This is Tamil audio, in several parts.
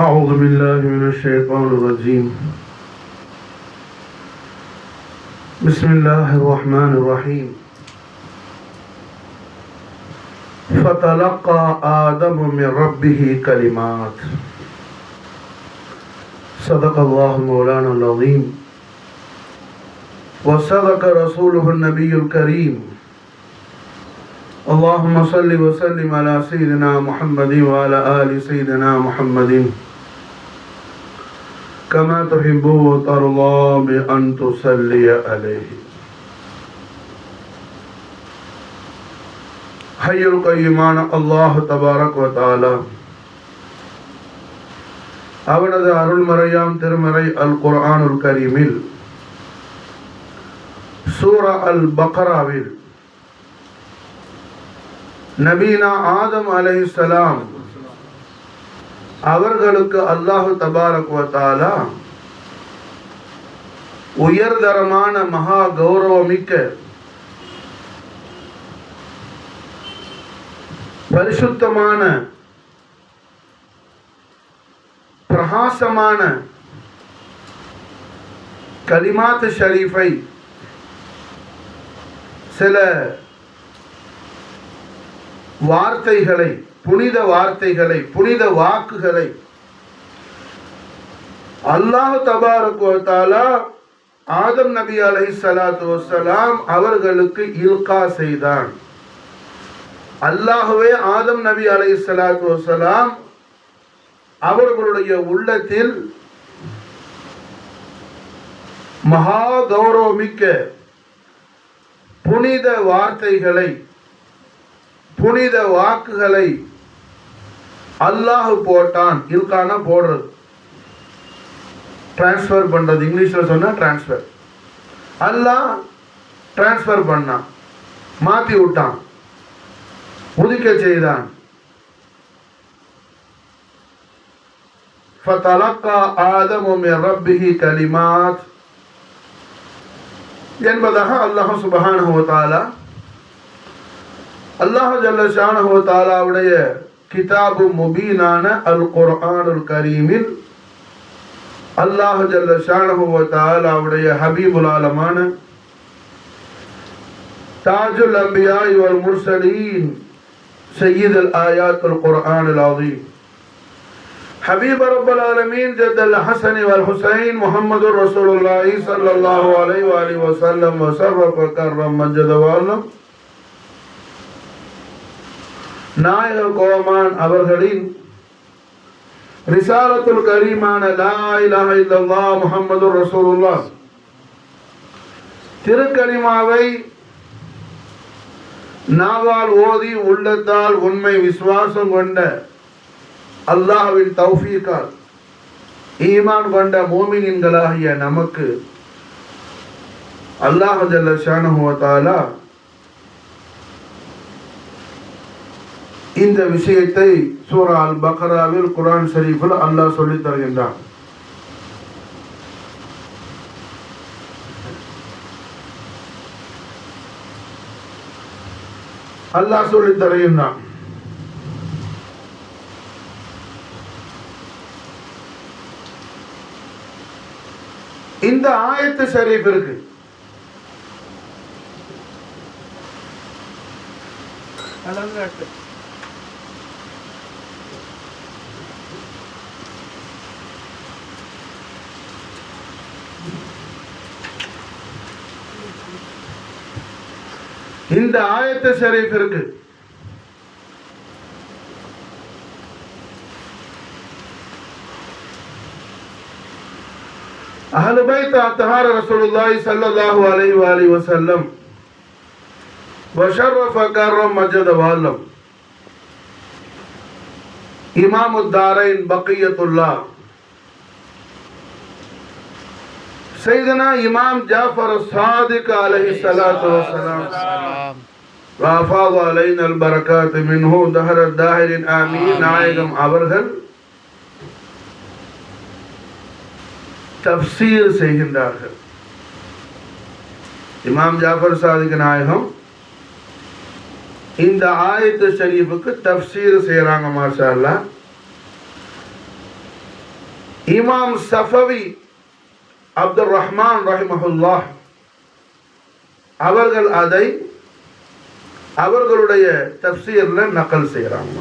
أعوذ بالله من الشيطان الرجيم. بسم الله الرحمن الرحيم. فتلقى آدم من ربه كلمات. صدق الله مولانا العظيم وصدق رسوله النبي الكريم. اللهم صل وسلم على سيدنا محمد وعلى آل سيدنا محمد كما تحب وترضى بأن تصلي عليه. حي القيومان الله تبارك وتعالى அவனது அருள்மறையாம் திருமறை அல் குர்ஆனுல் கரீமில் சூரா அல் பக்ராவில் நபீனா ஆதம் அலைஹிஸ்ஸலாம் அவர்களுக்கு அல்லாஹு தபாரக் வ தஆலா உயர்தரமான மகா கௌரவமிக்க பரிசுத்தமான பிரகாசமான கலிமாத் ஷரீஃபை சில வார்த்தைகளை, புனித வார்த்தைகளை, புனித வாக்குகளை அல்லாஹ் தபாரக் வ தஆலா ஆதம் நபி அலைஹிஸ்ஸலாத்து வஸ்ஸலாம் அவர்களுக்கு இல்கா செய்தான். அல்லாஹ்வே ஆதம் நபி அலைஹிஸ்ஸலாத்து வஸ்ஸலாம் அவர்களுடைய உள்ளத்தில் மகா கௌரவமிக்க புனித வார்த்தைகளை, புனித வாக்குகளை அல்லாஹ் போட்டான். இல்கானா போடுறது, டிரான்ஸ்ஃபர் பண்றது, இங்கிலீஷ்ல சொன்னா டிரான்ஸ்ஃபர். அல்லாஹ் டிரான்ஸ்ஃபர் பண்ணான், மாத்தி விட்டான், உதிக்க செய்தான். ஃபதலக்கா ஆதமு மின் ரப்பிஹி கலிமாத் என்பதாக அல்லாஹ் சுப்ஹானஹு வ தஆலா அல்லாஹ் ஜல்ல ஷானஹு வ தஆலாவுடைய கிதாபு முபீனான அல் குர்ஆனுல் கரீமில் அல்லாஹ் ஜல்ல ஷானஹு வ தஆலாவுடைய ஹபீபுல் ஆலமான தாஜுல் அன்பியா வல் முர்சலீன் சய்யிதுல் ஆயாத்துல் குர்ஆனுல் அஸீம் ஹபீப் ரப்பல் ஆலமீன் ஜத்தல் ஹஸன் வல் ஹுசைன் முஹம்மதுர் ரசூலுல்லாஹி ஸல்லல்லாஹு அலைஹி வ ஆலிஹி வஸல்லம் வ ஸர்ரஃப கர்ரம் மஜ்ஜத வஅலம் நாயக கோமான் அவர்களின் ரிசாலத்துல் கரீமான லா இலாஹ இல்லல்லாஹ் முஹம்மதுர் ரசூலுல்லாஹ் திருக்கலிமாவை நாவால் ஓதி உள்ளத்தால் உண்மை விசுவாசம் கொண்ட அல்லாஹ்வின் தௌஃபீக்கால் ஈமான் கொண்ட மூமின்களாகிய நமக்கு அல்லாஹ் ஜல்ல ஷானஹு வ தஆலா இந்த விஷயத்தை சூரா அல் பக்ராவில் குர்ஆன் ஷரீஃபில் அல்லாஹ் சொல்லித் தருகின்றான். அல்லாஹ் சொல்லித் தருகின்றான். இந்த ஆயத்து ஷரீஃப் இருக்கு. இந்த ஆயத்து ஷரீஃபிற்கு அஹ்லு பைத் அத்ஹார் ரசூலுல்லாஹி ஸல்லல்லாஹு அலைஹி வஆலிஹி வஸல்லம் வஷரஃப கர்ரம் மஜத வஅல்லம் இமாமுத் தாரைன் பக்கியத்துல்லாஹ் सैयदना इमाम जाफर सादिक अलैहिस्सलातु वस्सलाम वफ़ाद अलैना अलबरकात मिन्हु दहर दाहिरिन आमीन நாயகம் அவர்கள் தஃப்சீர் செய்கின்றார்கள். இமாம் ஜாஃபர் சாதிக் நாயகம் இந்த ஆயத்து ஷரீஃபுக்கு தஃப்சீர் செய்றாங்க. மாஷா அல்லாஹ். இமாம் சஃபவி அப்துர் ரஹ்மான் ரஹிமஹுல்லாஹ் அவர்கள் அதை அவர்களுடைய தஃப்சீர்ல நகல் செய்றாங்க.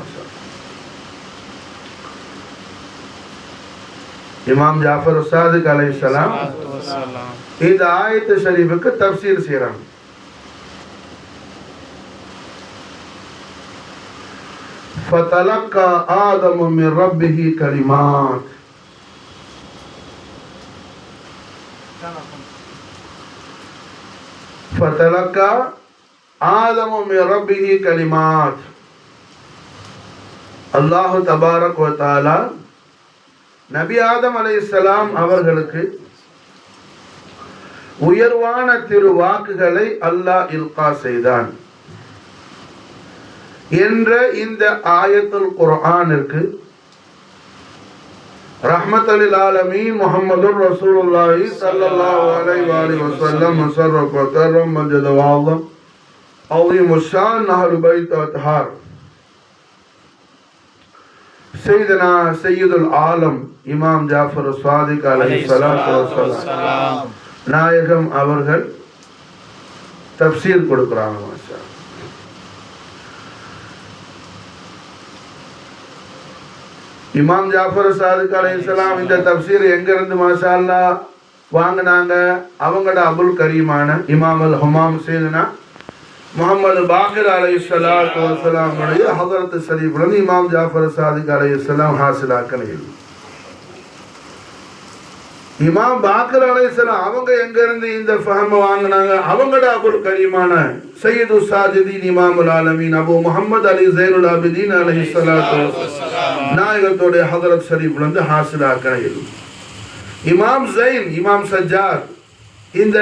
இமாம் ஜாஃபர் சாதிக் அலைஹிஸ்ஸலாம் இந்த ஆயத்து ஷரீஃபுக்கு தஃப்சீர் செய்றாங்க. ஃபதலக்கா ஆதமு மின் ரப்பிஹி கலிமாத் فتلقى آدم من ربه كلمات. அல்லாஹ் தபாரக் வ தஆலா நபி ஆதம் அலைஹிஸ்ஸலாம் அவர்களுக்கு உயர்வான திருவாக்குகளை அல்லாஹ் இல்கா செய்தான் என்ற இந்த ஆயத்துல் குர்ஆனிற்கு ரஹ்மத்துல் ஆலமீன் முஹம்மதுர் ரசூலுல்லாஹி ஸல்லல்லாஹு அலைஹி வஸல்லம் முஸர்ரஃப் வ கர்ரம் மஜத வஅலம் அஸீம் ஷான் அஹ்லு பைத் அத்ஹார் சையதுனா சையதுல் ஆலம் இமாம் ஜாஃபர் சாதிக் அலைஹிஸ்ஸலாத்து வஸ்ஸலாம் நாயகம் அவர்கள் தஃப்சீர் கொடுக்கறாங்க. மாஷா இமாம் ஜாஃபர் சாதிக் அலைஹிஸ்ஸலாம் இந்த தஃப்சீர் எங்க இருந்து மாஷா அல்லாஹ் வாங்குனாங்க? அவங்களோட அபுல் கரீமான இமாம் அல் ஹமாம் சையதுனா முஹம்மது பாக்கிர் அலைஹிஸ்ஸலாத்து வஸ்ஸலாம் உடைய ஹதரத் ஷரீஃப்ல இமாம் ஜாஃபர் சாதிக் அலைஹிஸ்ஸலாம் ஹாசிலாக்கலையில் இமாம் பாக்கிர் அலைஹிஸ்ஸலாம் அவங்க எங்க இருந்து இந்த ஃபஹம் வாங்குனாங்க? அவங்களோட அபுல் கரீமான சையது சாஜிதீன் இமாமுல் ஆலமீன் அபு முஹம்மது அலி ஸைனுல் ஆபிதீன் அலைஹிஸ்ஸலாத்து வஸ்ஸலாம் நாயகத்தோட ஹதரத் ஷரீஃப்ல இருந்து ஹாசிலாக்கலையில் இமாம் ஸைன் இமாம் சஜ்ஜாத் இந்த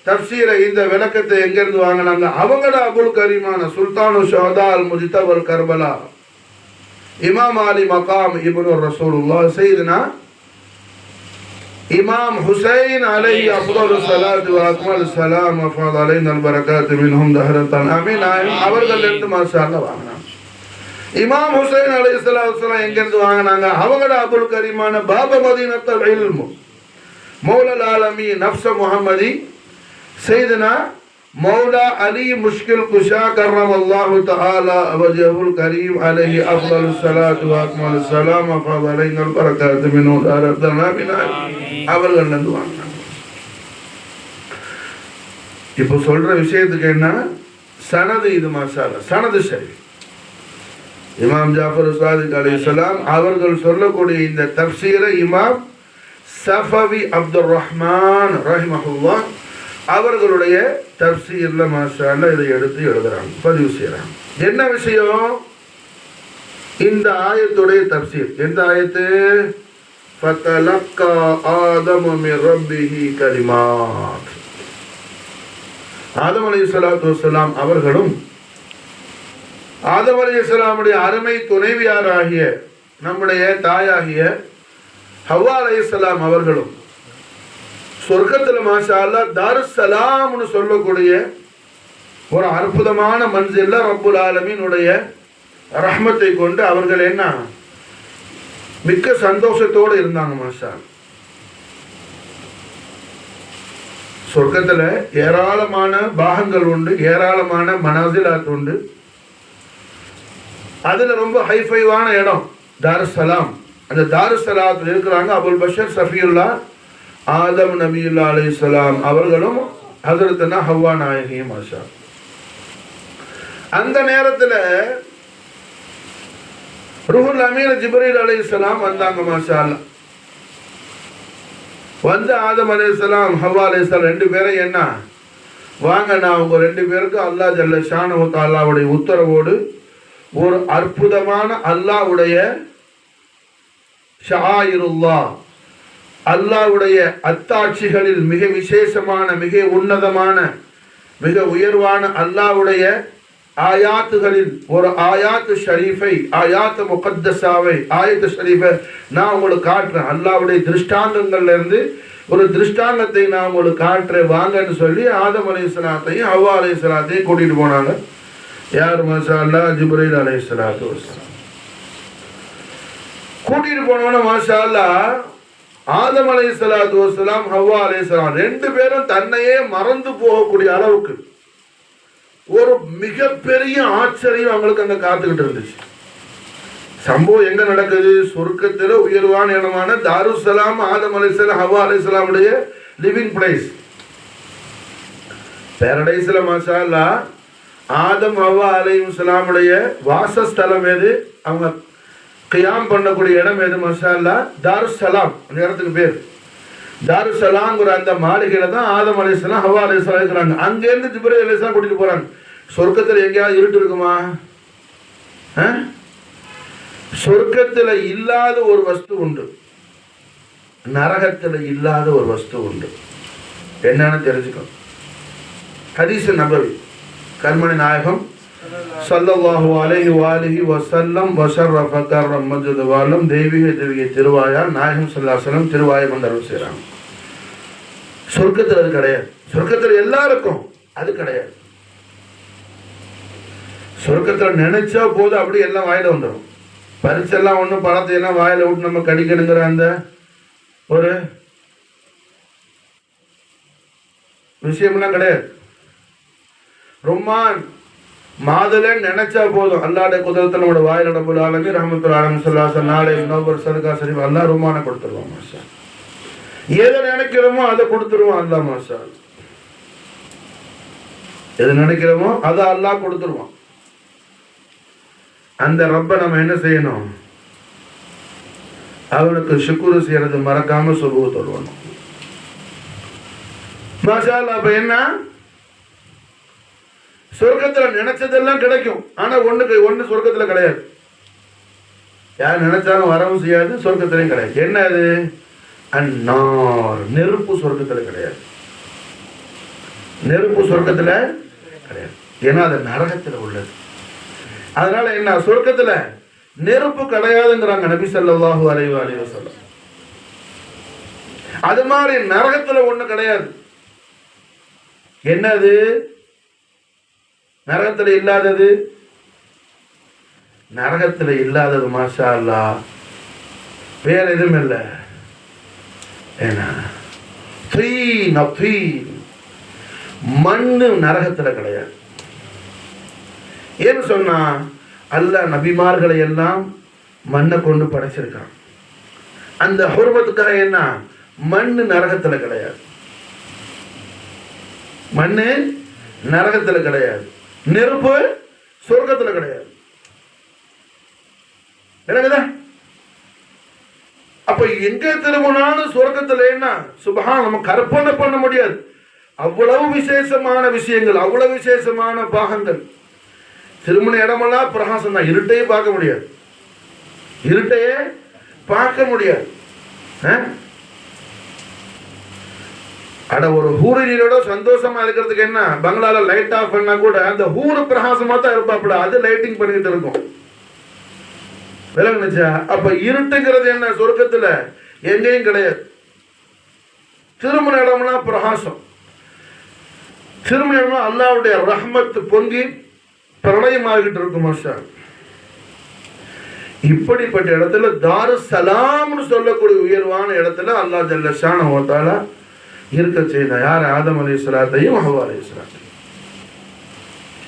தஃப்சீரை இந்த விளக்கத்தை எங்க இருந்து வாங்குனாங்க? அவங்களோட அபுல் கரீமான சுல்தானு ஷுஹதா அல் முஜ்தபல் கர்பலா இமாம் அலி மகாம் இப்னு ரசூலுல்லாஹ் சையதுனா இமாம் ஹுசைன் அலைஹி அஃதலு ஸலாத்து வ அக்மல் ஸலாம் வ ஃபத அலைனா அல் பரகாத் மின்ஹும் தஹரத்தன் ஆமீன். அவர்கள் இருந்து மாஷா அல்லாஹ் வாங்குனாங்க. இமாம் ஹுசைன் அலைஹிஸ்ஸலாத்து வஸ்ஸலாம் எங்க இருந்து வாங்குனாங்க? அவங்களோட அபுல் கரீமான பாப மதீனத்துல் இல்ம் மௌலல் ஆலமீன் நஃப்ஸ் முஹம்மதி சையதுனா மௌலா அலி முஷ்கில் குஷா கர்ரமல்லாஹு தஆலா வஜஹுல் கரீம் அலைஹி அஃதலு ஸலாத்து வ அக்மல் ஸலாம் வ ஃபத அலைனா அல் பரகாத் மின்ஹும் தஹரத்தன் ஆமீன். அவர்கள் இருந்து வாங்குனாங்க. இப்போ சொல்ற விஷயத்துக்கு என்ன சனது? இது மாஷா அல்லாஹ் சனது சரி. இமாம் ஜாஃபர் சாதிக் அலைஹிஸ்ஸலாம் அவர்கள் சொல்லக்கூடிய இந்த தஃப்சீரை இமாம் சஃபவி அப்துர் ரஹ்மான் ரஹிமஹுல்லாஹ் அவர்களுடைய தஃப்சீர்ல மாஷா அல்லாஹ் இதை எடுத்து எழுதுறாங்க, பதிவு செய்றாங்க. என்ன விஷயம்? இந்த ஆயத்துடைய தஃப்சீர். எந்த ஆயத்து? ஃபதலக்கா ஆதமு மின் ரப்பிஹி கலிமாத். ஆதம் அலைஹிஸ்ஸலாத்து வஸ்ஸலாம் அவர்களும் ஆதம் அலைஹிஸ்ஸலாமுடைய அருமை துணைவியாராகிய நம்முடைய தாயாகிய ஹவ்வா அலைஹிஸ்ஸலாம் அவர்களும் சொர்க்கத்துல மாஷா அல்லாஹ் தாருஸ் ஸலாம்னு சொல்லக்கூடிய ஒரு அற்புதமான மன்சில்ல ரப்புல் ஆலமீனுடைய ரஹ்மத்தை கொண்டு அவர்கள் என்ன மிக்க சந்தோஷத்தோடு இருந்தாங்க. மாஷா சொர்க்கத்துல ஏராளமான பாகங்கள் உண்டு, ஏராளமான மனாசிலாத் உண்டு. அதுல ரொம்ப ஹைஃபைவான இடம் தாருஸ் ஸலாம். அந்த தாருஸ் ஸலாத்துல இருக்கிறாங்க அபுல் பஷர் சஃபியுல்லா ஆதம் நபியுல்லா அலைஹிஸ்ஸலாம் அவர்களும் ஹஸரத்துனா ஹவ்வா நாயகி மாஷா. அந்த நேரத்தில் ரூஹுல் அமீன் ஜிப்ரீல் அலைஹிஸ்ஸலாம் வந்தாங்க மாஷா அல்லாஹ். வந்து ஆதம் அலைஹிஸ்ஸலாம் ஹவ்வா அலைஹிஸ்ஸலாம் ரெண்டு பேரும் என்ன வாங்க, நான் உங்க ரெண்டு பேருக்கு அல்லாஹ் ஜல்ல ஷானஹு தஆலாவுடைய உத்தரவோடு ஒரு அற்புதமான அல்லாஹ்வுடைய ஷஆயிருல்லாஹ், அல்லாஹ்வுடைய அத்தாட்சிகளில் மிக விசேஷமான, மிக உன்னதமான, மிக உயர்வான அல்லாஹ்வுடைய ஆயாத்துகளில் ஒரு ஆயாத்து ஷரீஃபை, ஆயாத்து முகத்தஸாவை, ஆயத்து ஷரீஃபை நான் உங்களுக்கு காட்டுறேன். அல்லாஹ்வுடைய திருஷ்டாந்தங்கள்ல இருந்து ஒரு திருஷ்டாந்தத்தை நான் உங்களுக்கு காட்டுறேன் வாங்கன்னு சொல்லி ஆதம் அலைஹிஸ்ஸலாத்தையும் ஹவ்வா அலைஹிஸ்ஸலாத்தையும் கூட்டிட்டு போனாங்க. யார் மாஷா அல்லாஹ்? ஜிப்ரீல் அலைஹிஸ்ஸலாத்து வஸ்ஸலாம். கூட்டிட்டு போனவன மாஷா அல்லாஹ் ஆதம் அலைஹிஸ்ஸலாத்து வஸ்ஸலாம் ஹவ்வா அலைஹிஸ்ஸலாம் ரெண்டு பேரும் தன்னையே மறந்து போகக்கூடிய அளவுக்கு ஒரு மிகப்பெரிய ஆச்சரியம் அவங்களுக்கு அங்க காத்துக்கிட்டு இருந்துச்சு. சம்பவம் எங்க நடக்குது? சொர்க்கத்தில் உயர்வான இடமான தாருஸ்ஸலாம், ஆதம் அலைஹிஸ்ஸலாம் ஹவ்வா அலைஹிஸ்ஸலாமுடைய லிவிங் பிளேஸ், பாரடைஸ்ல மாஷா அல்லாஹ் ஆதம் ஹவ்வா அலைஹிஸ்ஸலாமுடைய வாசஸ்தலம் எது, அவங்க கியாம் பண்ணக்கூடிய இடம் எது மாஷா அல்லாஹ்? தாருஸ்ஸலாம். அந்த இடத்துக்கு பேர் தாருஸ்ஸலாம்ங்கிற அந்த மாளிகையில தான் ஆதம் அலைஹிஸ்ஸலாம் ஹவ்வா அலைஹிஸ்ஸலாம் இருக்கிறாங்க. அங்கேருந்து ஜிப்ரீல் அலைஹிஸ்ஸலாம் கூட்டிட்டு போறாங்க. சொர்க்கத்தில் எங்கேயாவது இருட்டு இருக்குமா? சொர்க்கத்தில் இல்லாத ஒரு வஸ்து உண்டு, நரகத்தில் இல்லாத ஒரு வஸ்து உண்டு. என்னன்னு தெரிஞ்சுக்கணும். ஹதீஸ் நபவி கர்மணி நாயகம் ஸல்லல்லாஹு அலைஹி வஆலிஹி வஸல்லம் வஷர்ரஃப கர்ரம் மஜ்து வாலம் தெய்வீக திருவாயார் நாயகம் ஸல்லல்லாஹு அலைஹி வஸல்லம் திருவாயை கொண்டருள் செய்றாங்க. சொர்க்கத்தில் அது கிடையாது. சொர்க்கத்தில் எல்லாருக்கும் அது கிடையாது. சொர்க்கத்தில் நினைச்சா போது அப்படி எல்லாம் வாயில வந்துடும். பரிச்செல்லாம் ஒன்றும் பழத்தை எல்லாம் வாயில விட்டு நம்ம கடிக்கணுங்கிற அந்த ஒரு விஷயம்லாம் கிடையாது. ரொமான் மாதுளை நினைச்சா போதும், அல்லாஹ்வுடைய குதிரத்தில் நம்மளோட வாயில ரப்பல் ஆலமீன் ரஹ்மத்துல் ஆலமீன் ஸல்லல்லாஹு அலைஹி வஸல்லம் நாளை நோபர் சதகா ஷரீஃப் அல்லாஹ் ரொமானை கொடுத்துருவான் மாஷா. எதை நினைக்கிறோமோ அதை கொடுத்துருவான் அல்லாஹ் மாஷா. எது நினைக்கிறோமோ அதை அல்லாஹ் கொடுத்துருவான். அந்த ரப்ப நம்ம என்ன செய்யணும்? அவனுக்கு ஷுக்ரு செய்யறது மறக்காம சுபஹ் தொழுவணும் மாஷா அல்லாஹ். அப்ப என்ன, சொர்க்கத்துல நினைச்சதெல்லாம் கிடைக்கும். ஆனா ஒண்ணு சொர்க்கத்துல கிடையாது. யார் நினைச்சாலும் வரவும் செய்யாது, சொர்க்கத்திலையும் கிடையாது. என்ன அது? அன்னார், நெருப்பு சொர்க்கத்துல கிடையாது. நெருப்பு சொர்க்கத்துல கிடையாது. ஏன்னா அது நரகத்துல உள்ளது. அதனால என்ன, சொர்க்கத்துல நெருப்பு கிடையாதுங்கிறாங்க நபி ஸல்லல்லாஹு அலைஹி வஸல்லம். அது மாதிரி நரகத்துல ஒண்ணு கிடையாது. என்னது நரகத்துல இல்லாதது? நரகத்துல இல்லாதது மாஷா அல்லாஹ் வேற எதுவும் இல்லை. ஏன்னா மண்ணு நரகத்துல கிடையாது. ஏன்னு சொன்னா அல்லாஹ் நபிமார்களை எல்லாம் மண்ணை கொண்டு படைச்சிருக்கான். அந்த ஹுர்மத்துக்காக என்ன, மண்ணு நரகத்துல கிடையாது. மண்ணு நரகத்துல கிடையாது. நெருப்பு சொர்க்கத்துல கிடையாது. என்னங்கதா? அப்ப எங்க திரும்பினாலும் சொர்க்கத்துல என்ன சுபஹான் நம்ம கற்பனை பண்ண முடியாது. அவ்வளவு விசேஷமான விஷயங்கள், அவ்வளவு விசேஷமான பாகங்கள். திருமண இடமெல்லாம் பிரகாசம் தான். இருட்டையே பார்க்க முடியாது. இருட்டையே பார்க்க முடியாது. அட ஒரு ஹூரினோட சந்தோஷமா இருக்கிறதுக்கு என்ன, பங்களால லைட் ஆஃப் பண்ணா கூட அந்த ஹூரு பிரகாசமா தான் இருப்பாப்புல, அது லைட்டிங் பண்ணிட்டு இருக்கும். விளங்குச்சா? அப்ப இருட்டுங்கிறது என்ன, சொர்க்கத்துல எங்கேயும் கிடையாது. திருமண இடம்னா பிரகாசம். திருமண இடம் அல்லாஹ்வுடைய ரஹ்மத் பொங்கி பிரளயமாகிட்டு இருக்கும் மாஷா. இப்படிப்பட்ட இடத்துல தாருஸ்ஸலாம்னு சொல்லக்கூடிய உயர்வான இடத்துல அல்லாஹ் ஜல்ல ஷானஹு வ தஆலா இருக்க செய்த யார்? ஆதம் அலைஹிஸ்ஸலாத்தையும் ஹவ்வா அலைஹிஸ்ஸலாத்தையும்.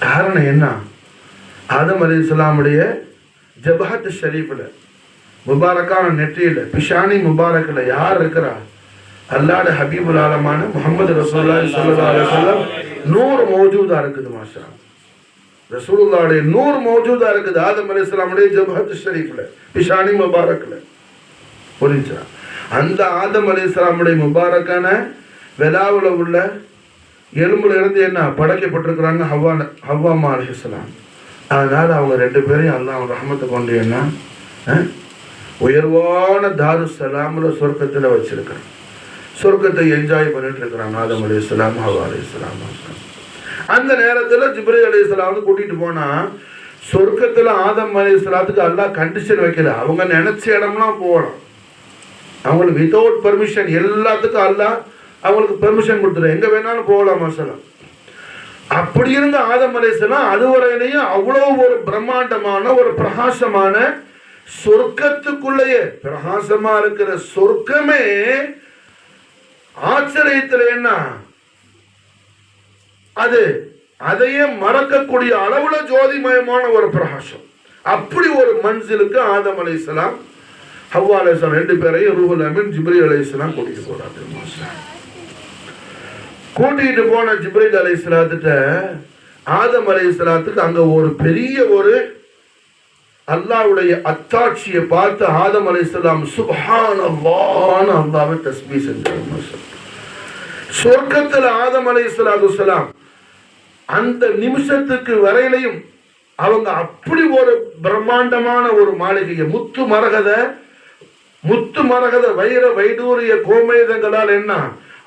காரணம் என்ன? ஆதம் அலைஹிஸ்ஸலாமுடைய ஜபஹத் ஷரீஃபில், முபாரக்கான நெற்றியில், பிஷானி முபாரக்கில் யார் இருக்கிறா? அல்லாஹ்வுடைய ஹபீபுல் ஆலமான முஹம்மது ரசூலுல்லாஹி ஸல்லல்லாஹு அலைஹி வஸல்லம் நூர் மௌஜூதா இருக்குது. மாஷா ரசூலுல்லாஹ்வுடைய நூர் மௌஜூதா இருக்குது. ஆதம் அலைஹிஸ்ஸலாமுடைய ஜபஹத் ஷரீஃப்ல, பிஷானி முபாரக்ல. புரிஞ்சா? அந்த ஆதம் அலைஹிஸ்ஸலாமுடைய முபாரக்கான வெலாவுல உள்ள எலும்புல இருந்து என்ன படைக்கப்பட்டிருக்கிறாங்க? ஹவ்வா அலைஹிஸ்ஸலாம். அதனால அவங்க ரெண்டு பேரையும் அல்லாஹ் ரஹ்மத்தை கொண்டு என்ன உயர்வான தாருஸ்ஸலாம்ல சொர்க்கத்தில் வச்சிருக்கிறான். சொர்க்கத்தை என்ஜாய் பண்ணிட்டு இருக்கிறாங்க ஆதம் அலைஹிஸ்ஸலாம், ஹவ்வா அலைஹிஸ்ஸலாம். அந்த நேரத்தில் ஜிப்ரீல் அலைஹிஸ்ஸலாம் வந்து கூட்டிட்டு போனா சொர்க்கத்தில் ஆதம் அலைஹிஸ்ஸலாத்துக்கு அல்லாஹ் கண்டிஷன் வைக்கல. அவங்க நினைச்ச இடம்லாம் போகலாம். அவங்களுக்கு வித்தவுட் பர்மிஷன் எல்லாத்துக்கும் அல்லாஹ் அவங்களுக்கு பெர்மிஷன் கொடுத்துரு, எங்க வேணாலும் போகலாம். மசலாம் அப்படி இருந்த ஆதம் அலைஹிஸ்ஸலாம் அதுவரையிலையும் அவ்வளவு ஒரு பிரம்மாண்டமான ஒரு பிரகாசமான சொர்க்கத்துக்குள்ளேயே பிரகாசமா இருக்கிற சொர்க்கமே ஆச்சரியத்துல என்ன அது அதையே மறக்கக்கூடிய அளவுல ஜோதிமயமான ஒரு பிரகாசம். அப்படி ஒரு மன்சிலுக்கு ஆதம் அலைஹிஸ்ஸலாம் ஹவ்வா அலைஹிஸ்ஸலாம் ரெண்டு பேரையும் ரூஹுல் அமீன் ஜிப்ரீல் அலைஹிஸ்ஸலாம் கூட்டிட்டு போறாங்க. கூட்டிட்டு போன ஜிப்ரீல் அலைஹிஸ்ஸலாத்திட்ட ஆதம் அலைஹிஸ்ஸலாத்துக்கு அங்க ஒரு பெரிய ஒரு அல்லாஹ்வுடைய அத்தாட்சியை பார்த்து ஆதம் அலைஹிஸ்ஸலாம் சுப்ஹானல்லாஹ்னு அல்லாஹ்வை தஸ்பீஹ் செஞ்சாங்க. சொர்க்கத்தில் ஆதம் அலைஹிஸ்ஸலாம் அந்த நிமிஷத்துக்கு வரையிலையும் அவங்க அப்படி ஒரு பிரம்மாண்டமான ஒரு மாளிகையை முத்து மரகத வைர வைடூரிய கோமேதங்களால் என்ன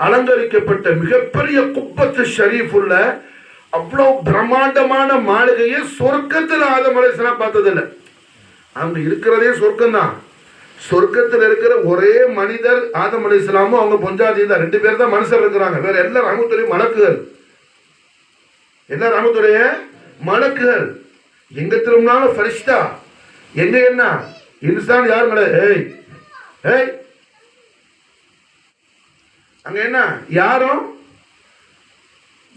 அலங்கரிக்கப்பட்ட மிகப்பெரிய குப்பத்து ஷரீஃப் உள்ள அவ்வளவு பிரம்மாண்டமான மாளிகையை சொர்க்கத்தில் ஆதம் அலைஹிஸ்ஸலாம் பார்த்ததில்லை. அவங்க இருக்கிறதே சொர்க்கம் தான். சொர்க்கத்தில் இருக்கிற ஒரே மனிதர் ஆதம் அலைஹிஸ்ஸலாமும் அவங்க பொஞ்சாதி தான். ரெண்டு பேர் தான் மனுஷர் இருக்கிறாங்க. வேற எல்லா ரஹ்மத்துடைய மலக்குகள், எல்லா ரஹ்மத்துடைய மலக்குகள். எங்க திரும்பினாலும் ஃபரிஷ்தா, எங்க என்ன இன்சான் யாரும் கிடையாது. ஏய் ஏய் அங்க என்ன யாரும்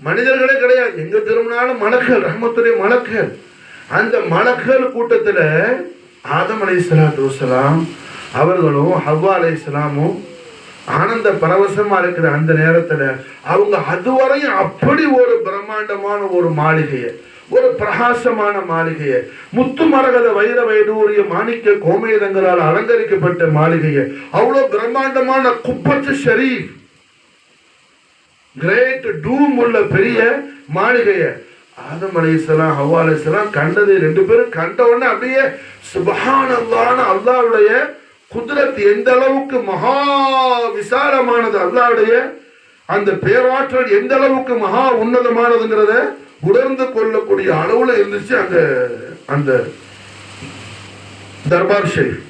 மனிதர்களே கிடையாது. எங்க திரும்பினாலும் மலக்குகள், ரஹ்மத்துடைய மலக்குகள். அந்த மலக்குகள் கூட்டத்தில் ஆதம் அலைஹிஸ்ஸலாத்து வஸ்ஸலாம் அவர்களும் ஹவ்வா அலைஹிஸ்ஸலாமும் ஆனந்த பரவசமா இருக்கிற அந்த நேரத்தில் அவங்க அதுவரையும் அப்படி ஒரு பிரம்மாண்டமான ஒரு மாளிகையை, ஒரு பிரகாசமான மாளிகையை, முத்து மரகத வைர வைடூரிய மாணிக்க கோமேதங்களால் அலங்கரிக்கப்பட்ட மாளிகையை, அவ்வளவு பிரம்மாண்டமான குப்பத்து ஷரீஃப் கிரேட் டூம் உள்ள பெரிய மாளிகையை ஆதம் அலைஹிஸ்ஸலாம் ஹவ்வா அலைஹிஸ்ஸலாம் கண்டது. ரெண்டு பேரும் கண்ட உடனே அப்படியே சுப்ஹானல்லாஹ்னு அல்லாஹ்வுடைய குத்ரத் எந்த அளவுக்கு மகா விசாலமானது, அல்லாஹ்வுடைய அந்த பேராற்றல் எந்த அளவுக்கு மகா உன்னதமானதுங்கிறத உணர்ந்து கொள்ளக்கூடிய அளவுல இருந்துச்சு அங்க அந்த தர்பார் ஷரீஃப்.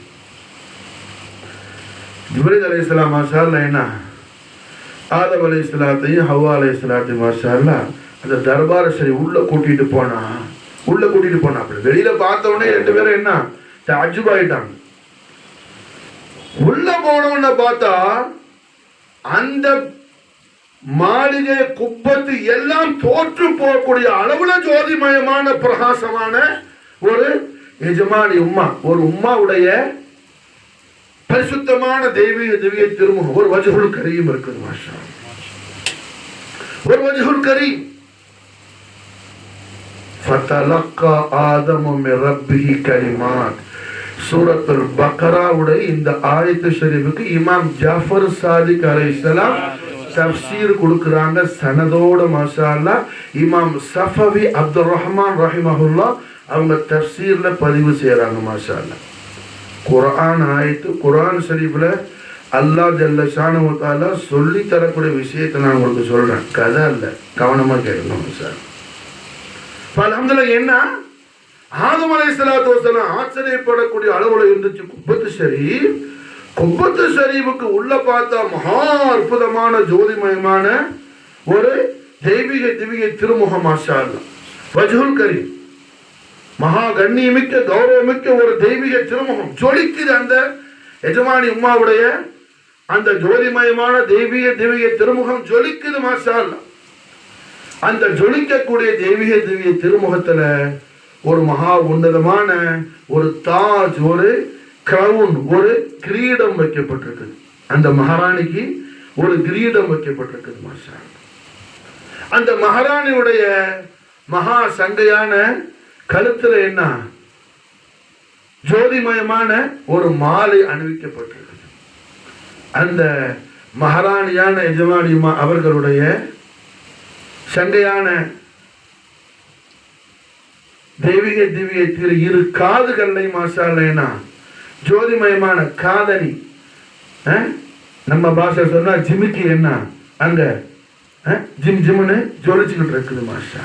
ஜிப்ரீல் அலைஹிஸ்ஸலாம் மாஷா அல்லாஹ் என்ன ஆதம் அலைஹிஸ்ஸலாத்தையும் ஹவ்வா அலைஹிஸ்ஸலாத்தையும் மாஷா அல்லாஹ் அந்த தர்பார் ஷரீஃப் உள்ள கூட்டிட்டு போனா அப்படி வெளியில பார்த்த உடனே ரெண்டு பேரும் என்ன தஅஜ்ஜுப் ஆயிட்டாங்க. உள்ள போனவன பார்த்தா அந்த மாளிகை குப்பத்து எல்லாம் தோற்று போகக்கூடிய அளவுல ஜோதிமயமான பிரகாசமான ஒரு எஜமானி உம்மா, ஒரு உம்மாவுடைய பரிசுத்தமான தெய்வீக திருமுகம், ஒரு வஜ்ஹுல் கரீம் இருக்குது. மாஷா ஒரு வஜ்ஹுல் கரீம். ஃபதலக்கா ஆதமு மின் ரப்பிஹி கலிமாத். சூரத்துல் பக்ராவுடைய இந்த ஆயத்து ஷரீஃபுக்கு இமாம் ஜாஃபர் சாதிக் அலைஹிஸ்ஸலாம் தஃப்சீர் கொடுக்குறாங்க சனதோட. மாஷா அல்லாஹ் இமாம் சஃபவி அப்துல் ரஹ்மான் ரஹிமஹுல்லாஹ் அவங்க தஃப்சீர்ல பதிவு செய்யறாங்க. மாஷா அல்லாஹ் குர்ஆன் ஆயத்து குர்ஆன் ஷரீஃப்ல அல்லாஹ் ஜல்ல ஷானஹு வ தஆலா சொல்லி தரக்கூடிய விஷயத்தை நான் உங்களுக்கு சொல்றேன், கதை இல்ல, கவனமா கேட்கணும். மாஷா அல்லாஹ் அல்ஹம்துலில்லாஹ். என்ன ஆதம் அலைஹிஸ்ஸலாத்து வஸ்ஸலாம் ஆச்சரியப்படக்கூடிய அளவுல இருந்துச்சு குப்பத்து ஷரீஃப். குப்பத்து ஷரீஃபுக்கு உள்ள பார்த்தா மகா அற்புதமான ஜோதிமயமான ஒரு தெய்வீக திருமுகம். மாஷா அல்லாஹ் வஜ்ஹுல் கரீம், மகா கண்ணியமிக்க கௌரவமிக்க ஒரு தெய்வீக திருமுகம் ஜொலிக்குது. அந்த எஜமானி உம்மாவுடைய அந்த ஜோதிமயமான தெய்வீக திருமுகம் ஜொலிக்குது. மாஷா அல்லாஹ் அந்த ஜொலிக்கக்கூடிய தெய்வீக திருமுகத்துல ஒரு மகா உன்னதமான ஒரு தாஜ், ஒரு கிரவுன், ஒரு கிரீடம் வைக்கப்பட்டிருக்கு. அந்த மகாராணிக்கு ஒரு கிரீடம் வைக்கப்பட்டிருக்குது மாஷா. அந்த மகாராணியுடைய மகா சங்கையான கழுத்துல என்ன ஜோதிமயமான ஒரு மாலை அணிவிக்கப்பட்டிருக்குது. அந்த மகாராணியான எஜமானிமா அவர்களுடைய சங்கையான தெய்வீக திவ்யத்தில் இரு காதுகளை மாஷாலேனா ஜோதிமயமான காதணி, நம்ம பாஷை சொன்னா ஜிமிக்கி என்ன அங்க ஜிம் ஜிம்னு ஜொலிச்சுக்கிட்டு இருக்குது மாஷா.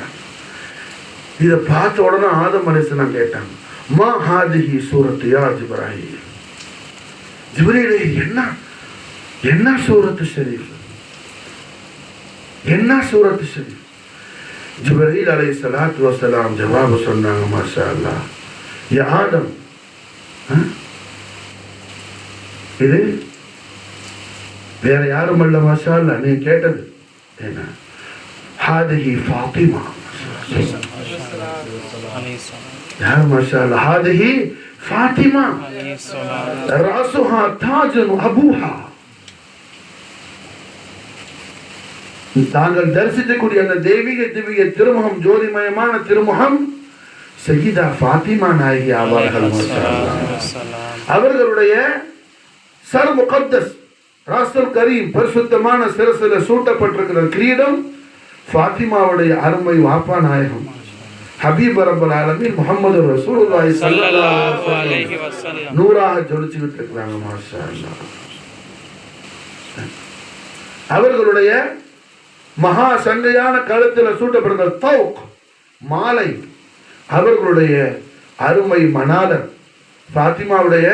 இதை பார்த்த உடனே ஆதம் அலைஹிஸ்ஸலாம் கேட்டாங்க, மா ஹாதிஹி சூரத்து யா ஜிப்ராஹீல். ஜிப்ரீலே என்ன என்ன சூரத்து ஷரீஃப், என்ன சூரத்து ஷரீஃப்? ஜிப்ரீல் அலைஹிஸ்ஸலாத்து வஸ்ஸலாம் ஜவாப் சொன்னாங்க, மாஷா அல்லாஹ், யா ஆதம், இது வேற யாரும் அல்ல மாஷா அல்லாஹ், நீ கேட்டது என்ன? ஹாதிஹி ஃபாத்திமா. யார் மாஷா அல்லாஹ்? ஹாதிஹி ஃபாத்திமா ராசுஹா தாஜன் அபூஹா. தாங்கள் தரிசிக்கக்கூடிய அந்த தெய்வீக திவ்ய திருமுகம், ஜோதிமயமான திருமுகம் சய்யிதா ஃபாத்திமா நாயகி ஆவார்கள். அவர்களுடைய சர் முகத்தஸ் ராசுல் கரீம் பரிசுத்தமான சிரசில் சூட்டப்பட்டிருக்கிற கிரீடம் ஃபாத்திமாவுடைய அருமை வாப்பா நாயகம் ஹபீப் ரப்பல் ஆலமீன் முஹம்மது ரசூலுல்லாஹி ஸல்லல்லாஹு அலைஹி வஸல்லம் நூறாக ஜொலிச்சுக்கிட்டு இருக்கிறாங்க மாஷா அல்லாஹ். அவர்களுடைய மகா சங்கையான கழுத்தில் சூட்டப்படுகிற தௌக் மாலை அவர்களுடைய அருமை மணாலர் ஃபாத்திமாவுடைய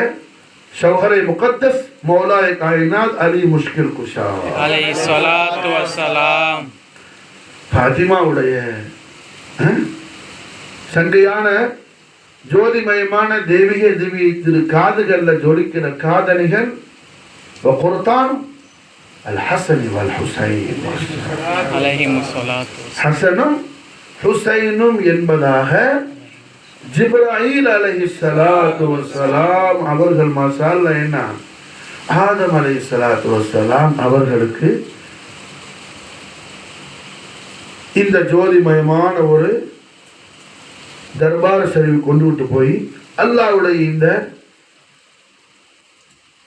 ஷௌஹரை முகத்தஸ் மௌலாய காயினாத் அலி முஷ்கில் குஷா அலைஹிஸ்ஸலாத்து வஸ்ஸலாம். ஃபாத்திமாவுடைய சங்கையான ஜோதிமயமான தெய்வீக திவ்ய திரு காதுகள்ல ஜொலிக்கிற காதணிகள் வகுர்தான் அல் ஹஸன் வல் ஹுசைன் அலைஹிஸ்ஸலாத்து ஹஸனும் ஹுசைனும் என்பதாக ஜிப்ராயில் அலைஹிஸ்ஸலாத்து வஸ்ஸலாம் அவர்கள் மாஷா அல்லாஹ் என்ன ஆதம் அலைஹிஸ்ஸலாத்து வஸ்ஸலாம் அவர்களுக்கு இந்த ஜோதிமயமான ஒரு தர்பார் ஷரீஃப் கொண்டு விட்டு போய் அல்லாஹ்வுடைய இந்த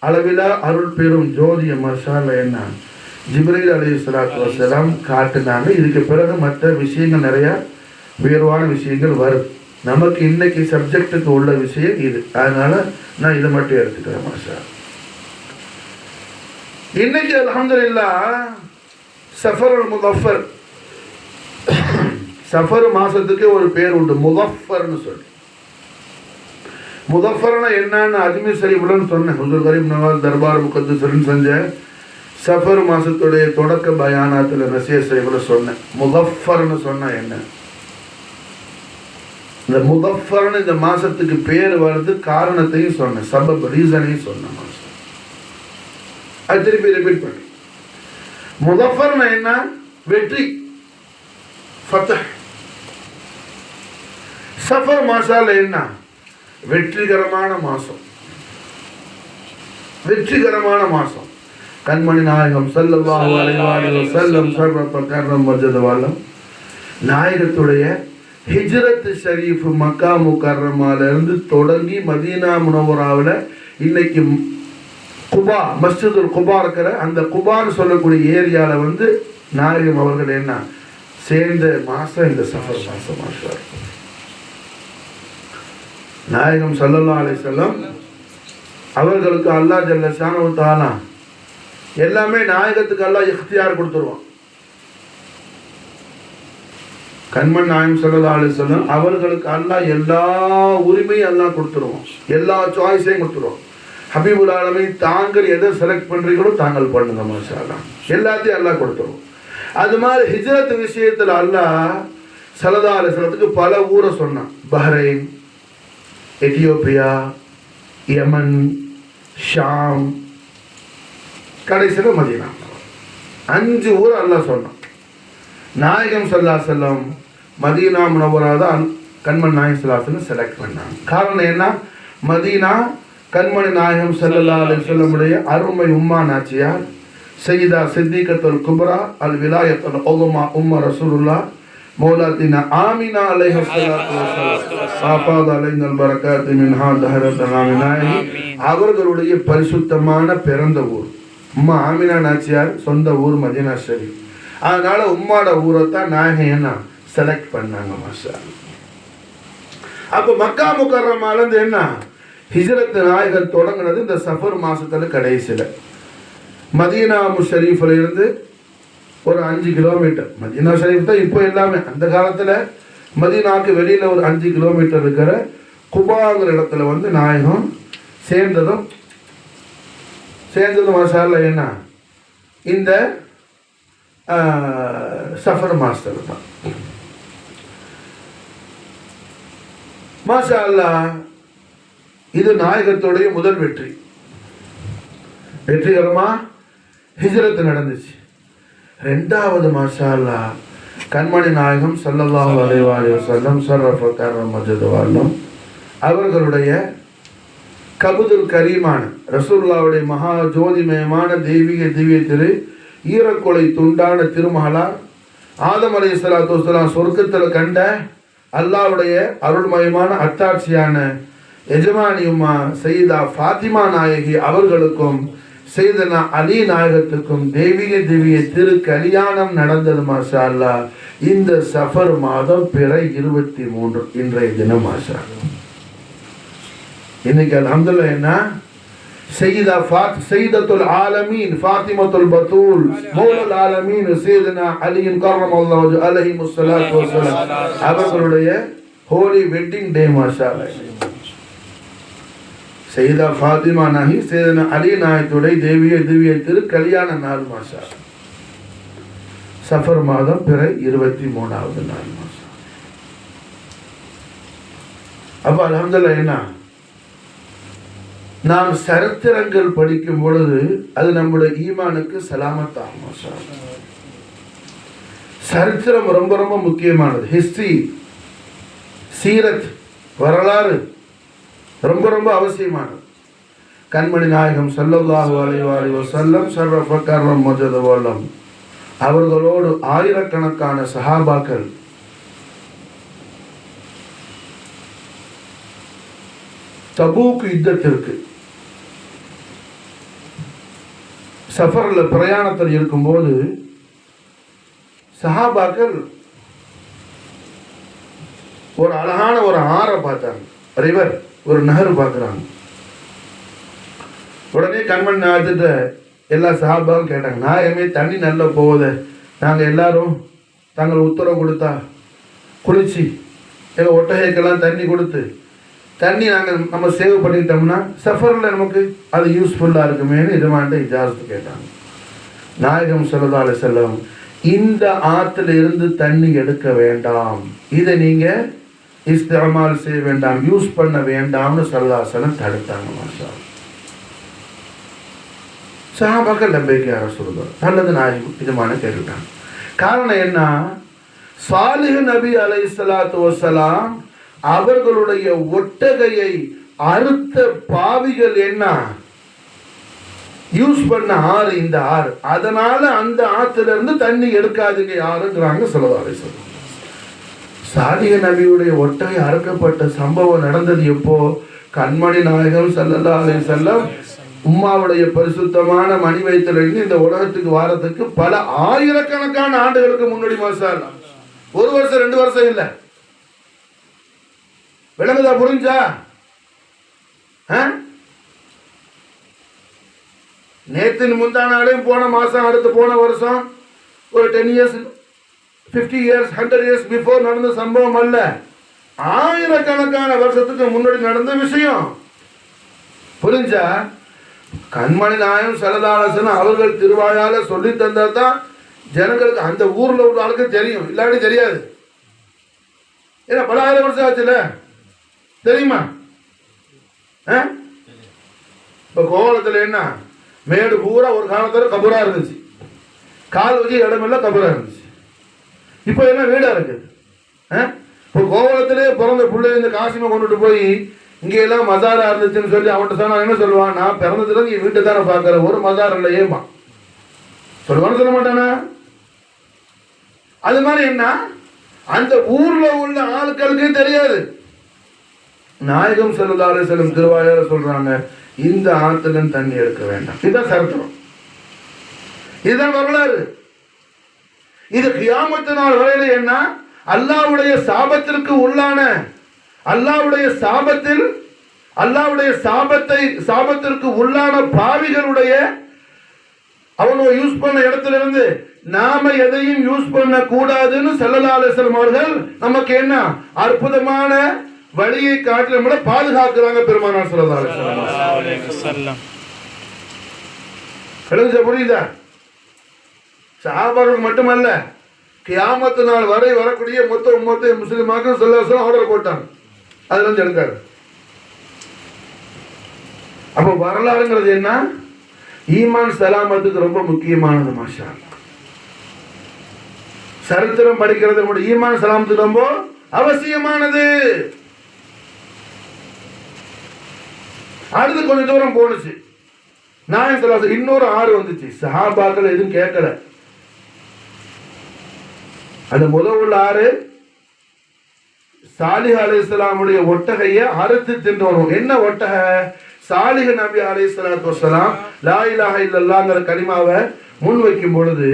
அளவிலா அருள் பெரும் ஜோதிய மாஷா அல்லாஹ் என்ன ஜிப்ரீல் அலைஹிஸ்ஸலாத்து வஸ்ஸலாம் காட்டினாங்க. இதுக்கு பிறகு மற்ற விஷயங்கள் நிறைய உயர்வான விஷயங்கள் வரும். நமக்கு இன்னைக்கு சப்ஜெக்டுக்கு உள்ள விஷயம் இது, அதனால நான் இதை மட்டும் எடுத்துக்கிறேன் மாஷா. இன்னைக்கு அல்ஹம்துலில்லாஹ் சஃபருல் முதஃபர், சஃபர் மாசத்துக்கு ஒரு பேர் உண்டு, முதஃபர்னு சொல்லி. முதஃபர்னா என்னன்னு அஜ்மீர் ஷரீஃப்லன்னு சொன்னேன். ஹுசூர் கரீம் நவாஸ் தர்பார் முகத்தஸ்ன்னு செஞ்ச சஃபர் மாசத்துடைய தொடக்க பயானாத்துல நசீர் ஷரீஃப்ல சொன்னேன். முதஃபர்னு சொன்னா என்ன? இந்த முதஃபர்னு இந்த மாசத்துக்கு பேர் வருது, காரணத்தையும் சொன்னேன், சபப் ரீசனையும் சொன்னேன் மாசம். அது திருப்பி ரிப்பீட் பண்ணி, முதஃபர்னா என்ன? வெற்றி, ஃபத்ஹ். சஃபர் மாசால என்ன? வெற்றிகரமான மாசம், வெற்றிகரமான மாசம். கண்மணி நாயகம் ஸல்லல்லாஹு அலைஹி வஸல்லம் சர்வ வஜதவாலம் நாயகத்துடைய ஹிஜ்ரத் ஷரீஃப் மக்கா முக்கர்ரமால இருந்து தொடங்கி மதீனா முனவராவில் இன்னைக்கு குபா மஸ்ஜிதுல் குபா இருக்கிற அந்த குபான்னு சொல்லக்கூடிய ஏரியாவில் வந்து நாயகம் அவர்கள் என்ன சேர்ந்த மாசம் இந்த சஃபர் மாசம். மாஷா நாயகம் ஸல்லல்லாஹு அலைஹி வஸல்லம் அவர்களுக்கு அல்லாஹ் ஜல்ல ஷானஹு தஆலா எல்லாமே நாயகத்துக்கு அல்லாஹ் இக்தியார் கொடுத்துருவான். கண்மண் நாயகம் ஸல்லல்லாஹு அலைஹி வஸல்லம் அவர்களுக்கு அல்லாஹ் எல்லா உரிமையும் அல்லாஹ் கொடுத்துருவோம், எல்லா சாய்ஸையும் கொடுத்துருவோம். ஹபீபுல் ஆலமீன் தாங்கள் எதை செலக்ட் பண்றீங்களோ தாங்கள் பண்ணுங்க மாஷா அல்லாஹ், எல்லாத்தையும் அல்லாஹ் கொடுத்துருவோம். அது மாதிரி ஹிஜ்ரத் விஷயத்துல அல்லாஹ் ஸல்லல்லாஹு அலைஹி வஸல்லத்துக்கு பல ஊரை சொன்னான். பஹ்ரைன், எத்தியோப்பியா, யமன், ஷாம், கடைசியில் மதீனா, 5 ஊர் அல்லாஹ் சொன்னான். நாயகம் ஸல்லல்லாஹு அலைஹி வஸல்லம் மதீனா முனவரா தான் கண்மணி நாயகம் ஸல்லல்லாஹு அலைஹி வஸல்லம் செலக்ட் பண்ணாங்க. காரணம் என்ன? மதீனா கண்மணி நாயகம் ஸல்லல்லாஹு அலைஹி வஸல்லம் உடைய அருமை உம்மா நாச்சியார் சையதா சித்திகத்துல் குப்ரா அல் விலாயத்துல் உலமா உம்ம ரசூலுல்லாஹ் மௌலாத்தினா ஆமினா அலைஹி ஸலாத்து வஸலாம் ஆஃபாத் அலைனல் பரக்காத் மின்ஹா தஹரத் ஆமினாஹி அவர்களுடைய பரிசுத்தமான பிறந்த ஊர். உம்மா ஆமினா நாச்சியார் சொந்த ஊர் மதீனா ஷரீஃப். அதனால உம்மாட ஊரை தான் நாயகன் செலக்ட் பண்ணாங்க. மாஷா அப்போ மக்கா முக்கர்ரமாலேருந்து என்ன ஹிஜ்ரத் நாயகர் தொடங்கினது இந்த சஃபர் மாசத்துல கடைசியில். மதீனா ஷரீஃபில் இருந்து ஒரு 5 கிலோமீட்டர். மதீனா ஷரீஃப் தான் இப்போ எல்லாமே. அந்த காலத்தில் மதீனாவுக்கு வெளியில் ஒரு 5 கிலோமீட்டர் இருக்கிற குபாங்கிற இடத்துல வந்து நாயகம் சேர்ந்ததும் மாஷால்ல என்ன இந்த சஃபர் மாஸ்டர் தான். மாஷா அல்லாஹ் இது நாயகத்துடைய முதல் வெற்றிகரமா ஹிஜ்ரத் நடந்துச்சு. ரெண்டாவது மாஷா அல்லாஹ் கண்மணி நாயகம் ஸல்லல்லாஹு அலைஹி வஸல்லம் ஷரஃப கர்ரம் மஜ்து வல்லம் அவர்களுடைய கபுதுல் கரீமான ரசூலுல்லாஹ்வுடைய மகா ஜோதிமயமான தெய்வீக திவ்ய திரு ஈரக்கொலை துண்டான திருமகளார் ஆதம் அலைஹிஸ்ஸலாத்து வஸ்ஸலாம் சொர்க்கத்தில் கண்ட அல்லாஹ்வுடைய அருள்மயமான அத்தாட்சியான எஜமானியுமா சையதா ஃபாத்திமா நாயகி அவர்களுக்கும் சையதனா அலி நாயகத்துக்கும் தெய்வீக திவ்ய திரு கல்யாணம் நடந்தது. மாஷா அல்லாஹ் இந்த சஃபர் மாதம் பிறை 23 இன்றைய தினம். மாஷா இன்னைக்கு அல்ஹம்துலில்லாஹ் என்ன சையதத்துல் ஆலமீன் ஃபாத்திமத்துல் பத்தூல் மௌலல் ஆலமீன் சையதனா அலி கர்ரமல்லாஹு வஜஹு அலைஹி ஸலாத்து வஸலாம் அவர்களுடைய ஹோலி வெட்டிங் டே. மாஷா அல்லாஹ் சையதா ஃபாத்திமா நாயகி சையதனா அலி நாயகத்துடைய தெய்வீக திவ்ய திரு கல்யாண நாள். மாஷா சஃபர் மாதம் பிறை 23வது நாள். மாஷா அப்ப அல்ஹம்துலில்லாஹ் என்ன நாம் சரித்திரங்கள் படிக்கும் பொழுது அது நம்முடைய ஈமானுக்கு சலாமத்தாகும். மாஷா சரித்திரம் ரொம்ப ரொம்ப முக்கியமானது. ஹிஸ்டரி, சீரத், வரலாறு ரொம்ப ரொம்ப அவசியமானது. கண்மணி நாயகம் ஸல்லல்லாஹு அலைஹி வஸல்லம் ஷரஃப கர்ரம் மஜ்து வல்லம் அவர்களோடு ஆயிரக்கணக்கான சஹாபாக்கள் தபூக் யுத்தத்திற்கு சஃபரில் பிரயாணத்தில் இருக்கும்போது சஹாபாக்கள் ஒரு அழகான ஒரு ஆறை பார்த்தாங்க. ரிவர், ஒரு நகர் பார்க்குறாங்க. உடனே கண்மணி நாயகத்தை எல்லா சஹாபாவும் கேட்டாங்க, நாயகமே தண்ணி நல்லா போகுது, நாங்கள் எல்லாரும் தாங்கள் உத்தரவு கொடுத்தா குளிச்சு எங்கள் ஒட்டகைக்கெல்லாம் தண்ணி கொடுத்து தண்ணி நம்ம சேவ் பண்ணிட்டோம்னா சஃபரில் நமக்கு அது யூஸ்ஃபுல்லாக இருக்குமேனு இதமாண்ட இஜாசத்து கேட்டாங்க. நாயகம் ஸல்லல்லாஹு அலைஹி வஸல்லம் இந்த ஆற்றுல இருந்து தண்ணி எடுக்க வேண்டாம், இதை நீங்கள் இஸ்திமால் செய்ய வேண்டாம், யூஸ் பண்ண வேண்டாம்னு ஸல்லல்லாஹு அலைஹி வஸல்லம் தடுத்தாங்க. மாஷா சஹாபாக்கள் நம்பிக்கை ரசூலுல்லாஹ் நல்லது நாயகம் இதமான கேட்டுட்டாங்க. காரணம் என்ன? சாலிஹ் நபி அலைஹிஸ்ஸலாத்து வஸ்ஸலாம் அவர்களுடைய ஒட்டகையை அறுத்த பாவிகள் என்ன யூஸ் பண்ண ஆறு இந்த ஆறு, அதனால அந்த ஆத்துல இருந்து தண்ணி எடுக்காதீங்க யாருங்கிறாங்க ஸல்லல்லாஹு அலைஹி வஸல்லம். சாலிஹ் நபியுடைய ஒட்டகை அறுக்கப்பட்ட சம்பவம் நடந்தது எப்போ? கண்மணி நாயகம் ஸல்லல்லாஹு அலைஹி வஸல்லம் உம்மாவுடைய பரிசுத்தமான மணி வயிற்றிலிருந்து இந்த உலகத்துக்கு வாரத்துக்கு பல ஆயிரக்கணக்கான ஆண்டுகளுக்கு முன்னாடி. மாஷா அல்லாஹ் ஒரு வருஷம் 2 வருஷம் இல்லை. விளங்குதா? புரிஞ்சா? நேற்று முந்தானாலையும் போன மாசம் அடுத்து போன வருஷம் ஒரு 10 இயர்ஸ் 50 இயர்ஸ் 100 இயர்ஸ் பிஃபோர் நடந்த சம்பவம் அல்ல, ஆயிரக்கணக்கான வருஷத்துக்கு முன்னாடி நடந்த விஷயம். புரிஞ்சா? கண்மணி நாயகம் ஸல்லல்லாஹு அலைஹி வஸல்லம் அவர்கள் திருவாயால சொல்லி தந்தா தான் ஜனங்களுக்கு அந்த ஊர்ல உள்ள ஆளுக்கு தெரியும், இல்லாட்டி தெரியாது. ஏன்னா பல ஆயிரம் வருஷம் ஆச்சுல, தெரியுமா? இப்ப கோவளத்துல என்ன மேடு பூரா ஒரு காலத்துல கபூரா இருந்துச்சு, கால் வச்சு இடமெல்லாம் கபூரா இருந்துச்சு. இப்போ என்ன வீடா இருக்குது. இப்போ கோவளத்திலே பிறந்த பிள்ளை இந்த காசிமை கொண்டுட்டு போய் இங்கே எல்லாம் மசாரா இருந்துச்சுன்னு சொல்லி அவன்கிட்ட சொன்னா என்ன சொல்லுவான்? நான் பிறந்ததுல நீ வீட்டை தானே பார்க்குற, ஒரு மசார் இல்லை ஏமா சொல்லுவான்னு சொல்ல மாட்டானா? அது மாதிரி என்ன, அந்த ஊர்ல உள்ள ஆட்களுக்கே தெரியாது. நாயகம் ஸல்லல்லாஹு அலைஹி வஸல்லம் திருவாயால சொல்றாங்க, இந்த ஆத்துல தண்ணி எடுக்க வேண்டாம். இதுதான் சரித்திரம், இதுதான் வரலாறு. இது கியாமத்து நாள் வரையில என்ன, அல்லாஹ்வுடைய சாபத்திற்கு உள்ளான, அல்லாஹ்வுடைய சாபத்திற்கு உள்ளான பாவிகளுடைய அவங்க யூஸ் பண்ண இடத்துல இருந்து நாம எதையும் யூஸ் பண்ண கூடாதுன்னு ஸல்லல்லாஹு அலைஹி வஸல்லம் அவர்கள் நமக்கு என்ன அற்புதமான வழியை காட்டி நம்மளை பாதுகாக்கிறாங்க பெருமானார் ஸல்லல்லாஹு அலைஹி வஸல்லம். புரியுதா? சஹாபாக்கள் மட்டுமல்ல, கியாமத்து நாள் வரை வரக்கூடிய மொத்த உம்மத்தை முஸ்லிமாக்கள் ஸல்லல்லாஹு அலைஹி வஸல்லம் ஆர்டர் போட்டாங்க, அதுல இருந்து எடுக்காரு. அப்போ வரலாறுங்கிறது என்ன, ஈமான் சலாமத்துக்கு ரொம்ப முக்கியமானது. மாஷா அல்லாஹ், சரித்திரம் படிக்கிறது நம்முடைய ஈமான் சலாமத்துக்கு ரொம்ப அவசியமானது. அடுத்து கொஞ்சம் தூரம் போனுச்சு, நாயகம் ஸல்லல்லாஹு அலைஹி வஸல்லம் இன்னொரு ஆறு வந்துச்சு. சஹாபாக்கள் எதுவும் கேட்கல. அந்த முதல் உள்ள ஆறு சாலிஹ் அலைஹிஸ்ஸலாமுடைய ஒட்டகையை அறுத்து தின்று வரும். என்ன ஒட்டகை? சாலிஹ் நபி அலைஹிஸ்ஸலாத்து வஸ்ஸலாம் லா இலாஹ இல்லல்லாஹ்ங்கற கலிமாவை முன் வைக்கும் பொழுது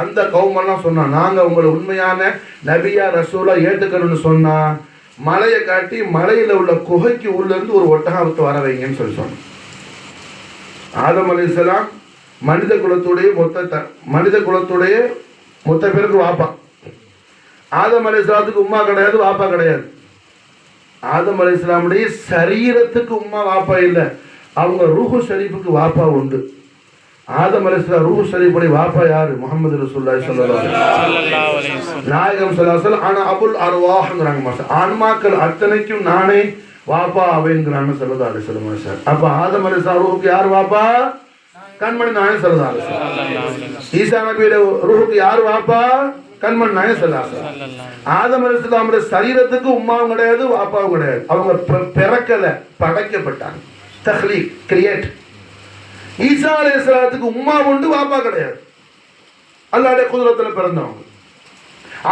அந்த கௌமெல்லாம் சொன்னா, நாங்க உங்களை உண்மையான நபியா ரசூலா ஏத்துக்கணும்னு சொன்னா மலையை காட்டி மலையில உள்ள குகைக்கு உள்ள இருந்து ஒரு ஒட்டகத்தை வர வைங்கன்னு சொல்லி சொன்னோம். ஆதம் அலைஹிஸ்ஸலாம் மனித குலத்துடைய மொத்த பேருக்கு வாப்பா. ஆதம் அலைஹிஸ்ஸலாத்துக்கு உம்மா கிடையாது, வாப்பா கிடையாது. ஆதம் அலைஹிஸ்ஸலாமுடைய சரீரத்துக்கு உம்மா வாப்பா இல்லை, அவங்க ரூஹு ஷரீஃபுக்கு வாப்பா உண்டு. ஆதம் அலைஹிஸ்ஸலாம் ரூஹு ஷரீஃபுடைய வாப்பா யாரு? முஹம்மது ரசூலுல்லாஹி ஸல்லல்லாஹு அலைஹி வஸல்லம். நாயகம் ஸல்லல்லாஹு அலைஹி வஸல்லம் ஆனா அபுல் அர்வாஹ்ங்கறாங்க. மாஷா ஆன்மாக்கள் அத்தனைக்கும் நானே வாப்பா அவைங்கறாங்க ஸல்லல்லாஹு அலைஹி வஸல்லம். அப்ப ஆதம் அலைஹிஸ்ஸலாம் ரூஹுக்கு யார் வாப்பா? கண்மணி நாயகம் ஸல்லல்லாஹு அலைஹி வஸல்லம். ஈசா நபியோட ரூஹுக்கு யார் வாப்பா? கண்மணி நாயகம் ஸல்லல்லாஹு அலைஹி வஸல்லம். ஆதம் அலைஹிஸ்ஸலாமுடைய சரீரத்துக்கு உம்மாவும் கிடையாது, வாப்பாவும் கிடையாது. அவங்க பிறக்கல, படைக்கப்பட்டாங்க. தஹ்லீக், கிரியேட். ஈசா அலைஹிஸ்ஸலாத்துக்கு உம்மா உண்டு, வாப்பா கிடையாது. அல்லாஹ்வுடைய குதிரத்துல பிறந்தவங்க.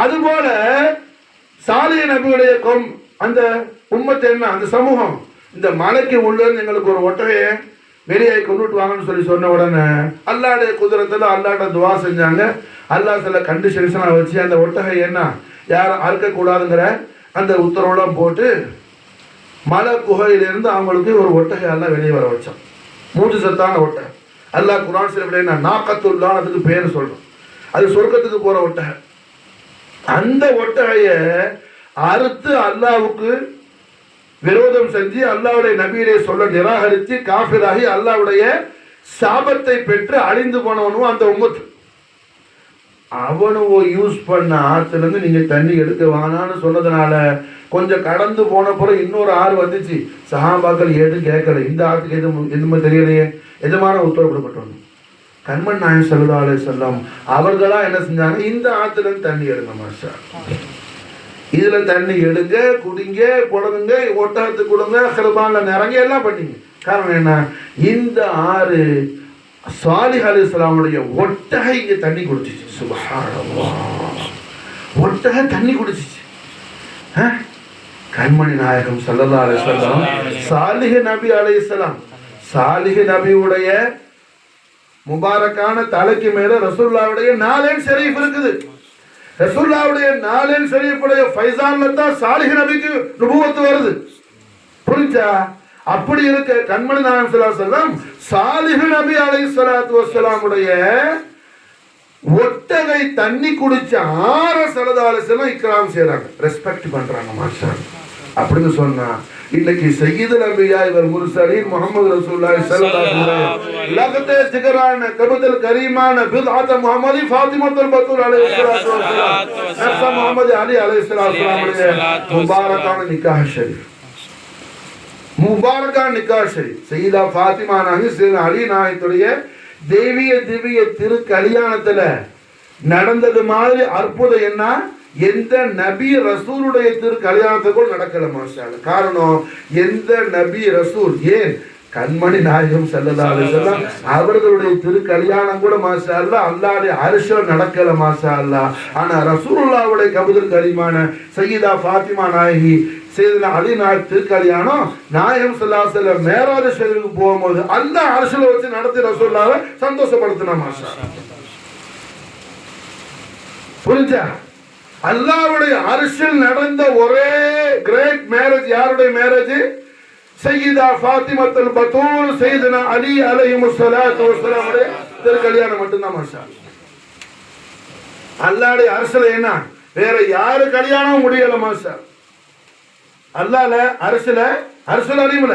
அதுபோல சாலிஹ் நபியுடைய அந்த உம்மத்து என்ன, அந்த சமூகம் இந்த மலைக்கு உள்ள எங்களுக்கு ஒரு ஒட்டகையை வெளியே கொண்டுட்டு வாங்கன்னு சொல்லி சொன்ன உடனே அல்லாஹ்வுடைய குதிரத்துல அல்லாஹ்ட்ட துவா செஞ்சாங்க. அல்லாஹ் சில கண்டிஷன்ஸ்லாம் வச்சு அந்த ஒட்டகை என்ன யாரும் அறுக்கக்கூடாதுங்கிற அந்த உத்தரவுலாம் போட்டு மலை குகையிலிருந்து அவங்களுக்கு ஒரு ஒட்டகை எல்லாம் வெளியே வர வச்சான். மூன்று சத்தான ஒட்டகை. அல்லாஹ் குர்ஆன் ஷரீஃப்ல நாக்கத்துல்லாஹ் அதுக்கு பேர் சொல்றோம். அது சொர்க்கத்துக்கு போற ஒட்டகை. அந்த ஒட்டகைய அறுத்து அல்லாஹ்வுக்கு விரோதம் செஞ்சு அல்லாஹ்வுடைய நபியை சொல்ல நிராகரித்து காஃபிராகி அல்லாஹ்வுடைய சாபத்தை பெற்று அழிந்து போனவனும் அந்த உம்மத்து. அவனுவோ யூஸ் பண்ண ஆத்துல இருந்து நீங்க தண்ணி எடுக்க வேணான்னு சொன்னதுனால கொஞ்சம் கடந்து போன பிறகு இன்னொரு ஆறு வந்துச்சு. சஹாபாக்கள் எதுவும் கேட்கல, இந்த ஆத்துக்கு எதுவுமே தெரியலையே, எதுமான உத்தரவிடப்பட்டோம். கண்மணி நாயகம் ஸல்லல்லாஹு அலைஹி வஸல்லம் அவர்களா என்ன செஞ்சாங்க, இந்த ஆத்துல இருந்து தண்ணி எடுங்க, மாஷா இதுல தண்ணி எடுங்க, குடிங்க, புடங்குங்க, ஒட்டகத்துக்கு கொடுங்க, ஹிர்பான்ல நிறங்க, எல்லாம் பண்ணீங்க. காரணம் என்ன, இந்த ஆறு சாலிஹ் அலைஹிஸ்ஸலாமுடைய ஒட்டகை இங்க தண்ணி குடிச்சிச்சு. சுப்ஹானல்லாஹ், ஒட்டகை தண்ணி குடிச்சிச்சு. கண்மணி நாயகம் ஸல்லல்லாஹு அலைஹி வஸல்லம் சாலிஹ் நபி அலைஹிஸ்ஸலாம், சாலிஹ் நபியுடைய முபாரக்கான தலைக்கு மேல ரசூலுல்லாஹ்வுடைய நாலேன் ஷரீஃப் இருக்குது. ரசூலுல்லாஹ்வுடைய நாலேன் ஷரீஃபுடைய ஃபைசான்ல தான் சாலிஹ் நபிக்கு நுபுவத் வருது. புரிஞ்சா? அப்படி இருக்க கண்மணி நாயகம் ஸல்லல்லாஹு அலைஹி வஸல்லம் சாலிஹ் நபி அலைஹிஸ்ஸலாத்து வஸ்ஸலாமுடைய ஒட்டகை தண்ணி குடிச்ச ஆற ஸல்லல்லாஹு அலைஹி வஸல்லம் இக்ராம் செய்றாங்க, ரெஸ்பெக்ட் பண்றாங்க. மாஷா அப்படின்னு சொன்னா இன்னைக்கு சய்யிதுல் அன்பியா வல் முர்சலீன் முஹம்மது ரசூலுல்லாஹி ஸல்லல்லாஹு அலைஹி வஸல்லம் லகதே ஜிகரான கபதுல் கரீமான பித்அத் முஹம்மதி ஃபாத்திமத்துல் பத்தூல் அலைஹிஸ்ஸலாத்து வஸலாம் நஃப்ஸ முஹம்மது அலி அலைஹிஸ்ஸலாத்து வஸலாம் முபாரக்கான நிக்காஹ் ஷரீஃப், முபாரக்கான நிக்காஹ் ஷரீஃப் சய்யிதா ஃபாத்திமா நாயகி சையதுனா அலி நாயகத்துடைய தெய்வீக திவ்ய திரு கல்யாணத்துல நடந்தது மாதிரி அற்புதம் என்ன எந்த நபி ரசூலுடைய திரு கல்யாணத்தை கூட நடக்கல. மாஷா அல்லாஹ். காரணம், எந்த நபி ரசூல், ஏன் கண்மணி நாயகம் ஸல்லல்லாஹு அலைஹி வஸல்லம் அவர்களுடைய திரு கல்யாணம் கூட மாஷா அல்லாஹ் அல்லாஹ்வுடைய அர்ஷ்ல நடக்கல மாஷா அல்லாஹ். ஆனா ரசூலுல்லாஹ்வுடைய கபுல் கரீமான சையதா ஃபாத்திமா நாயகி சையதுனா அலி நாயகம் திரு கல்யாணம் நாயகம் ஸல்லல்லாஹு அலைஹி வஸல்லம் மேராஜ் ஷரீஃபுக்கு போகும்போது அல்லாஹ் அர்ஷ்ல வச்சு நடத்தி ரசூலுல்லாஹ்வை சந்தோஷப்படுத்தினா மாஷா. புரிஞ்சா? அல்லாஹ்வுடைய அர்ஷில் நடந்த ஒரே கிரேட் மேரேஜ் யாருடைய மேரேஜ்? சையதா ஃபாத்திமத்துல் பத்தூல் சையதுனா அலி அலைஹிஸ்ஸலாத்து வஸ்ஸலாம் உடைய திருக்கல்யாணம் மட்டும்தான் மாஷா. அல்லாஹ்வுடைய அர்ஷ்ல என்ன வேற யாரு கல்யாணம் முடியல மாஷா. அல்லாஹ்ல அர்ஷ்ல அலிமுல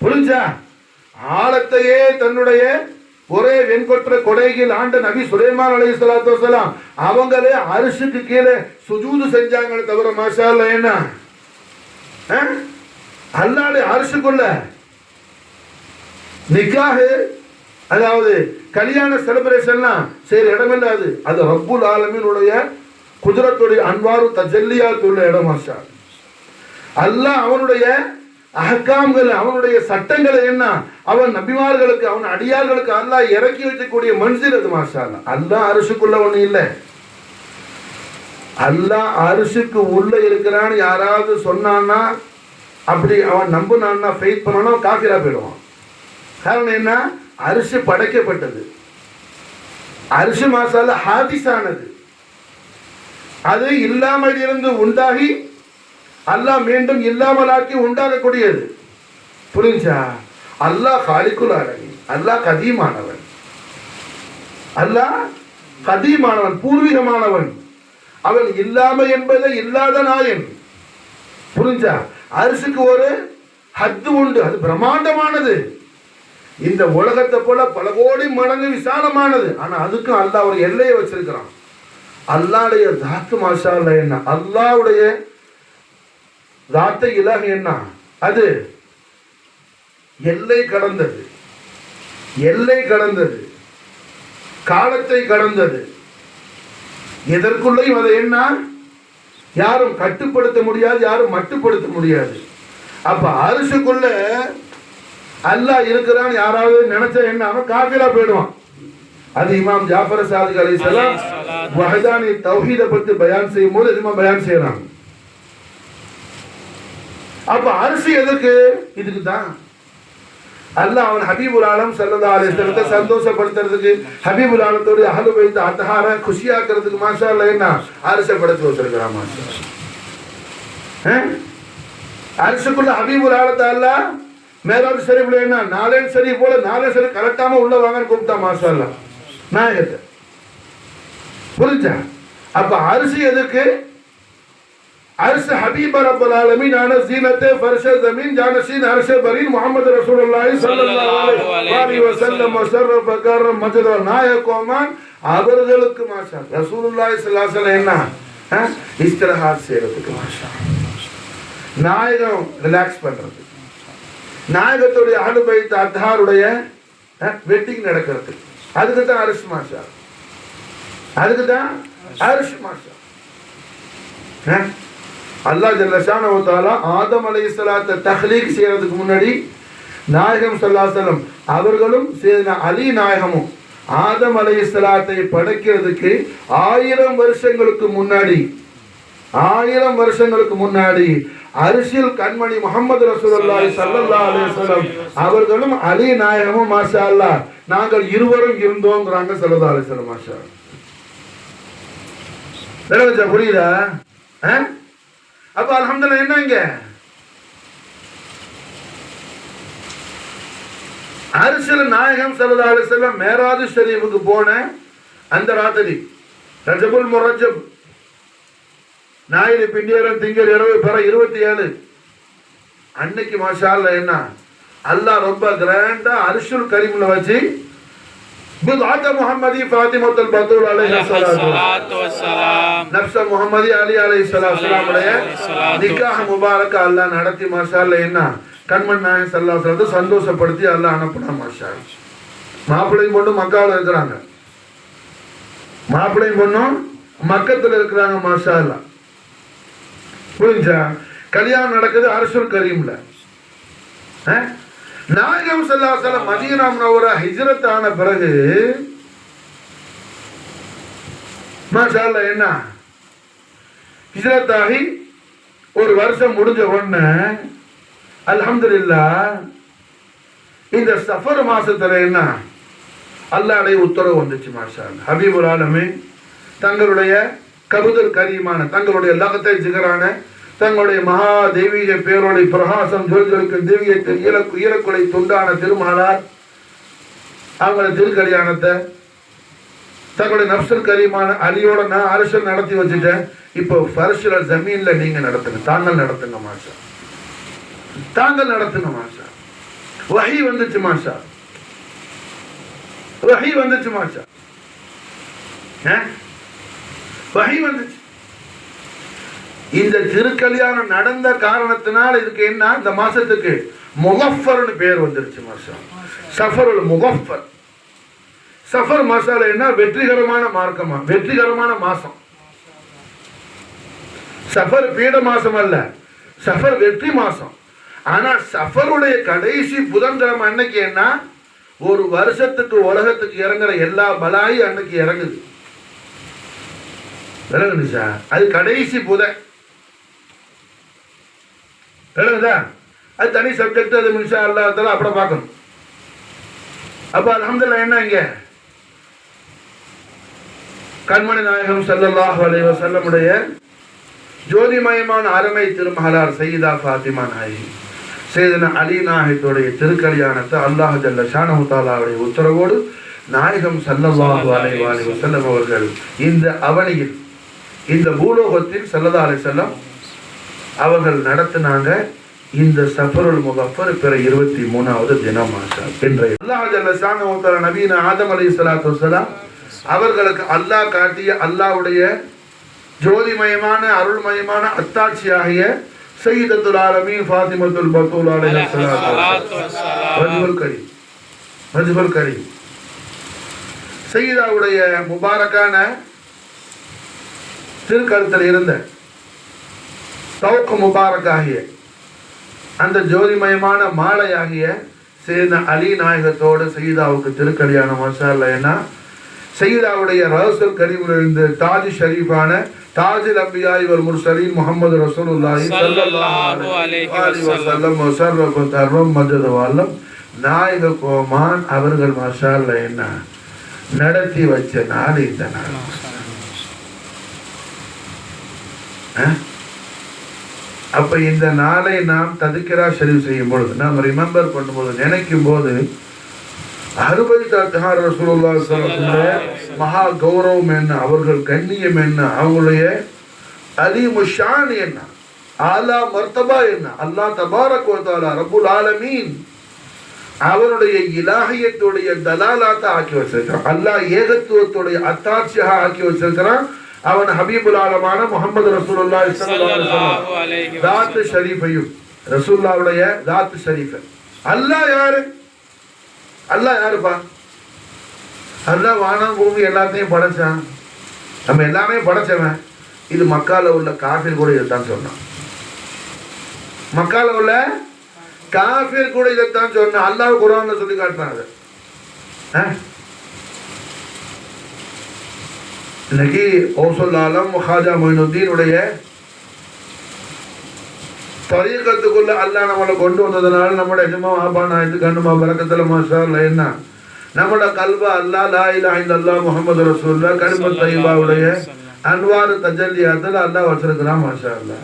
புரிஞ்சா? ஆலத்தையே தன்னுடைய ஒரே வெண்கொற்ற கொடையில் ஆண்ட நபி சுலைமான் அலைஹிஸ்ஸலாத்து வஸ்ஸலாம் அவங்களே அர்ஷுக்கு கீழே சுஜூது செஞ்சாங்களே தவிர மாஷா அல்லாஹ் என்ன அல்லாஹ்வுடைய அர்ஷுக்குள்ள நிக்காஹ் அதாவது கல்யாண செலிப்ரேஷன்லாம் சரி இடமில்லாது. அது ரப்புல் ஆலமீன் உடைய குதிரத்துடைய அன்வாரு தஜல்லியாத் உள்ள இடம் மாஷா. அல்லாஹ் அவனுடைய அஹ்காம்கள் அவனுடைய சட்டங்களை என்ன அவன் நபிமார்களுக்கு அவன் அடியார்களுக்கு அல்லாஹ் இறக்கி வைக்கக்கூடிய மன்சில் அது மாஷா அல்லாஹ். அல்லாஹ் அரிசுக்குள்ள ஒண்ணு இல்லை. அல்லாஹ் அரிசுக்கு உள்ள இருக்கிறான்னு யாராவது சொன்னான்னா அப்படி அவன் நம்புனான்னா ஃபெய்த் பண்ணானா காஃபிரா போயிடுவான். காரணம் என்ன? அரிசி படைக்கப்பட்டது, அரிசி மாஷா அல்லாஹ் ஹாதிஸானது, அது இல்லாமல் இருந்து உண்டாகி அல்லாஹ் மீண்டும் இல்லாமலாக்கி உண்டாகக்கூடியது. புரிஞ்சா? அல்லாஹ் காலிக்குல் ஆலமீன், அல்லாஹ் கதீமானவன், அல்லாஹ் கதீமானவன் பூர்வீகமானவன், அவன் இல்லாம என்பதை இல்லாத நாயன். புரிஞ்சா? அரிசிக்கு ஒரு ஹத்து உண்டு, அது பிரம்மாண்டமானது, இந்த உலகத்தை போல பல கோடி மடங்கு விசாலமானது. ஆனா அதுக்கும் அல்லாஹ் ஒரு எல்லையை வச்சிருக்கிறான். அல்லாஹ்வுடைய தாத்து மாஷா அல்லாஹ் என்ன அல்லாஹ்வுடைய தாத்தை இலாஹ் என்ன அது எல்லை கடந்தது, எல்லை கடந்தது, காலத்தை கடந்தது. எதற்குள்ளையும் அதை என்ன யாரும் கட்டுப்படுத்த முடியாது, யாரும் மட்டுப்படுத்த முடியாது. அப்ப அரிசுக்குள்ள அல்லாஹ் இருக்கிறான் யாராவது நினைச்சா என்ன அவன் காஃபிரா போயிடுவான். அது இமாம் ஜாஃபர் சாதிக் அலைஹிஸ்ஸலாம் வஹதானி தௌஹீத பத்தி பயான் செய்யும் போது இதுமா பயான் செய்யறாங்க. அப்ப அரிசி எதுக்கு? இதுக்கு தான். அல்லாஹ் அவன் ஹபீபுல் ஆலம் ஸல்லல்லாஹு அலைஹி வஸல்லம் சந்தோஷப்படுத்துறதுக்கு, ஹபீபுல் ஆலத்தோட அஹ்லு பைத் அத்ஹார குஷியாக்குறதுக்கு மாஷா அல்லாஹ் என்ன அரிசி படைச்சு வச்சிருக்கான் மாஷா. அரிசிக்குள்ள ஹபீபுல் ஆலத்த அல்லாஹ் மேராஜ் ஷரீஃப்ல என்ன நாலேன் ஷரீஃப் போல நாலேன் ஷரீஃப் கரெக்டாம உள்ள வாங்கன்னு கூப்பிட்டா மாஷா அல்லாஹ் நாயகத்தை. புரிஞ்சா? அப்ப அரிசி எதுக்கு? அரிசி ஹபீப ரப்பல் ஆலமீன் ஆன ஜீனத்தே ஃபர்ஷ ஜமீன் ஜானஷீன் அர்ஷ பரீன் முஹம்மது ரசூலுல்லாஹி ஸல்லல்லாஹு அலைஹி வஸல்லம் ஷர்ரஃப கர்ரம் மஜ்த நாயகோமான் அவர்களுக்கு மாஷா ரசூலுல்லாஹி ஸல்லல்லாஹு அலைஹி வஸல்லம் என்ன இஸ்திராஹத் செய்யறதுக்கு மாஷா, நாயகம் ரிலாக்ஸ் பண்றது, நாயகத்துடைய அஹ்லு பைத் அத்ஹாருடைய வெட்டிங் நடக்கிறது, அதுக்கு தான் அரிசி மாஷா, அதுக்கு தான் அரிசி மாஷா. அல்லாஹ் ஜல்ல ஷானஹு வ தஆலா ஆதம் அலைஹிஸ்ஸலாத்தை தக்லீக் செய்யறதுக்கு முன்னாடி நாயகம் ஸல்லல்லாஹு அலைஹி வஸல்லம் அவர்களும் சையதுனா அலி நாயகமும் ஆதம் அலைஹிஸ்ஸலாத்தை படைக்கிறதுக்கு 1000 வருஷங்களுக்கு முன்னாடி அரிசில் கண்மணி முஹம்மது ரசூலுல்லாஹி ஸல்லல்லாஹு அலைஹி வஸல்லம் அவர்களும் அலி நாயகமும் மாஷா அல்லாஹ் நாங்கள் இருவரும் இருந்தோம்ங்கறாங்க ஸல்லல்லாஹு அலைஹி வஸல்லம் மாஷா. புரியுதா? அப்ப அல்ஹம்துலில்லாஹ் என்னங்க அரிசில நாயகம் ஸல்லல்லாஹு அலைஹி வஸல்லம் மேராஜ் ஷரீஃபுக்கு போன அந்த ராத்திரி ரஜபுல் முரஜப் ஞாயிறு பிண்டியரன் திங்கள் இரவு பிற 27 அன்னைக்கு மாஷா அல்லாஹ் என்ன அல்லாஹ் ரொம்ப கிராண்டா அர்ஷுல் கரீம்ல வச்சு பிதாத் முஹம்மதி ஃபாத்திமத்துல் பத்தூல் அலைஹிஸ்ஸலாத்து வஸ்ஸலாம் நஃப்ஸ முஹம்மதி அலி அலைஹிஸ்ஸலாம் உடைய நிக்காஹ் முபாரக் அல்லாஹ் நடத்தி மாஷா அல்லாஹ் என்ன கண்மணி நாயகம் ஸல்லல்லாஹு அலைஹி வஸல்லம் சந்தோஷப்படுத்தி அல்லாஹ் அனுப்புனா மாஷா அல்லாஹ். மாப்பிள்ளையும் பொண்ணும் மக்காவுல இருக்கிறாங்க, மாப்பிள்ளையும் பொண்ணும் மக்கத்துல இருக்கிறாங்க மாஷா அல்லாஹ். புரிஞ்சா? கல்யாணம் நடக்குது அர்ஷுல் கரீம்ல. நாயகம் ஸல்லல்லாஹு அலைஹி வஸல்லம் மதீனா முனவ்வரா ஹிஜ்ரத் ஆன பிறகு மாஷா அல்லாஹ் என்ன ஹிஜ்ரத் ஆகி ஒரு வருஷம் முடிஞ்ச உடனே அல்ஹம்துலில்லாஹ் இந்த சஃபர் மாசத்துல என்ன அல்லாஹ்வுடைய உத்தரவு வந்துச்சு. மாஷா அல்லாஹ் ஹபீபுல் ஆலமீன் தங்களுடைய கபுதல் கரீமான தங்களுடைய லகத்தை ஜிகரான தங்களுடைய மகா தெய்வீக பேரோடை பிரகாசம் ஜோதிகளுக்கு தெய்வீகத்தில் ஈரக்குலை துண்டான திருமகளார் அவங்கள திருக்கல்யாணத்தை தங்களுடைய நப்சல் கரீமான அலியோட நான் அரசல் நடத்தி வச்சுட்டேன். இப்போ ஃபர்ஷில் ஜமீன்ல நீங்க நடத்துங்க, தாங்கள் நடத்துங்க மாஷா, தாங்கள் நடத்துங்க மாஷா. வஹி வந்துச்சு மாஷா, வஹி வந்துச்சு மாஷா, வஹி வந்துச்சு. இந்த திருக்கல்யாணம் நடந்த காரணத்தினால் இதுக்கு என்ன, இந்த மாசத்துக்கு முகஃபர்னு பேர் வந்துருச்சு மாஷா. சஃபருல் முகஃபர். சஃபர் மாசால என்ன, வெற்றிகரமான மார்க்கமா, வெற்றிகரமான மாசம். சஃபர் பீட மாசம் அல்ல, சஃபர் வெற்றி மாசம். ஆனா சஃபருடைய கடைசி புதன்கிழமை அன்னைக்கு என்ன, ஒரு வருஷத்துக்கு உலகத்துக்கு இறங்குற எல்லா பலாயும் அன்னைக்கு இறங்குது. விளங்குச்சா? அது கடைசி புதன். விளங்குதா? அது தனி சப்ஜெக்ட். அது இன்ஷா அல்லாஹ் தஆலா அப்புறம் பார்க்கணும். அப்ப அல்ஹம்துலில்லாஹ் என்ன இங்க கண்மணி நாயகம் ஸல்லல்லாஹு அலைஹி வஸல்லம் உடைய ஜோதிமயமான அருமை திருமகளார் சையதா ஃபாத்திமா நாயகி சையதுனா அலி நாயகத்துடைய திருக்கல்யாணத்தை அல்லாஹ் ஜல்ல ஷானஹு தஆலாவுடைய உத்தரவோடு நாயகம் ஸல்லல்லாஹு அலைஹி வஸல்லம் அவர்கள் இந்த அவனியில் இந்த பூலோகத்தில் ஸல்லல்லாஹு அலைஹி வஸல்லம் அவர்கள் நடத்தினாங்க. இந்த சஃபருல் முகஃபர் பிற 23வது தினம் மாஷா. இன்றைய அல்லாஹ் ஜல்ல ஷானஹு தஆலா நபீனா ஆதம் அலைஹிஸ்ஸலாத்து வஸ்ஸலாம் அவர்களுக்கு அல்லாஹ் காட்டிய அல்லாஹ்வுடைய ஜோதிமயமான அருள்மயமான அத்தாட்சியாகிய சையதத்துல் ஆலமீன் ஃபாத்திமத்துல் பத்தூல் அலைஹிஸ்ஸலாத்து வஸ்ஸலாம் வஜ்ஹுல் கரீம் சையதாவுடைய முபாரக்கான திருக்கழுத்தில் இருந்த தௌக் முபாரக்காகிய அந்த ஜோதிமயமான மாலையாகிய சையதுனா அலி நாயகத்தோடு சையதாவுக்கு திருக்கல்யாணம் மாஷா அல்லாஹ். ஏன்னா சையதாவுடைய ரஸூல் கரீமிலிருந்து தாஜ் ஷரீஃபான தாஜுல் அம்பியா வல் முர்சலீன் முஹம்மது ரசூலுல்லாஹி ஸல்லல்லாஹு அலைஹி வஸல்லம் முஸர்ரஃபு தர்ரம் மஜ்து வல்லம் நாயக கோமான் அவர்கள் மாஷா அல்லாஹ் என்ன நடத்தி வச்ச நாள் இந்த நாள். அப்ப இந்த நாளை நாம் ததுக்கிரா ஷரீஃப் செய்யும் பொழுது, நாம் ரிமெம்பர் பண்ணும்போது, நினைக்கும் போது அறுபது ரசூலுல்லாஹி ஸல்லல்லாஹு அலைஹி மகா கௌரவம் என்ன, அவர்கள் கண்ணியம் என்ன, அவங்களுடைய அலீமு ஷான் என்ன, ஆலா மர்தபா என்ன, அல்லாஹ் தபாரக் வ தஆலா ரப்புல் ஆலமீன் அவருடைய இலாஹியத்துடைய தலாலாத்தை ஆக்கி வச்சிருக்கிறான். அல்லாஹ் ஏகத்துவத்துடைய அத்தாட்சியாக ஆக்கி வச்சிருக்கிறான். அவன் ஹபீபுல் ஆலமான முஹம்மது ரசூலுல்லாஹி ஸல்லல்லாஹு அலைஹி வஸல்லம் தாத் ஷரீஃபையும் ரசூலுல்லாஹ்வுடைய தாத் ஷரீஃப். அல்லாஹ் யாரு? அல்லாஹ் யாருப்பா? அல்லாஹ் வானம் பூமி எல்லாத்தையும் படைச்சான். நம்ம எல்லாமே படைச்சவன். இது மக்கால உள்ள காஃபிர் கூட இதைத்தான் சொன்னான். மக்கால உள்ள காஃபிர் கூட இதைத்தான் சொன்னான். அல்லாஹ் குர்ஆன்ல சொல்லி காட்டுறாங்க. இன்னைக்கு ஓசுல் ஆலம் ஹாஜா மொயினுத்தீன் உடைய தரீகத்துக்குள்ள அல்லாஹ் நம்மளை கொண்டு வந்ததுனால நம்மளோட எஜமா ஆபானா இது கண்ணுமா பரக்கத்துல மாஷா அல்லாஹ் என்ன நம்மளோட கல்வா அல்லாஹ் லா இலாஹா இல்லல்லாஹ் முஹம்மது ரசூலுல்லாஹ் கலிமத் தய்யிபாவுடைய அன்வார் தஜல்லியாத்துல அல்லாஹ் வச்சிருக்கிறான் மாஷா அல்லாஹ்.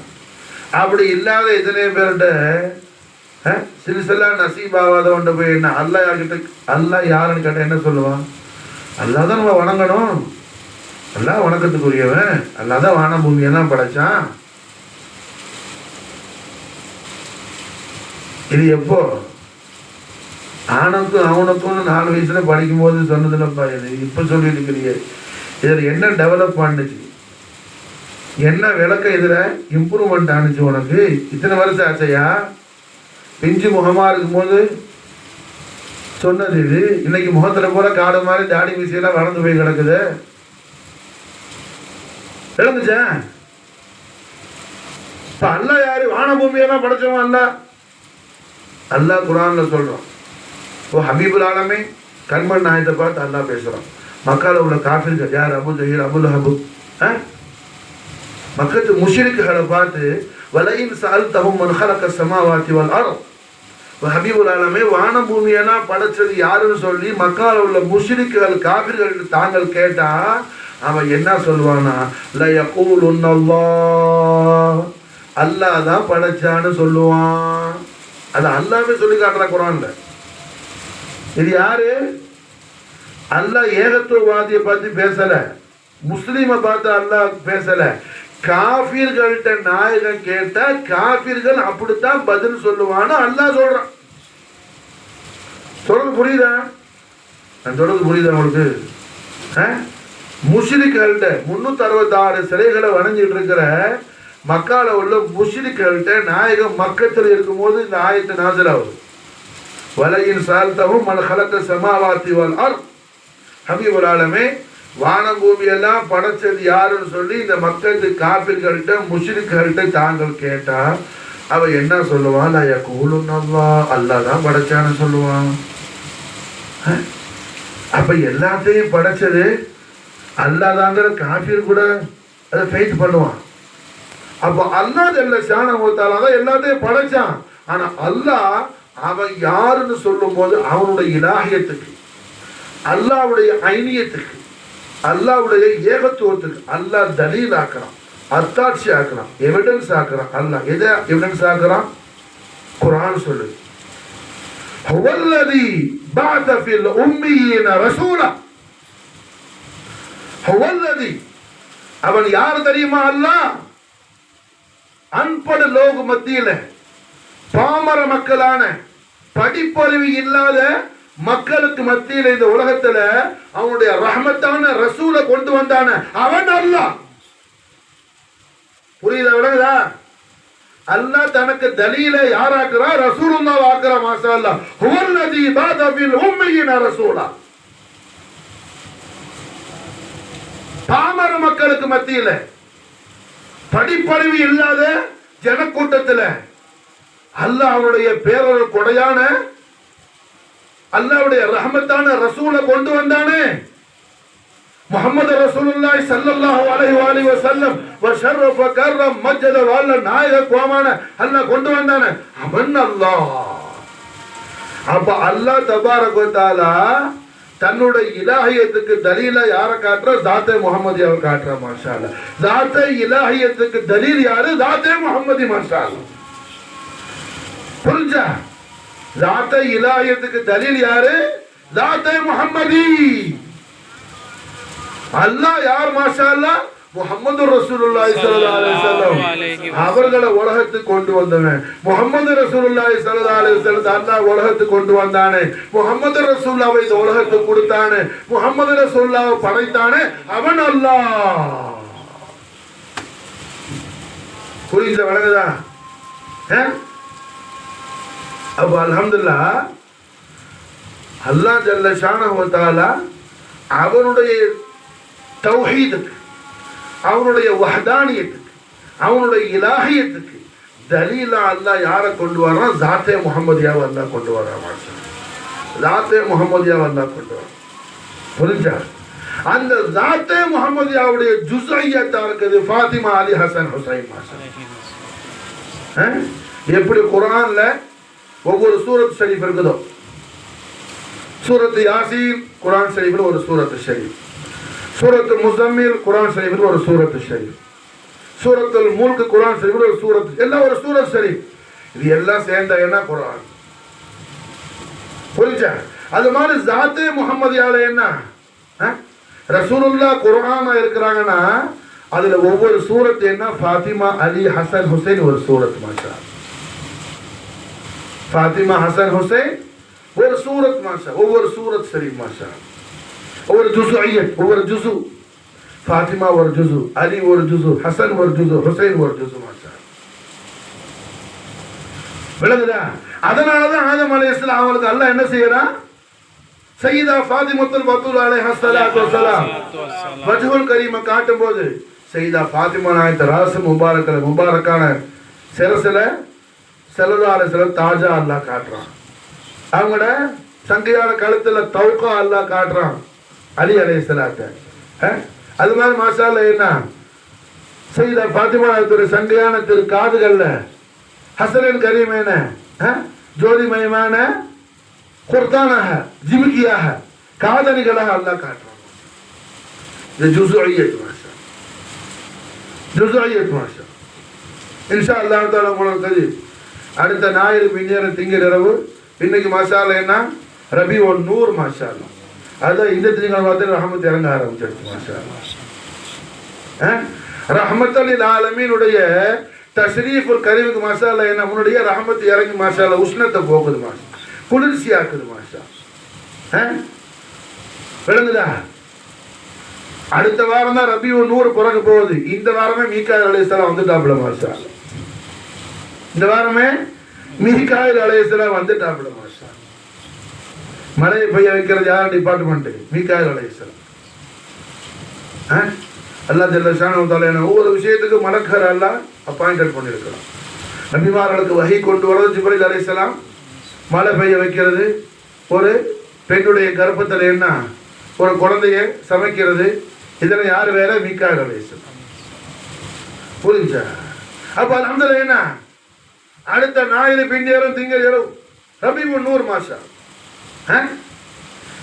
அப்படி இல்லாத இத்தனை பேர்கிட்ட சில்சிலா நசீபாவாத கொண்டு போய் என்ன அல்லாஹ் யார்கிட்ட, அல்லாஹ் யாருன்னு கேட்டால் என்ன சொல்லுவான்? அல்லாஹ் தான் நம்ம வணங்கணும், அல்லாஹ் வணக்கத்துக்குரியவன், அல்லாஹ் தான் வான பூமியெல்லாம் படைச்சான். இது எப்போ? ஆணுக்கும் அவனுக்கும் 4 வயசுல படிக்கும் போது சொன்னதுலப்பா. இது இப்ப சொல்லிட்டு இருக்கிறீங்க. இதுல என்ன டெவலப் பண்ணுச்சு, என்ன விளக்கம், இதுல இம்ப்ரூவ்மெண்ட் ஆனிச்சு உனக்கு? இத்தனை வருஷம் ஆச்சையா? பிஞ்சு முகமா இருக்கும் போது சொன்னது இது. இன்னைக்கு முகத்துல போல காடு மாதிரி தாடி மீசையெல்லாம் வளர்ந்து போய் கிடக்குது. விளங்குச்சா? இப்ப அல்லாஹ் யாரு? வான பூமியெல்லாம் படைச்சவன் அல்லாஹ். அல்லாஹ் குர்ஆன்ல சொல்றான், இப்போ ஹபீபுல் ஆலமே கண்மண் நாயத்தை பார்த்து அல்லாஹ் பேசுகிறான். மக்கால உள்ள காஃபிர்கள் யார்? அபு ஜஹீல், அபுல் ஹபு, மக்கத்து முஷ்ரிக்குகளை பார்த்து வலையின் சஅல்தஹும் மன் ஹலக ஸமாவாதி வல் அர்த், ஹபீபுல் ஆலமே வானம் பூமியெல்லாம் படைச்சது யாருன்னு சொல்லி மக்கால உள்ள முஷ்ரிக்குகள் காஃபிர்கள் தாங்கள் கேட்டா அவன் என்ன சொல்லுவானா? ல யகூலுன் அல்லாஹ், அல்லாஹ் தான் படைச்சான்னு சொல்லுவான். அது அல்லாஹ்வே சொல்லி காட்டுற குர்ஆன்ல. இது யாரு? அல்லாஹ் ஏகத்துவவாதியை பார்த்து பேசல, முஸ்லீமை பார்த்து அல்லாஹ் பேசல. காஃபிர்கள்ட்ட நாயகம் கேட்ட காஃபிர்கள் அப்படித்தான் பதில் சொல்லுவான்னு அல்லாஹ் சொல்றான். சொல்றது புரியுதா? நான் சொல்றது புரியுதா உங்களுக்கு? முஷ்ரிக்குகள்ட்ட 366 சிலைகளை வணங்கிட்டு இருக்கிற மக்கால உள்ள முஷ்ரிக்குகள்ட்ட நாயகம் மக்கத்தில் இருக்கும்போது இந்த ஆயத்து நாசில் ஆகுது. வலையின் சால்தவும் மன் ஹலக ஸமாவாதி வல் அர்த், ஹபீபுல் ஆலமே வானம் பூமி எல்லாம் படைச்சது யாருன்னு சொல்லி இந்த மக்களுக்கு காபிர்கள்ட்ட முஷ்ரிக்குகள்ட்ட தாங்கள் கேட்டா அவ என்ன சொல்லுவான்? லா யகூலுன் அல்லாஹ், அல்லாஹ் தான் படைச்சான்னு சொல்லுவான். அப்ப எல்லாத்தையும் படைச்சது அல்லாஹ் தாங்கிற காஃபிர் கூட அதை ஃபைட் பண்ணுவான். அப்போ அல்லாஹ் ஜல்ல ஷானஹு வ தஆலா தான் எல்லாத்தையும் படைச்சான். ஆனா அல்லாஹ் அவன் யாருன்னு சொல்லும் போது அவனுடைய இலாஹியத்துக்கு, அல்லாஹ்வுடைய ஐனியத்துக்கு, அல்லாஹ்வுடைய ஏகத்துவத்துக்கு அல்லாஹ் தலீல் ஆக்குறான், அத்தாட்சி ஆக்குறான், எவிடன்ஸ் ஆக்குறான். அல்லாஹ் எதை எவிடன்ஸ் ஆக்குறான்? குர்ஆன் சொல்லுது, ஹுவல்லதி பஅஸ ஃபில் உம்மீன ரசூலா. ஹுவல்லதி, அவன் யார் தெரியுமா? அல்லாஹ் அன்படு லோக மத்தியில பாமர மக்களான படிப்பறிவு இல்லாத மக்களுக்கு மத்தியில இந்த உலகத்துல அவனுடைய ரஹ்மத்தான ரசூலை கொண்டு வந்தான அவன் அல்லாஹ். புரியுதா? விளங்குதா? அல்லாஹ் தனக்கு தலீலை யாராக்குறா? ரசூலுல்லாஹ் ஆக்குறா. மாஷா அல்லாஹ். ஹுவல்லதி பஅஸ ஃபில் உம்மீன ரசூலா. பாமர மக்களுக்கு மத்தியில படிப்பறிவு இல்லாத ஜனக்கூட்டத்துல அல்லாஹ் அவனுடைய பேரொரு கொடையான அல்லாஹ்வுடைய ரஹ்மத்தான ரசூலை கொண்டு வந்தானே. முஹம்மது ரசூலுல்லாஹி ஸல்லல்லாஹு அலைஹி வஸல்லம் வ ஷர்ரஃப கர்ரம் மஜ்ஜத வல்ல நாயக கோமான அல்லாஹ் கொண்டு வந்தானே அவன் அல்லாஹ். அப்ப அல்லாஹ் தபாரக வ தஆலா தன்னுடைய இலாஹியத்துக்கு தலீல யார காட்டுற? ஜாத்தே முஹம்மதியாவை காட்டுற. மாஷா அல்லாஹ். ஜாத்தே இலாஹியத்துக்கு தலீல் யாரு? ஜாத்தே முஹம்மதி. மாஷா அல்லாஹ். புரிஞ்சா? ஜாத்தே இலாஹியத்துக்கு தலீல் யாரு? ஜாத்தே முஹம்மதி. அல்லாஹ் யார்? மாஷா அல்லாஹ் முஹம்மது ரசூலுல்லாஹி ஸல்லல்லாஹு அலைஹி வஸல்லம் அவர்களை உலகத்துக்கு கொண்டு வந்தவன். முஹம்மது ரசூலுல்லாஹி ஸல்லல்லாஹு அலைஹி வஸல்லம் அல்லாஹ் உலகத்துக்கு கொண்டு வந்தானே. முஹம்மது ரசூலுல்லாஹை இந்த உலகத்துக்கு கொடுத்தானே. முஹம்மது ரசூலுல்லாஹை படைத்தானே அவன் அல்லாஹ். புரியுதா? வணங்குதா? அப்ப அல்ஹம்துலில்லாஹ் அல்லாஹ் ஜல்ல ஷானஹு வ தஆலா அவனுடைய தௌஹீதுக்கு, அவனுடைய வஹதானியத்துக்கு, அவனுடைய இலாஹியத்துக்கு தலீலா அல்லாஹ் யாரை கொண்டு வரான்? ஜாத்தே முஹம்மதியாவை அல்லாஹ் கொண்டு வரான். ஜாத்தே முஹம்மதியாவை அல்லாஹ் கொண்டு வரான். புரிஞ்சா? அந்த ஜாத்தே முஹம்மதியாவுடைய ஜுஸையத்தா இருக்குது ஃபாத்திமா, அலி, ஹசன், ஹுசைன். எப்படி குர்ஆன்ல ஒவ்வொரு சூரத் ஷரீஃப் இருக்குதோ, சூரத் யாசீன் குர்ஆன் ஷரீஃபில் ஒரு சூரத் ஷரீஃப், சூரத் முஸம்மில் குர்ஆன் ஷரீஃபில் ஒரு சூரத் ஷரீஃப், சூரத்துல் முல்க் குர்ஆன் ஷரீஃபில் ஒரு சூரத், எல்லாம் ஒரு சூரத் ஷரீஃப். இது எல்லாம் சேர்ந்தா என்ன? குர்ஆன். புரிஞ்சா? அது மாதிரி ஜாத்தே முஹம்மதியால என்ன? ரசூலுல்லாஹ் குர்ஆனா இருக்கிறாங்கன்னா அதுல ஒவ்வொரு சூரத் என்ன? ஃபாத்திமா, அலி, ஹசன், ஹுசைன் ஒரு சூரத். மாஷா ஃபாத்திமா, ஹசன், ஹுசைன் ஒரு சூரத். மாஷா ஒவ்வொரு சூரத் ஷரீஃப். மாஷா ஒவ்வொரு ஜுஸுய்யத், ஒவ்வொரு ஜுஸு. ஃபாத்திமா ஒரு ஜுஸு, அலி ஒரு ஜுஸு, ஹசன் ஒரு ஜுஸு, ஹுசைன் ஒரு ஜுஸு. மாஷா விளங்குதா? அதனாலதான் ஆதம் அலைஹிஸ்ஸலாம் அவங்களுக்கு அல்லாஹ் என்ன செய்யறான்? சையதா ஃபாத்திமத்துல் பத்தூல் அலைஹா ஸலாத்து வஸலாம் வஜ்ஹுல் கரீம காட்டும் போது சையதா ஃபாத்திமா நாயத் ராஸ் முபாரக்கான சிரசில ஸல்லல்லாஹு அலைஹி வஸல்லம் தாஜா அல்லாஹ் காட்டுறான். அவங்களோட சங்கையான கழுத்துல தௌகா அல்லாஹ் காட்டுறான் அலி அலைஹிஸ்ஸலாத்தை. அது மாதிரி மாஷா அல்லாஹ் என்ன சையதா ஃபாத்திமா சங்கையான திரு காதுகள்ல ஹசரன் கரீமேன ஜோதிமயமான குர்தானாக ஜிமிக்கியாக காதணிகளாக அல்லாஹ் காட்டுறான். இது ஜுஸுஇய்யத் மாஷா, ஜுஸுஇய்யத் மாஷா. இன்ஷா அல்லாஹ் தஆலா உங்களுக்கு அடுத்த ஞாயிறு பின்னேற திங்கள் இரவு இன்னைக்கு மாஷா அல்லாஹ் என்ன ரபி ஒன் நூறு மாஷா அல்லாஹ். அதான் இந்த திங்கள் பார்த்து ரஹமத் இறங்க ஆரம்பிச்சிருச்சு மாஷா அல்லாஹ். ரஹமத்துல் லில் ஆலமீனுடைய தஷ்ரீஃபுல் கரீமுக்கு மாஷா அல்லாஹ் என்ன முன்னாடியே ரஹமத் இறங்கி மாஷா அல்லாஹ் உஷ்ணத்தை போக்குது மாஷா, குளிர்ச்சியாக்குது மாஷா. விளங்குதா? அடுத்த வாரம் தான் ரபி ஒன் நூறு பிறக்க போகுது. இந்த வாரமே மீகாயில் அலைஹிஸ்ஸலாம் வந்துட்டாப்புல மாஷா. இந்த வாரமே மீகாயில் அலைஹிஸ்ஸலாம் வந்துட்டாப்புல மாஷா. மழையை பெய்ய வைக்கிறது யார் டிபார்ட்மெண்ட்? மீகாயில் அலைஹிஸ்ஸலாம். அல்லாஹ் ஜல்ல ஷானஹு தஆலா ஒவ்வொரு விஷயத்துக்கு மலக்கர் அல்லாஹ் அப்பாயிண்டட் பண்ணியிருக்கிறான். நபிமார்களுக்கு வஹி கொண்டு வரது ஜிப்ரீல் அலைஹிஸ்ஸலாம், மழை பெய்ய வைக்கிறது, ஒரு பெண்ணுடைய கர்ப்பத்தில் என்ன ஒரு குழந்தைய சமைக்கிறது, இதெல்லாம் யார் வேற? மீகாயில் அலைஹிஸ்ஸலாம். புரிஞ்சா? அப்ப அல்ஹம்துலில்லாஹ் என்ன அடுத்த ஞாயிறு பின்னேறும் திங்கள் இரவு ரபி ஒன் நூறு மாஷா.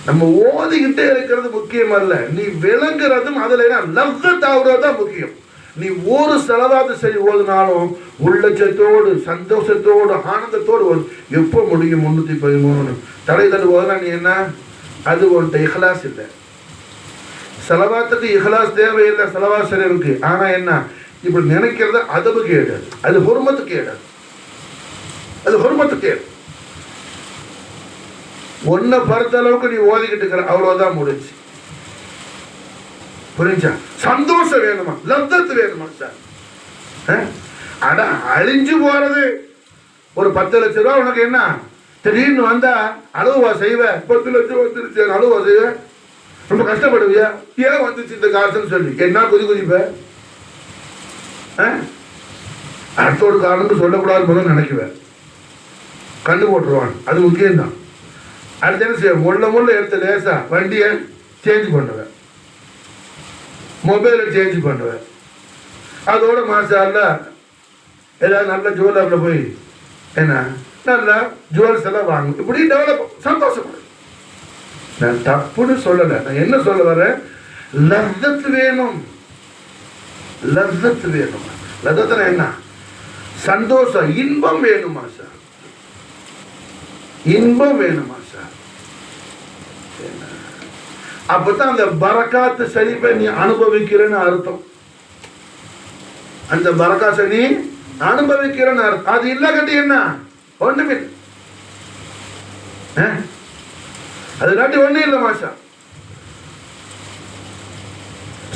நம்ம ஓதிக்கிட்டே இருக்கிறது முக்கியம் அல்ல, நீ விளங்குறதும் அதுல லஸ்ஸத் ஆகுறது தான் முக்கியம். நீ ஒரு செலவாத்து சரி ஓதுனாலும் உள்ளச்சத்தோடு சந்தோஷத்தோடு ஆனந்தத்தோடு ஓது. எப்போ முடியும் 313 தடை தடு ஓதுனா நீ என்ன? அது ஒன்றை இஹ்லாஸ் இல்லை. செலவாத்துக்கு இஹ்லாஸ் தேவையில்லை செலவாத் ஷரீஃபுக்கு. ஆனா என்ன இப்படி நினைக்கிறது அதபு கேடு, அது ஹுர்மத்து கேடு, அது ஹுர்மத்து கேடு. ஒன்ன பொறுத்த அளவுக்கு நீ ஓதிக்கிட்டு இருக்கிற அவ்வளவுதான் முடிஞ்சு. புரிஞ்சா? சந்தோஷம் வேணுமா, லப்தத்து வேணுமா சார்? அட அழிஞ்சு போறது ஒரு 10 லட்சம் ரூபா உனக்கு என்ன திடீர்னு வந்தா அழுவா செய்வ? 10 லட்சம் வந்துருச்சு அழுவா செய்வ? ரொம்ப கஷ்டப்படுவியா? ஏன் வந்துச்சு இந்த காசுன்னு சொல்லி என்ன குதிப்ப? அடுத்தோட காரணம் சொல்லக்கூடாது போல நினைக்குவேன், கண்டு போட்டுருவான். அது முக்கியம்தான். அடுத்த என்ன செய்ய? முள்ள எடுத்து லேசா வண்டியை சேஞ்ச் பண்ணுவேன், மொபைலை சேஞ்ச் பண்ணுவேன். அதோட மாஷா அல்லாஹ் ஏதாவது நல்ல ஜுவல்லரில் போய் என்ன நல்லா ஜுவல்ஸ் எல்லாம் வாங்கும். இப்படி டெவலப் சந்தோஷப்படு. நான் தப்புன்னு சொல்லலை, நான் என்ன சொல்ல வரேன்? லஸ்ஸத் வேணும், லஸ்ஸத் வேணும். லஸ்ஸத்னா என்ன? சந்தோஷம், இன்பம் வேணுமா சார்? இன்பம் வேணுமா சார்? அப்பதான் அந்த பரக்காத்து ஷரீஃபை நீ அனுபவிக்கிறன்னு அர்த்தம். அந்த பரக்காத்தை நீ அனுபவிக்கிறன்னு அர்த்தம். அது இல்ல கட்டி என்ன ஒண்ணுமே, அது காட்டி ஒண்ணு இல்லை மாஷா.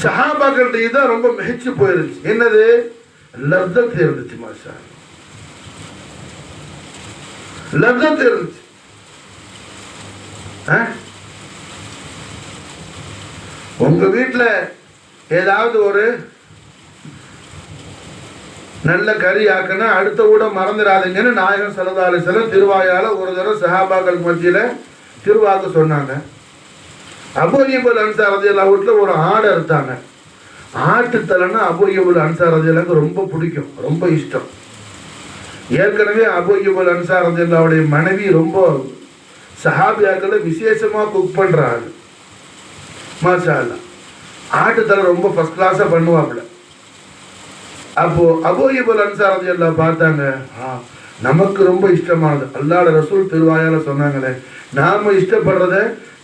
சஹாபாக்கள் இதான் ரொம்ப மிகச்சு போயிருச்சு. என்னது? லஸ்ஸத் இருந்துச்சு மாஷா, லஸ்ஸத் இருந்துச்சு. உங்க வீட்டுல ஏதாவது ஒரு நல்ல கறி ஆக்குனா அடுத்த கூட மறந்துடாதீங்கன்னு நாயகம் ஸல்லல்லாஹு அலைஹி வஸல்லம் திருவாயால ஒரு தடவை சஹாபாக்கள் மத்தியில திருவாக்கு சொன்னாங்க. அபூ அய்யூப் அன்சாரி ரலியல்லாஹு வீட்டுல ஒரு ஆடு அறுத்தாங்க. ஆட்டு தலைன்னா அபூ அய்யூப் அன்சாரி ரலியல்லாஹு ரொம்ப பிடிக்கும், ரொம்ப இஷ்டம். ஏற்கனவே அபூ அய்யூப் அன்சாரி ரலியல்லாஹுடைய மனைவி ரொம்ப சஹாபியாக்களை விசேஷமா குக் பண்றாங்க மாஷா அல்லாஹ். ஆட்டுத்தலை ரொம்ப ஃபர்ஸ்ட் கிளாஸா பண்ணுவாப்புல. அப்போ அபூ அய்யூப் அன்சாரி ரலியல்லாஹு பார்த்தாங்க, நமக்கு ரொம்ப இஷ்டமானது அல்லாஹ்வுடைய ரசூல் திருவாயால சொன்னாங்களே, நாம இஷ்டப்படுறத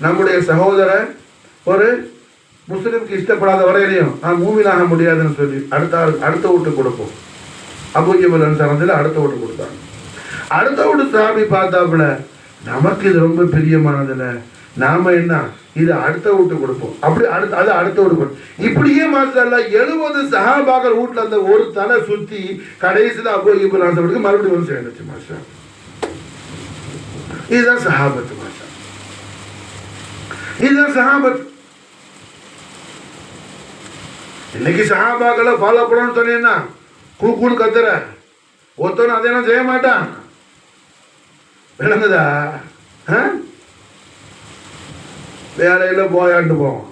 நம்முடைய சகோதரர் ஒரு முஸ்லிம்க்கு இஷ்டப்படாத வரையிலையும் நான் மூமினாக முடியாதுன்னு சொல்லி அடுத்த வீட்டு கொடுப்போம். அபூ அய்யூப் அன்சாரி ரலியல்லாஹு அடுத்த வீட்டு கொடுத்தாங்க. அடுத்த வீட்டு சஹாபி பார்த்தாப்புல, நமக்கு இது ரொம்ப பிரியமானதுல நாம என்ன இது அடுத்த வீட்டு கொடுப்போம். அப்படி அது அடுத்த வீட்டு கொடுப்போம். இப்படியே மாஷா 70 சஹாபாக்கள் வீட்டுல அந்த ஒரு தலை சுத்தி கடைசியில் அபூ அய்யூப் அன்சாரி மறுபடியும் வந்து சேர்ந்துச்சு மாஷா. இதுதான் சஹாபத்து மாஷா, இதுதான் சஹாபத். இன்னைக்கு சஹாபாக்களை ஃபாலோ பண்ணணும்னு சொன்னீங்கன்னா கூக்குன்னு கத்துற ஒருத்தவன் அதையெல்லாம் செய்ய மாட்டான். விளங்குதா? வேலையில் போயாண்டு போவோம்.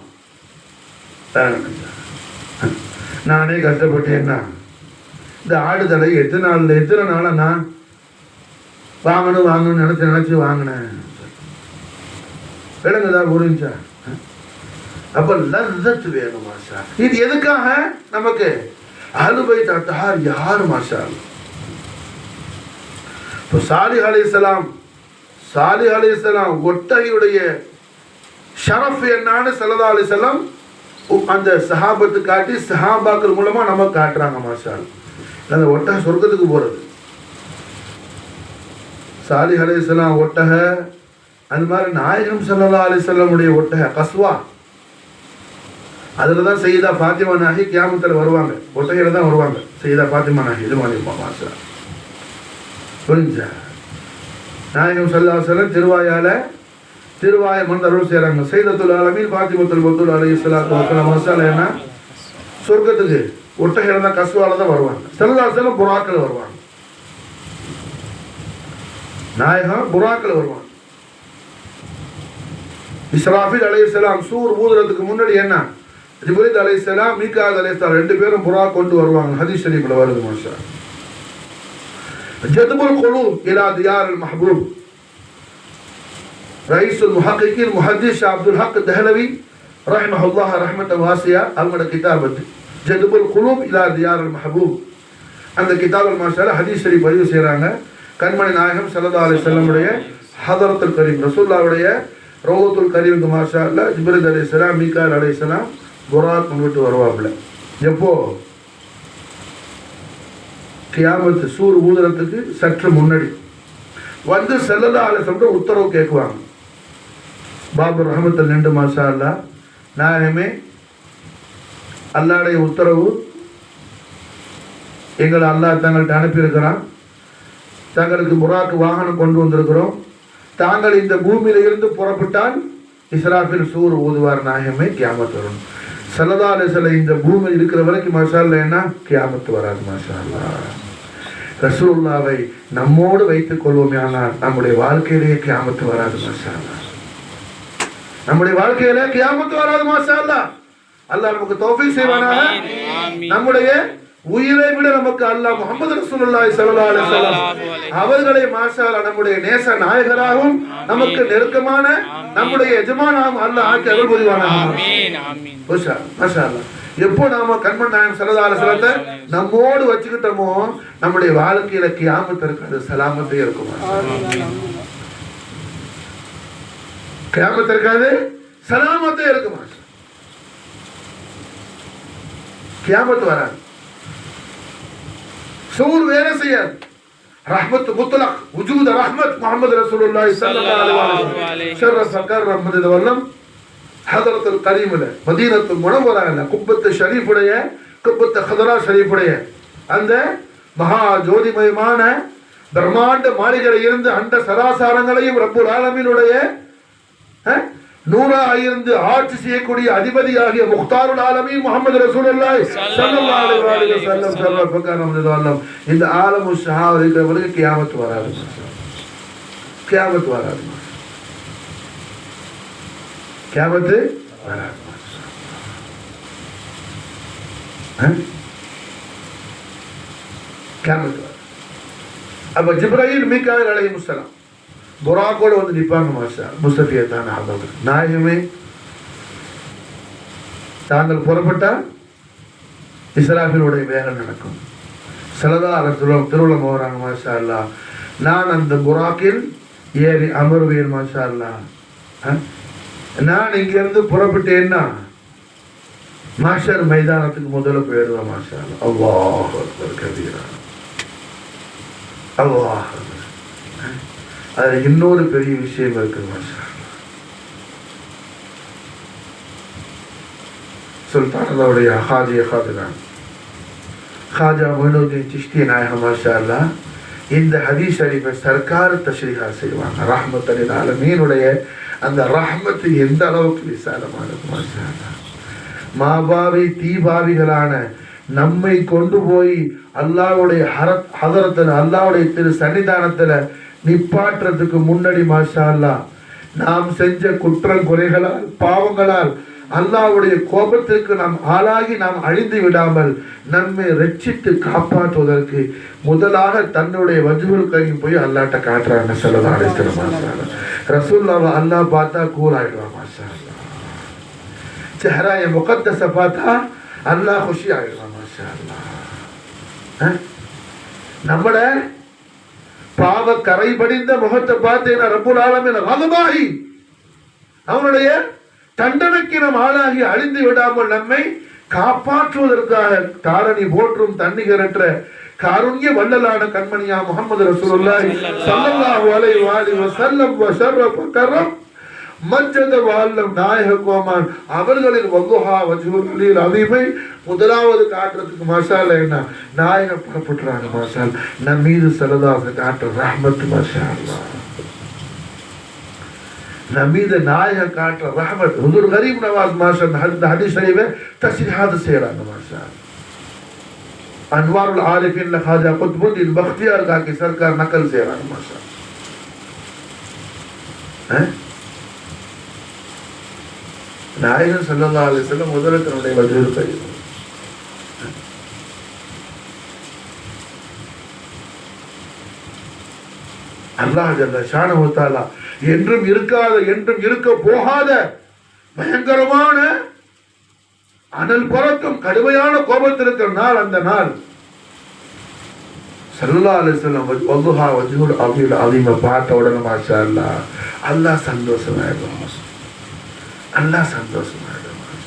நானே கஷ்டப்பட்டேன்னா இந்த ஆடுதலை எத்தனை நாளாக நான் வாங்கணும்னு நினச்சி வாங்கினேன். விளங்குதா? புரிஞ்சா? அப்ப லzzத் வேணும் மாஷா. இது எதுக்காக நமக்கு? அஹ்லுல் பைத் அத்ஹார் யார் மாஷா? இப்போ சாலிஹ் அலைஹிஸ்ஸலாம் ஒட்டகையுடைய ஷரஃப் என்னன்னு ஸல்லல்லாஹு அலைஹி வஸல்லம் அந்த சஹாபத்து காட்டி சஹாபாக்கள் மூலமா நமக்கு காட்டுறாங்க மாஷா. அந்த ஒட்டகை சொர்க்கத்துக்கு போறது. சாலிஹ் அலைஹிஸ்ஸலாம் ஒட்டகை, அது மாதிரி நாயகம் ஸல்லல்லாஹு அலைஹி வஸல்லம் உடைய ஒட்டகை கஸ்வா, அதில் தான் சையதா ஃபாத்திமா நாஹி கியாமத்தில் வருவாங்க. ஒட்டகையில் தான் வருவாங்க சையதா ஃபாத்திமா நாஹி. இது மாதிரி மாஷா. புரிஞ்சா? நாயகம் ஸல்லல்லாஹு அலைஹி வஸல்லம் திருவாயை மண் அருள் செய்கிறாங்க. சையதத்துல் ஆலமீன் ஃபாத்திமத்துல் பத்தூல் அலைஹிஸ்ஸலாத்து வஸலாம் மசாலா என்ன சொர்க்கத்துக்கு ஒட்டகையில் தான் கஸ்வால தான் வருவாங்க. ஸல்லல்லாஹு அலைஹி வஸல்லம் புறாக்கில் வருவாங்க. நாயகம் புறாக்கில் வருவாங்க. இஸ்ராஃபில் அலைஹிஸ்ஸலாம் சூர் ஊதுறதுக்கு முன்னாடி என்ன ஜிப்ரீல் அலைஹிஸ்ஸலாம் மீகாயில் அலைஹிஸ்ஸலாம் 2 பேரும் புறா கொண்டு வருவாங்க. ஹதீஸ் ஷரீஃப்ல வருது மாஷா. ஜதுபுல் குலூப் இலா தியார் அல் மஹபூப். ரயீசுல் முஹக்கிகீன் முஹத்திஸ் அப்துல் ஹக் தஹ்லவி ரஹ்மஹுல்லாஹ் ரஹ்மத்தன் வாசியா அவங்களோட கிதாபத்து ஜதுபுல் குலூப் இலா தியார் அல் மஹபூப். அந்த கிதாபுல் மாஷால ஹதீஸ் ஷரீஃப் பதிவு செய்கிறாங்க. கண்மணி நாயகம் ஸல்லல்லாஹு அலைஹி வஸல்லம் உடைய ஹதரத்துல் கரீம் ரசூலுல்லாஹ்வுடைய ரௌதத்துல் கரீம் மாஷா அல்லாஹ் ஜிப்ரீல் அலைஹிஸ்ஸலாம் மீகாயில் அலைஹிஸ்ஸலாம் புராக் கொண்டு வருவாப்புல. எப்போ? கியாமத்து சூர் ஊதுறதுக்கு சற்று முன்னாடி வந்து ஸல்லல்லாஹு அலைஹி வஸல்லம் உத்தரவு கேட்குவாங்க. பாபு ரஹமத்தில் நின்று மாஷா அல்லாஹ் நாயகமே, அல்லாஹ்வுடைய உத்தரவு, எங்களை அல்லாஹ் தங்கள்கிட்ட அனுப்பியிருக்கிறான். தங்களுக்கு புராக்கு வாகனம் கொண்டு வந்திருக்கிறோம். தாங்கள் இந்த பூமியில இருந்து புறப்பட்டால் இஸ்ராஃபில் சூர் ஊதுவார். நாயகமே, கியாமத் வரும். ஸல்லல்லாஹு அலைஹி வஸல்லம் இந்த பூமியில் இருக்கிற வரைக்கும் மாஷா அல்லாஹ் என்ன கியாமத் வராது மாஷா அல்லாஹ். ரசூலுல்லாஹ்வை நம்மோடு வைத்துக் கொள்வோமே, ஆனால் நம்முடைய வாழ்க்கையிலேயே கியாமத் வராது மாஷா அல்லாஹ். நம்முடைய வாழ்க்கையிலே கியாமத் வராது மாஷா அல்லாஹ். அல்லாஹ் நமக்கு தௌஃபீக் செய்வானாக. நம்முடைய உயிரை விட நமக்கு அல்லாஹ் முஹம்மது ரசூலுல்லாஹி ஸல்லல்லாஹு அலைஹி வஸல்லம் அவர்களை மாஷா அல்லாஹ் நம்முடைய நேச நாயகராகவும் நமக்கு நெருக்கமான நம்முடைய எஜமானாகவும் அல்லாஹ் ஆக்கி அருள் புரிவானாக. ஆமீன் ஆமீன். மாஷா அல்லாஹ். எப்போ நாம கண்மணி நாயகம் ஸல்லல்லாஹு அலைஹி வஸல்லத்தை நம்மோடு வச்சுக்கிட்டோமோ நம்முடைய வாழ்க்கையில கியாமத் இருக்காது, சலாமத்தே இருக்கும். கியாமத் இருக்காது, சலாமத்தே இருக்கும். கியாமத் வராது, சூர் வேலை செய்யாது. ரஹ்மத் முத்லக் வஜூத் ரஹ்மத் முஹம்மது ரசூலுல்லாஹி ஸல்லல்லாஹு அலைஹி வஸல்லம் ஷர்ர ஃபக்கர் ரஹ்மத் வல்லம் ஹதரத்துல் கரீம்ல மதீனத்துல் முனவ்வரால குப்பத்து ஷரீஃபுடைய குப்பத்து ஹதரா ஷரீஃபுடைய அந்த மகா ஜோதிமயமான பிரம்மாண்ட மாளிகையில் இருந்து அண்ட சராசாரங்களையும் ரப்புல் ஆலமீனுடைய நூறாக இருந்து ஆட்சி செய்யக்கூடிய அதிபதியாகிய முக்தாருல் ஆலமீன் முஹம்மது ரசூலுல்லாஹி ஸல்லல்லாஹு அலைஹி வஸல்லம் ஷர்ர ஃபக்கர் ரஹ்மத் வல்லம் இந்த ஆலமு ஷஹாவா இருக்கிறவருக்கு கியாமத் வராது. கியாமத் வராது. கியாமத்து வராது. கியாமத் வராது. அப்ப ஜிப்ராயில் மீகாயில் அலைஹிஸ்ஸலாம் புராக்கோடு வந்து நிற்பாங்க மாஷா. முஸ்தபியத்தான ஹதரத் நாயகமே, தாங்கள் புறப்பட்டால் இஸ்ராஃபிலுடைய வேலை நடக்கும். ஸல்லல்லாஹு அலைஹி வஸல்லம் திருவிழம் போகிறாங்க மாஷா அல்லாஹ். நான் அந்த புராக்கில் ஏறி அமர்வேன் மாஷா அல்லாஹ். நான் இங்கிருந்து புறப்பட்டேன்னா மாஷர் மைதானத்துக்கு முதல்ல போயிடுவேன் மாஷா அல்லாஹ். அல்லாஹ் அக்பர் கபீரா. அல்லாஹ் அக்பர். அதில் இன்னொரு பெரிய விஷயம் இருக்கு மாஷா. சுல்தானுடைய ஹாஜி ஹாதிரான் ஹாஜா மொயினுத்தீன் சிஷ்தி நாயகம் மாஷா அல்லாஹ் இந்த ஹதீஸ் ஷரீஃபை சர்க்கார் தஷ்ரீஹா செய்வாங்க. ரஹ்மத்துல் ஆலமீனுடைய அந்த ரஹ்மத்து எந்த அளவுக்கு விசாலமானது மாஷா அல்லாஹ். மாபாவி தீபாவிகளான நம்மை கொண்டு போய் அல்லாஹ்வுடைய ஹதரத்தில் அல்லாஹ்வுடைய திரு சன்னிதானத்தில் நிப்பாட்டுறதுக்கு முன்னாடி மாஷா அல்லாஹ் நாம் செஞ்ச குற்றம் குறைகளால் பாவங்களால் அல்லாஹ்வுடைய கோபத்திற்கு நாம் ஆளாகி நாம் அழிந்து விடாமல் நம்மை ரட்சித்து காப்பாற்றுவதற்கு முதலாக தன்னுடைய வஜ்ஹுல் கரீம் போய் அல்லாஹ்ட்ட காட்டுறாங்க ஸல்லல்லாஹு அலைஹி வஸல்லம். ரசூலுல்லாஹ் அல்லாஹ் பார்த்தா கூல் ஆயிடுவான் மாஷாஅல்லாஹ். செஹராய முகத்தஸ பார்த்தா அல்லாஹ் खुशी ஆயிடுவான் மாஷாஅல்லாஹ். நம்மட பாவ கரை படிந்த முகத்தை பார்த்தேன்னா ரப்புல் ஆலமீன் ரஹமாஹி அவனுடைய தண்டனைக்கு நாம் ஆளாகி அழிந்து விடாமல் நம்மை காப்பாற்றுவதற்காக தாரணி போற்றும் தன்னிகரற்ற காருண்ய வள்ளலான கண்மணியா முஹம்மது ரசூலுல்லாஹி ஸல்லல்லாஹு அலைஹி வஸல்லம் வஷரஃப கரம் மஜ்ஜத வஅல்லம் நாயக கோமான் அவர்களின் வல்லுஹா வஜ்ஹுல் அலீல் அதீமை முதலாவது காட்டுறதுக்கு மாஷாஅல்லாஹ் என்ன நாயகம் புறப்பட்டுறாங்க மாஷாஅல்லாஹ் நம் மீது ஸல்லல்லாஹு காட்டுற ரஹ்மத் மாஷாஅல்லாஹ் நபீத நாயக காட்டுற ரஹ்மத் ஹுதுர் கரீம் நவாஸ் மாஷாஅல்லாஹ் ஹதீஸ் ஷரீஃபை தஸ்ரீஹாத் செய்றாங்க மாஷாஅல்லாஹ். அன்வாருல் ஆரிஃபின் லஹாஜா குத்புதீன் பக்தியார் காக்கி சர்க்கார் நக்கல் செய்றாங்க மாஷாஅல்லாஹ். நாயகம் ஸல்லல்லாஹு அலைஹி வஸல்லம் முதலத்தினுடைய வஜ்ஹுல் கரீம் அல்லாஹ் ஜல்ல ஷானஹு தஆலா என்றும் இருக்காத என்றும் இருக்க போகாத பயங்கரமான அனல் பறக்கும் கடுமையான கோபத்தில் இருக்கிற நாள் அந்த நாள் ஸல்லல்லாஹு அலைஹி வஸல்லம் வல்லுஹா வஜ்ஹுல் அலீல் அதீம பார்த்த உடனே மாஷாஅல்லாஹ் அல்லாஹ் சந்தோஷமாயிடுவான். அல்லாஹ் சந்தோஷமாயிடுவான்.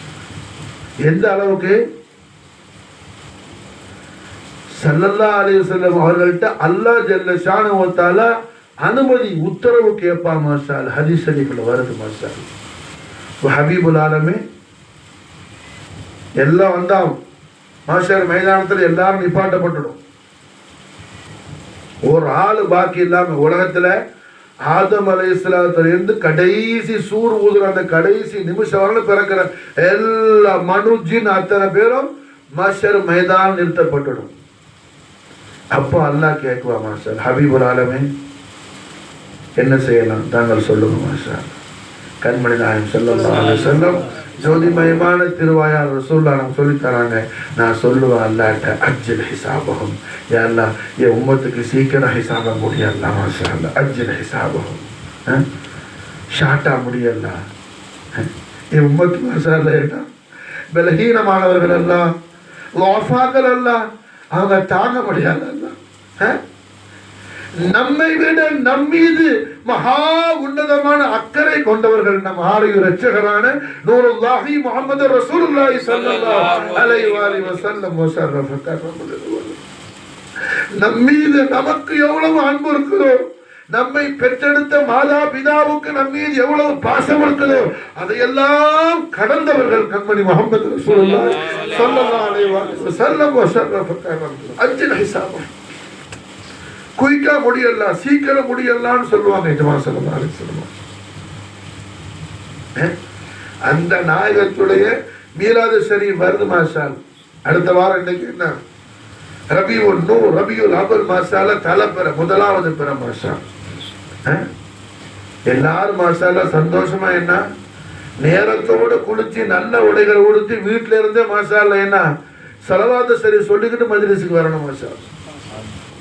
எந்த அளவுக்கு ஸல்லல்லாஹு அலைஹி வஸல்லம் அவர்கள்ட்ட அல்லாஹ் ஜல்ல ஷானஹு வ தஆலா அனுமதி உத்தரவு கேட்பா மாஷாஅல்லாஹ். ஹதீஸ் ஷரீஃப்ல வருது மாஷாஅல்லாஹ். ஹபீபுல் ஆலமே எல்லாம் வந்தா மாஷர் மைதானத்தில் எல்லாரும் நிப்பாட்டப்பட்டுடும். ஒரு ஆளு பாக்கி இல்லாம உலகத்துல ஆதம் அலைஹிஸ்ஸலாத்துல இருந்து கடைசி சூர் ஊதுற அந்த கடைசி நிமிஷம் வரலும் பிறக்கிற எல்லா மனு ஜின் அத்தனை பேரும் மாஷர் மைதானம் நிறுத்தப்பட்டுடும். அப்போ அல்லாஹ் கேட்குவா மாஷர் ஹபீபுல் ஆலமே என்ன செய்யலாம் தாங்கள் சொல்லுங்க மாஷா. கண்மணி நாயகம் ஸல்லல்லாஹு அலைஹி வஸல்லம் ஜோதிமயமான திருவாயார் ரசூலுல்லாஹ் நமக்கு சொல்லி தராங்க. நான் சொல்லுவேன் அல்லாஹ்ட்ட அஜ்ஜில் ஹிசாபஹும், யா அல்லாஹ் என் உம்மத்துக்கு சீக்கிரம் ஹிசாப முடியல மாஷா அல்லாஹ். அஜ்ஜில் ஹிசாபஹும் ஷார்ட்டா முடியல என் உம்மத்து மாஷா அல்லாஹ். என்ன பலஹீனமானவர்கள் எல்லாம் லோஃபாக்கள் எல்லாம் அவங்க தாங்க முடியாது எல்லாம். நம்மை விட நம்மீது மகா உன்னதமான அக்கறை கொண்டவர்கள் நம் ஆலய இரட்சகரான நூருல்லாஹி முஹம்மது ரசூலுல்லாஹி ஸல்லல்லாஹு அலைஹி வஸல்லம் வஷரஃப கரம். நம்மீது நமக்கு எவ்வளவு அன்பு இருக்குதோ, நம்மை பெற்றெடுத்த மாதா பிதாவுக்கு நம்மீது எவ்வளவு பாசம் இருக்குதோ அதையெல்லாம் கடந்தவர்கள் கண்மணி முஹம்மது ரசூலுல்லாஹி ஸல்லல்லாஹு அலைஹி வஸல்லம் வஷரஃப கரம். அஜ்ஜில் ஹிசாபஹும் குயிக்கா முடியலாம் சீக்கிரம் முடியலாம்னு சொல்லுவாங்க எஜமா ஸல்லல்லாஹு அலைஹி வஸல்லம். அந்த நாயகத்துடைய மீலாது ஷரீஃப் வருது மாஷால். அடுத்த வாரம் இன்னைக்கு என்ன ரபியுல் நூர் ரபியுல் அவல் மாஷால தலைப்பெற முதலாவது பிற மாஷா. எல்லாரும் மாஷால சந்தோஷமா என்ன நேரத்தோடு குளிச்சு நல்ல உடைகளை உடுத்தி வீட்டுல இருந்தே மாஷால என்ன ஸலவாத்து ஷரீஃப் சொல்லிக்கிட்டு மஜ்லிஸுக்கு வரணும் மாஷா.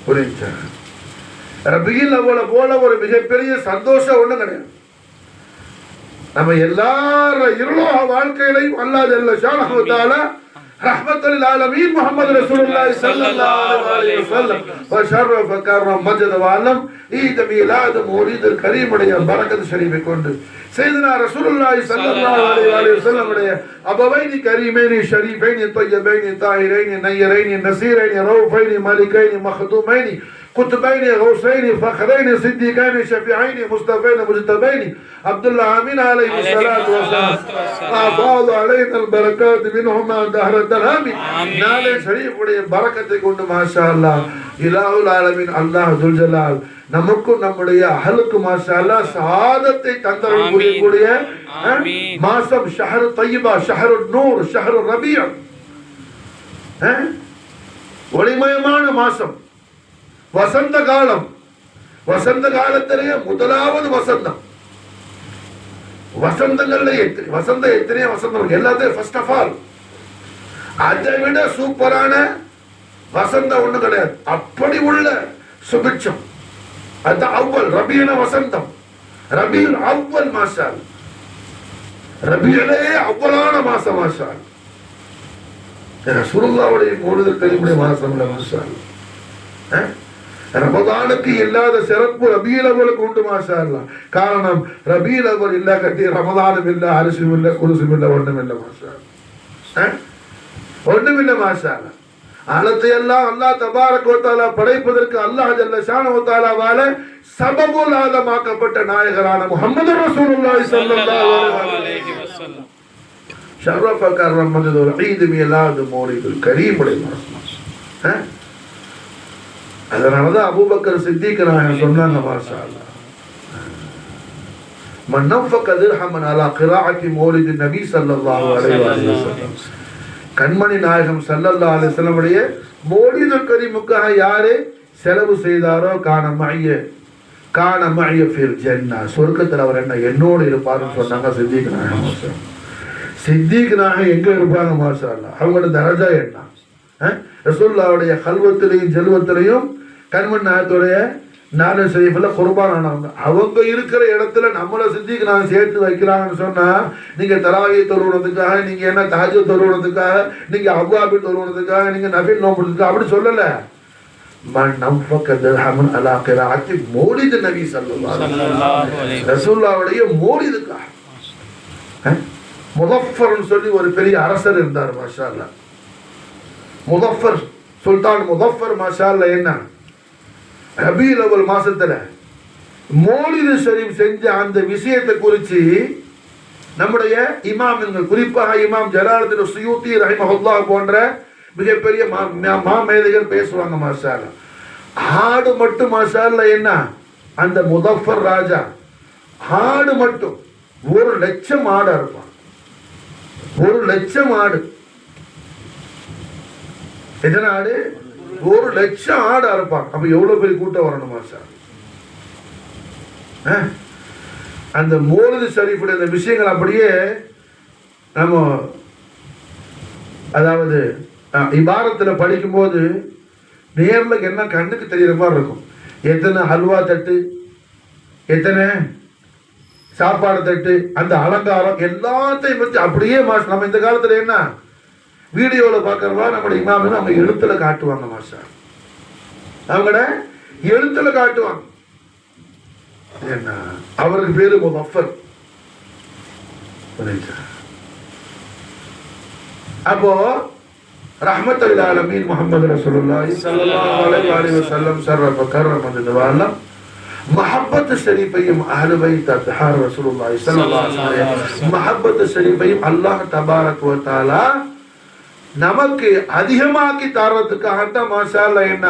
புரியுச்சா? ரபியுல் அவலை போல ஒரு மிகப்பெரிய சந்தோஷம் ஒண்ணும் கிடையாது. நம்ம எல்லார இருளோக வாழ்க்கையிலையும் அல்லாஹ் ஜல்ல ஷானஹு வ தஆலா ரஹ்மத்துல் லில் ஆலமீன் முஹம்மது ரசூலுல்லாஹி ஸல்லல்லாஹு அலைஹி வஸல்லம் வஷரஃப கரம் மஜ்ஜத வஅலம் ஈத் மீலாத் மௌலிதுல் கரீமுடைய பரக்கத் ஷரீஃபை கொண்டு சையதுனா ரசூலுல்லாஹி ஸல்லல்லாஹு அலைஹி வஸல்லம் உடைய அபவைனி கரீமைனி ஷரீஃபைனி தய்யிபைனி தாஹிரைனி நய்யிரைனி நஸீரைனி ரௌஃபைனி மலிகைனி மக்தூமைனி قطبين غوثين فخرين صديقين شفيعين مصطفين مجتبين عبد الله امين عليه الصلاه والسلام افاض علينا البركات منهما دهر الدرهم نال شريف உடைய பரக்கத்தை கொண்டு மாஷா அல்லாஹ் இலாஹுல் ஆலமீன் அல்லாஹ் துல் ஜலால் நமக்கும் நம்முடைய அஹலுக்கு மாஷா அல்லாஹ் ஷஹாதத்தை தந்தருள் புரியக்கூடிய மாசம் ஷஹர் தய்யிபா ஷஹருன் நூர் ஷஹருர் ரபீஅ் ஒளிமயமான மாசம் வசந்த காலம். வசந்த காலத்திலேயே முதலாவது வசந்தம் வசந்தங்கள்ல எத்தனையோ வசந்தம் எல்லாத்தையும் ஃபர்ஸ்ட் ஆஃப் ஆல் அதை விட சூப்பரான வசந்தம் ஒண்ணு கிடையாது. அப்படி உள்ள சுபிட்சம் அது அவ்வல் ரபியன வசந்தம், ரபியுல் அவ்வல் மாஷால், ரபியலே அவ்வளான மாசம் மாஷால், ரசூலுல்லாஹ்வுடைய மௌலிது கரீமுடைய மாசம் மாஷால். ரமதானுக்கு இல்லாத சிறப்பு ரபியுல் அவ்வலுக்கு உண்டு மாஷா அல்லாஹ். காரணம் ரபியுல் அவ்வல் இல்ல கட்டி ரமதானும் இல்ல, அரிசியும் இல்ல, குருசும் இல்ல, ஒண்ணும் இல்ல மாஷா அல்லாஹ், ஒண்ணும் இல்ல மாஷா அல்லாஹ். அனைத்தையெல்லாம் அல்லாஹ் தபாரக வ தஆலா படைப்பதற்கு அல்லாஹ் ஜல்ல ஷானஹு வ தஆலாவால சபபுல் ஆதமாக்கப்பட்ட நாயகரான முஹம்மது ரசூலுல்லாஹி ஸல்லல்லாஹு அலைஹி வஸல்லம் ஷரஃப கர்ரம் மஜதுல் ஈத் மிலாத் மௌலிதுல் கரீம் உடைய மாசம். அதனாலதான் அபூபக்கர் சித்திக் நாயகம் சொன்னாங்க மாஷா அல்லாஹ், மன் நஃபக திர்ஹமன் அலா கிராஅத்தி மௌலிதின் நபி ஸல்லல்லாஹு அலைஹி வஸல்லம், கண்மணி நாயகம் ஸல்லல்லாஹு அலைஹி வஸல்லம் உடைய மௌலிதுல் கரீமுக்காக யாரு செலவு செய்தாரோ கான மஅய ஃபில் ஜன்னah, சொர்க்கத்தில் அவர் என்ன என்னோடு இருப்பாருன்னு சொன்னாங்க சித்திக் நாயகம். சித்திக் நாயகம் எங்க இருப்பாங்க மாஷா அல்லாஹ், அவங்களோட தரஜா என்ன? ரசூலுல்லாஹ்வுடைய கல்வத்திலையும் ஜெல்வத்திலையும் கண்மணி நாயகத்துடைய நாலு ஷரீஃப்ல குர்பான் ஆனவங்க. அவங்க இருக்கிற இடத்துல நம்மளை சித்திக்கு நான் சேர்த்து வைக்கிறாங்கன்னு சொன்னா, நீங்க தராவி தொழுவனதுக்காக, நீங்க என்ன தஹஜ்ஜுத் தொழுவனதுக்காக, நீங்க அவ்வாபின் தொழுவனதுக்காக, நீங்க நஃபில் நோம்புறதுக்காக அப்படி சொல்லல. மன் நஃபக திர்ஹமன் அலா கிராஅத்தி மௌலிது நபி ஸல்லல்லாஹு அலைஹி வஸல்லம், ரசூலுல்லாஹ்வுடைய மௌலிதுக்காக. முதஃபர்னு சொல்லி ஒரு பெரிய அரசர் இருந்தார் மாஷா அல்லாஹ். முதஃபர் சுல்தான் முதஃபர் மாஷா அல்லாஹ் என்ன ரபியுல் அவ்வல் மாசத்துல மௌலிது ஷரீஃப் செஞ்ச அந்த விஷயத்தை குறித்து நம்முடைய இமாம்கள், குறிப்பாக இமாம் ஜலாலுத்தீன் சுயூத்தி ரஹிமஹுல்லாஹ் போன்ற மிகப்பெரிய மாமேதைகள் பேசுவாங்க மாஷா அல்லாஹ். ஆடு மட்டும் மாஷா அல்லாஹ் என்ன அந்த முதஃபர் ராஜா ஆடு மட்டும் 1,00,000 ஆடு இருப்பான். 1,00,000 ஆடு. எத்தனை ஆடு? 1,00,000 ஆடு அறுப்பாங்க. அப்ப எவ்வளவு பெரிய கூட்டம் வரணும் மாஷா. அந்த மௌலிது ஷரீஃபுடைய அந்த விஷயங்கள் அப்படியே நம்ம அதாவது இபாரத்தில் படிக்கும்போது நேர்ல என்ன கண்ணுக்கு தெரிகிற மாதிரி இருக்கும். எத்தனை ஹல்வா தட்டு, எத்தனை சாப்பாடு தட்டு, அந்த அலங்காரம் எல்லாத்தையும் பற்றி அப்படியே மாஷா. நம்ம இந்த காலத்துல என்ன வீடியோவில் பார்க்கறவா நம்மளோட இமாம் அவங்க எழுத்துல காட்டுவாங்க மாஷா, அவங்களோட எழுத்துல காட்டுவாங்க. என்ன அவருக்கு பேரு முதஃபர். அப்போ ரஹ்மத்துல் ஆலமீன் முஹம்மது ரசூலுல்லாஹி ஸல்லல்லாஹு அலைஹி வஸல்லம் ஷரஃப கர்ரம ஜவாலம் மஹப்பத் ஷரீஃபையும் அஹ்லு பைத் அத்ஹார் ரசூலுல்லாஹி ஸல்லல்லாஹு அலைஹி வஸல்லம் மஹப்பத் ஷரீஃபையும் அல்லாஹ் தபாரக வ தஆலா நமக்கு அதிகமாக்கி தரதுக்காகத்தான் மாஷா அல்லாஹ் என்ன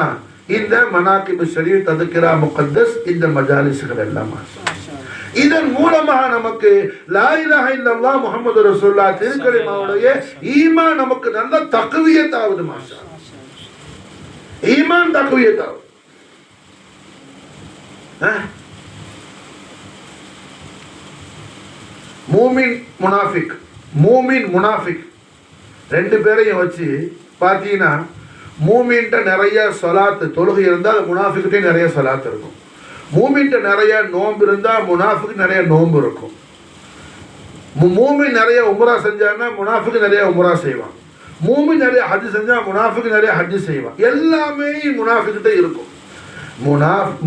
இந்த மனாகிபு ஷரீஃப் தذكرா முகத்தஸ் இந்த மஜாலிஸ்கள் எல்லாம் மாஷா. இதன் மூலமாக நமக்கு லா இலாஹ இல்லல்லாஹ் முஹம்மது ரசூலுல்லாஹ் திருக்கலிமாவுடைய ஈமான் நமக்கு நல்ல தக்வியத் ஆகுது மாஷா. ஈமான் தக்வியத் ஆகுது. மூமின் முனாஃபிக், மூமின் முனாஃபிக் ரெண்டு பேரையும் வச்சு பார்த்தீங்கன்னா, மூமின்ட்ட நிறைய சொலாத்து தொழுகை இருந்தால் முனாஃபிக்கிட்டே நிறைய சொலாத்து இருக்கும். மூமின்ட்ட நிறைய நோன்பு இருந்தால் முனாஃபிக்கு நிறைய நோன்பு இருக்கும். மூமின் நிறைய உம்ரா செஞ்சான்னா முனாஃபிக்கு நிறைய உம்ரா செய்வான். மூமின் நிறைய ஹஜ் செஞ்சா முனாஃபிக்கு நிறைய ஹஜ் செய்வான். எல்லாமே முனாஃபிக்கிட்ட இருக்கும்.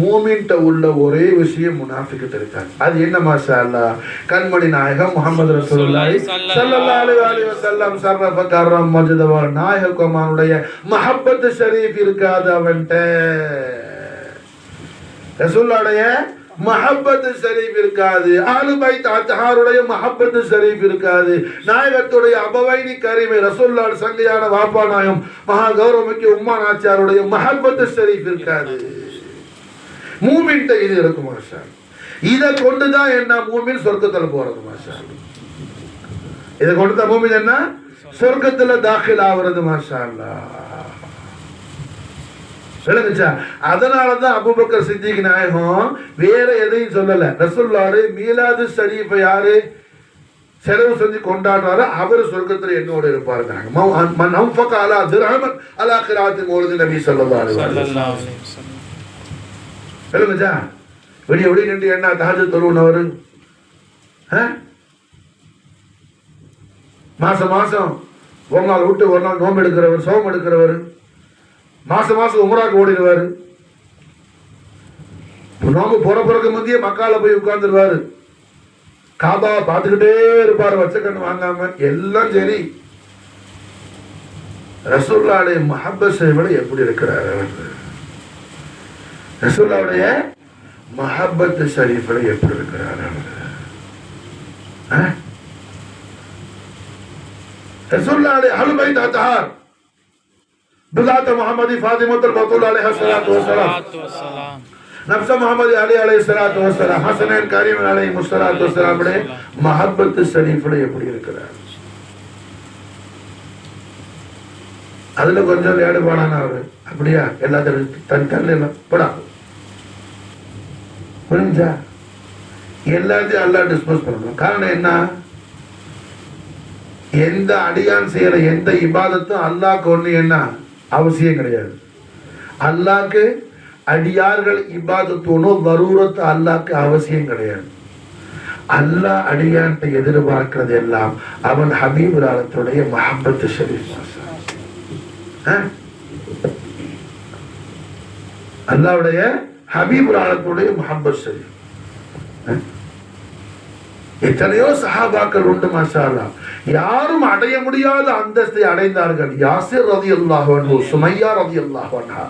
மூமின்ட்ட உள்ள ஒரே விஷயம் முனாஃபிக்கிட்ட இருக்காது. அது என்ன மாஷா அல்லாஹ்? கண்மணி நாயகம் முஹம்மது ரசூலுல்லாஹி ஸல்லல்லாஹு அலைஹி வஸல்லம் ஷரஃப கர்ரம் மஜ்தவ நாயகமானுடைய மஹப்பத் ஷரீஃப் இருக்காது அவன்ட்ட. ரசூலுல்லாஹ்வுடைய மஹப்பத் ஷரீஃப் இருக்காது. அஹ்லு பைத் அத்ஹாருடைய மஹப்பத் ஷரீஃப் இருக்காது. நாயகத்துடைய அபவைனி கரீமை ரசூலுல்லாஹ் சங்கையான வாப்பா நாயம் மகா கௌரவமிக்க உம்மா நாச்சியாருடைய மஹப்பத் ஷரீஃப் இருக்காது. மூமின்ட்ட இது இருக்கும் மாஷா. இதை கொண்டுதான் என்ன மூமின் சொர்க்கத்தில் போறது மாஷா. இதை கொண்டுதான் மூமின் என்ன சொர்க்கத்துல தாখিল ஆகிறது மாஷா அல்லாஹ். விளங்குச்சா? அதனாலதான் அபூபக்கர் சித்திக் நாயகம் வேற எதையும் சொல்லல. ரசூலுல்லாஹ் மீலாது ஷரீஃபை யாரு செலவு செஞ்சு கொண்டாடுறாரு, அவர் சொர்க்கத்தில் என்னோட இருப்பாருங்கிறாங்க. விடிய விடிய நின்று என்ன தஹஜ்ஜுத் தொழுனவர், மாசம் மாசம் ஒரு நாள் விட்டு ஒரு நாள் நோம்பு எடுக்கிறவர், சோகம் எடுக்கிறவர், மாசம் மாசம் உம்ராக்கு ஓடிடுவாரு, நோம்பு பிறகு முந்தைய மக்கால போய் உட்கார்ந்துருவாரு, காபா பார்த்துக்கிட்டே இருப்பாரு வச்ச கண்ணு வாங்காம. எல்லாம் சரி, ரசூலுல்லாஹ்வுடைய மஹப்பத்தை விட எப்படி இருக்கிறார்? ரசூலுல்லாஹ்வுடைய மஹப்பத் ஷரீஃப்ல எப்படி இருக்கிறார்? ரசூலுல்லாஹ்வுடைய அஹ்லுல் பைத் அத்ஹார் பிலாத் முஹம்மதி ஃபாத்திமத்துல் பத்தூல் அலைஹா ஸலாத்து வஸலாம், நப்ச முஹம்மது அலி அலைஹிஸ்ஸலாத்து வஸலாம், ஹஸனைன் கரீம் அலைஹிஸ்ஸலாத்து வஸலாம் மஹப்பத் ஷரீஃப்ல எப்படி இருக்கிறார்? அதுல கொஞ்சம் ஏடுபாடான அவரு. அப்படியா? எல்லாத்தையும் தன் கல்ல படா புரிஞ்சா? எல்லாத்தையும் அல்லாஹ் டிஸ்போஸ் பண்ணணும். காரணம் என்ன? எந்த அடியான் செய்யற எந்த இபாதத்தும் அல்லாஹ்க்கு ஒண்ணு என்ன அவசியம் கிடையாது. அல்லாஹ்க்கு அடியார்கள் இபாதத்தோனோ வரூரத்து அல்லாஹ்க்கு அவசியம் கிடையாது. அல்லாஹ் அடியான்ட்ட எதிர்பார்க்கிறது எல்லாம் அவன் ஹபீப் ராலத்துடைய மஹப்பத் ஷரீஃப். அல்லாஹ்வுடைய ஹபீப் ராலத்துடைய மஹப்பத் ஷரீஃப். எத்தனையோ சஹாபாக்கள் உண்டு மாஷா அல்லாஹ், யாரும் அடைய முடியாத அந்தஸ்தை அடைந்தார்கள். யாசிர் ரலியல்லாஹு அன்ஹு, சுமையா ரலியல்லாஹு அன்ஹா.